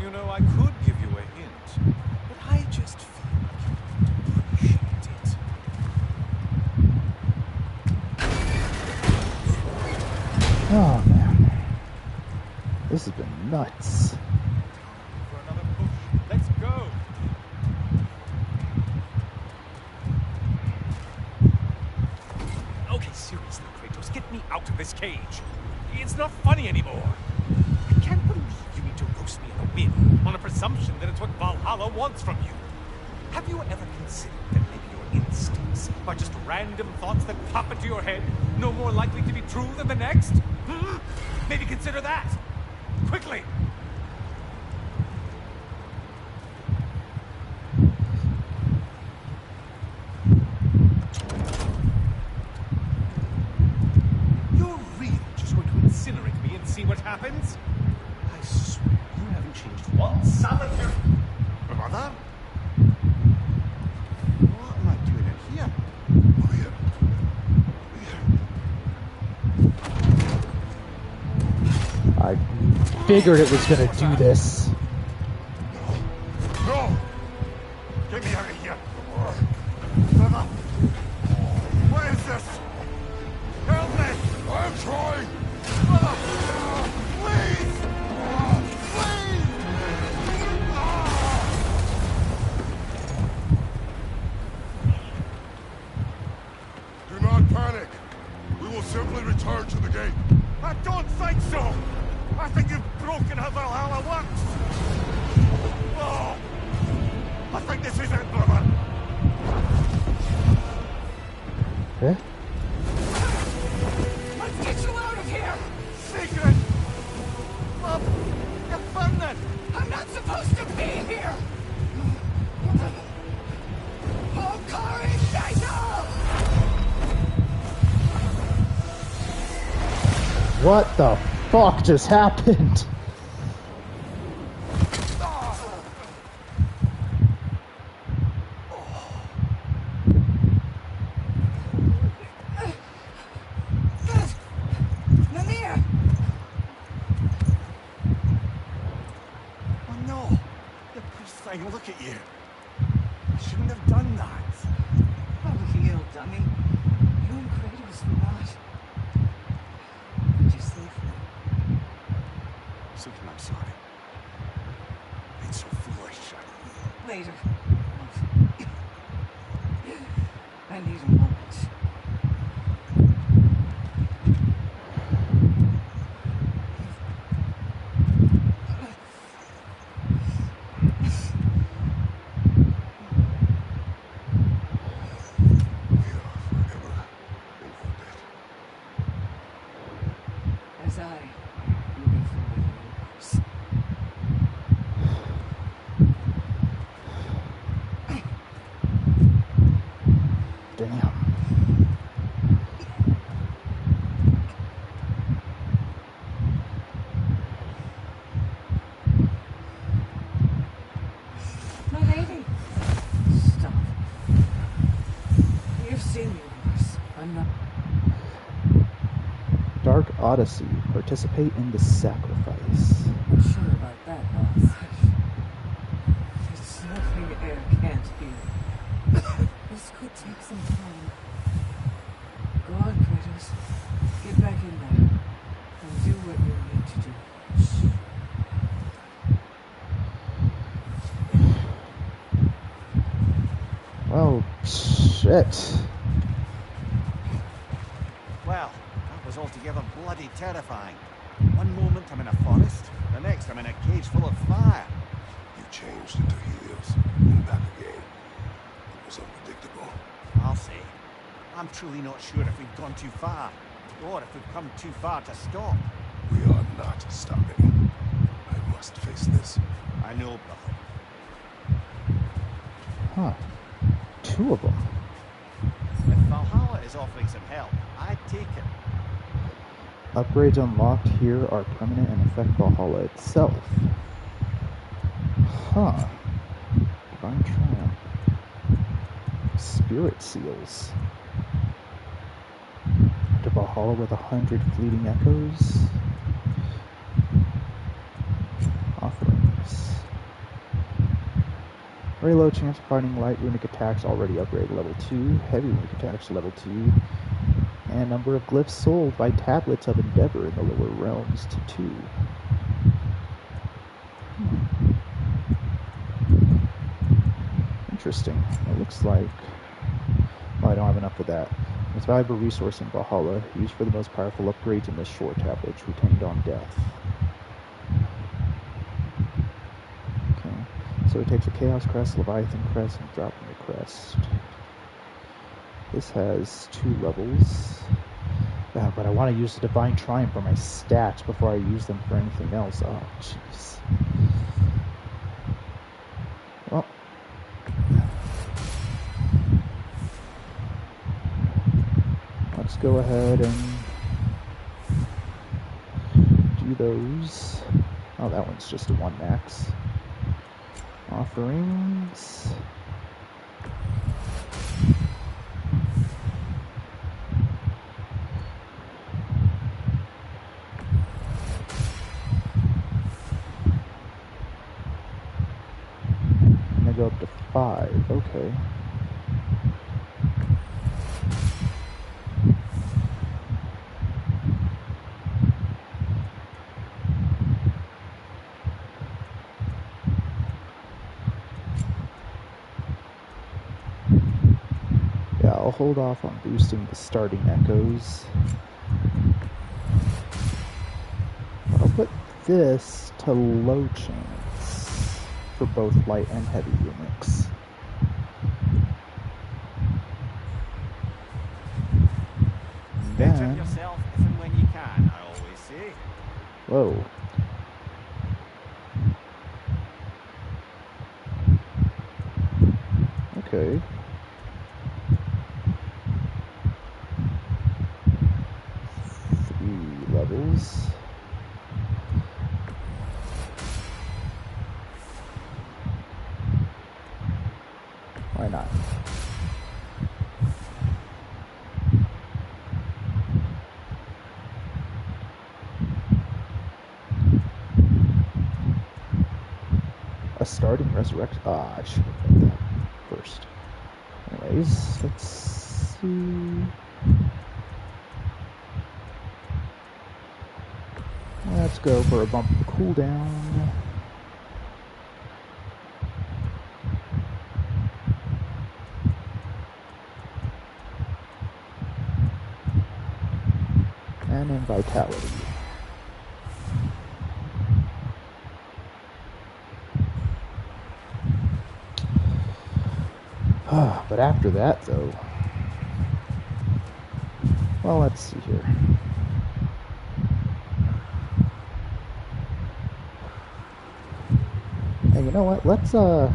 You know, I could give you a hint, but I just feel like you wouldn't appreciate it. Oh man, this has been nuts. For another push. Let's go. Okay, seriously, Kratos, get me out of this cage. It's not funny anymore. I can't believe you need to roast me in the wind on a presumption that it's what Valhalla wants from you. Have you ever considered that maybe your instincts are just random thoughts that pop into your head, no more likely to be true than the next? Hmm? Maybe consider that. Quickly. You're really just going to incinerate me and see what happens? I swear you haven't changed one solitary... Brother? What am I doing in here? I figured it was gonna do this. No! Get me out of here! Brother! What is this? Help me! I'm trying! Brother! Please! Please! Do not panic. We will simply return to the gate. I don't think so! I think you've broken how Valhalla works! Oh! I think this is it, brother! Eh? Let's get you out of here! Secret! Love, you're burning! I'm not supposed to be here! Oh, courage, I know! What the fuck just happened? Mimir! Oh no! You poor thing, look at you! I shouldn't have done that! Oh, heal, dummy. You and Kratos were not. Just leave me. Susan, I'm sorry. It's so foolish. Later. I need a moment. As I moving forward in the universe. Damn. My lady! Stop. You've seen me worse. I'm not... Dark Odyssey. Participate in the sacrifice. Not sure about that, boss. There's nothing air can't heal. This could take some time. Go on, Kratos. Get back in there. And do what you need to do. Well, shit. Well, that was altogether bloody terrifying. One moment I'm in a forest, the next I'm in a cage full of fire. You changed into Helios and back again. It was unpredictable. I'll say, I'm truly not sure if we've gone too far, or if we've come too far to stop. We are not stopping. I must face this. I know, brother. Huh. Two of them. If Valhalla is offering some help, I'd take it. Upgrades unlocked here are permanent and affect Valhalla itself. Huh. Divine Triumph. Spirit Seals. To Valhalla. Valhalla with 100 fleeting echoes. Offerings. Very low chance of finding light runic attacks already upgraded level 2, heavy runic attacks level 2, and number of glyphs sold by tablets of Endeavor in the lower realms to 2. Interesting. It looks like... well, I don't have enough of that. It's a valuable resource in Valhalla, used for the most powerful upgrades in the shore tablets, retained on death. So it takes a Chaos Crest, Leviathan Crest, and dropping the crest. This has 2 levels. Yeah, but I want to use the Divine Triumph for my stats before I use them for anything else. Oh, jeez. Well. Let's go ahead and do those. Oh, that one's just a 1 max. Offerings. And they go up to 5. Okay. I'll hold off on boosting the starting echoes. I'll put this to low chance for both light and heavy runics. Better yourself if and when you can, I always say. Whoa. Okay. Levels. Why not? A starting resurrection. Ah, I should have done that first. Anyways, let's see. Let's go for a bump of cooldown. And in vitality. But after that, though, well, let's see here. Hey, you know what? Let's go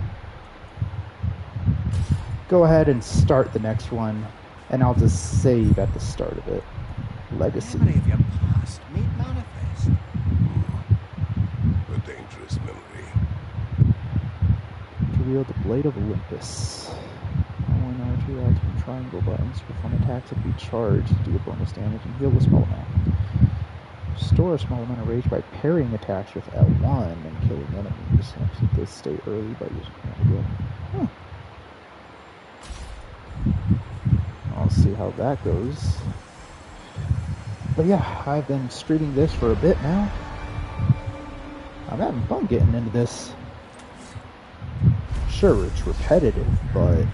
ahead and start the next one, and I'll just save at the start of it. Legacy. Memory of your past made manifest. A dangerous memory. To wield the Blade of Olympus. When R2 active triangle buttons perform attacks that be charged to deal bonus damage and heal a small amount. Store a small amount of rage by parrying attacks with L1 and killing enemies. Exit this state early by using command. I'll see how that goes. But yeah, I've been streaming this for a bit now. I'm having fun getting into this. Sure, it's repetitive, but...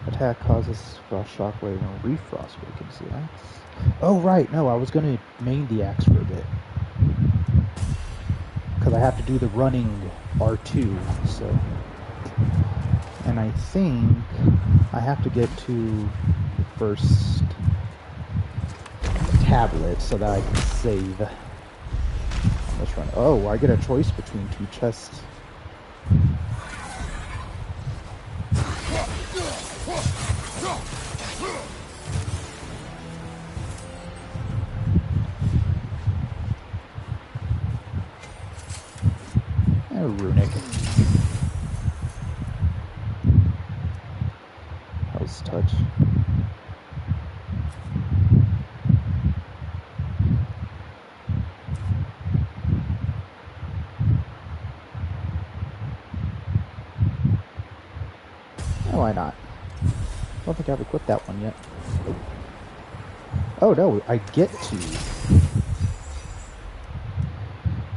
Attack causes frost shockwave and refrost wakens the axe. Oh right, no, I was gonna main the axe for a bit. because I have to do the running R2, so... And I think I have to get to the first tablet so that I can save. Let's run. Oh, I get a choice between two chests. Runic. Hell's Touch. Why not? I don't think I've equipped that one yet. Oh no, I get to.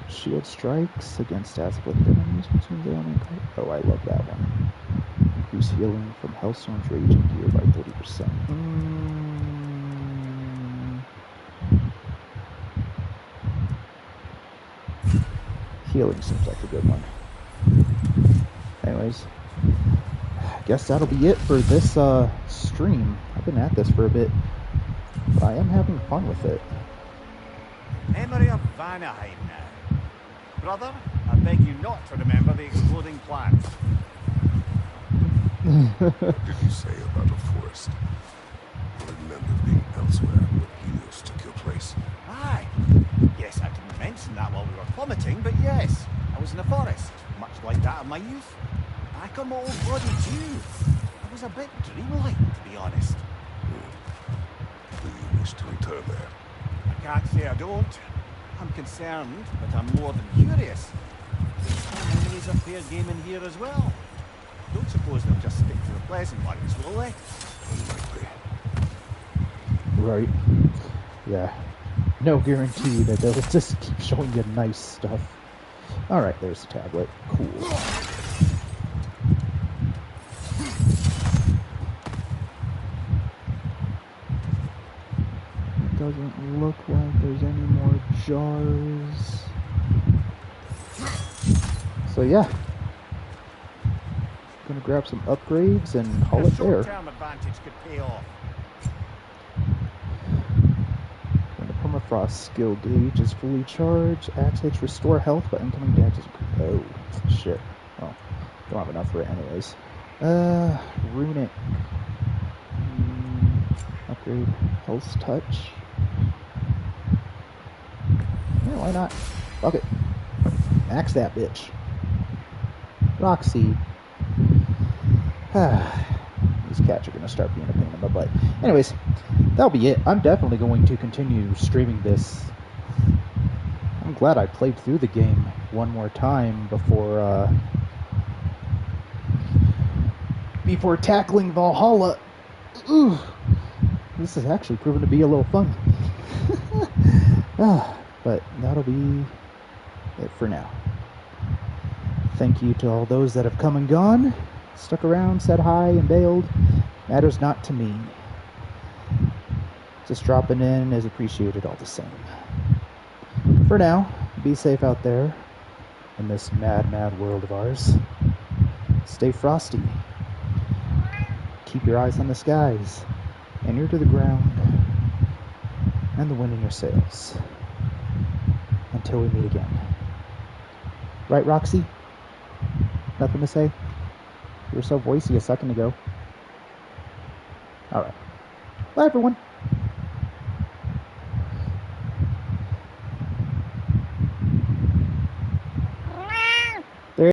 Shield strikes against Asgard enemies between the element. Oh, I love that one. Increase healing from Hellstone's Raging Gear by 30%. Healing seems like a good one. Anyways, I guess that'll be it for this stream. I've been at this for a bit, but I am having fun with it. Memory of Vanaheim now. Brother, I beg you not to remember the exploding plants. What did you say about a forest? I remember being elsewhere when Helios took your place. Aye. Yes, I didn't mention that while we were plummeting, but yes, I was in a forest, much like that of my youth. Back on my old body too. I was a bit dreamlike, to be honest. Do you wish to return there? I can't say I don't. I'm concerned, but I'm more than curious. Some enemies are fair game in here as well. Don't suppose they'll just stick to the pleasant ones, will they? Unlikely. Right. Yeah. No guarantee that they'll just keep showing you nice stuff. Alright, there's the tablet. Cool. It doesn't look like there's any more jars. So yeah. Gonna grab some upgrades and haul it there. Short-term advantage could pay off. When the permafrost skill gauge is fully charged, axe hits restore health, but incoming damage is... Oh, shit. Well, don't have enough for it anyways. Runic. Upgrade Hell's Touch. Yeah, why not? Fuck it. Max that bitch. Roxy. These cats are going to start being a pain in the butt. Anyways, that'll be it. I'm definitely going to continue streaming this. I'm glad I played through the game one more time before tackling Valhalla. Ooh, this has actually proven to be a little fun. But that'll be it for now. Thank you to all those that have come and gone, stuck around, said hi, and bailed. Matters not to me. Just dropping in is appreciated all the same. For now, be safe out there in this mad, mad world of ours. Stay frosty. Keep your eyes on the skies and ear to the ground and the wind in your sails. Until we meet again. Right, Roxy? Nothing to say? You were so voicey a second ago. Alright. Bye, everyone.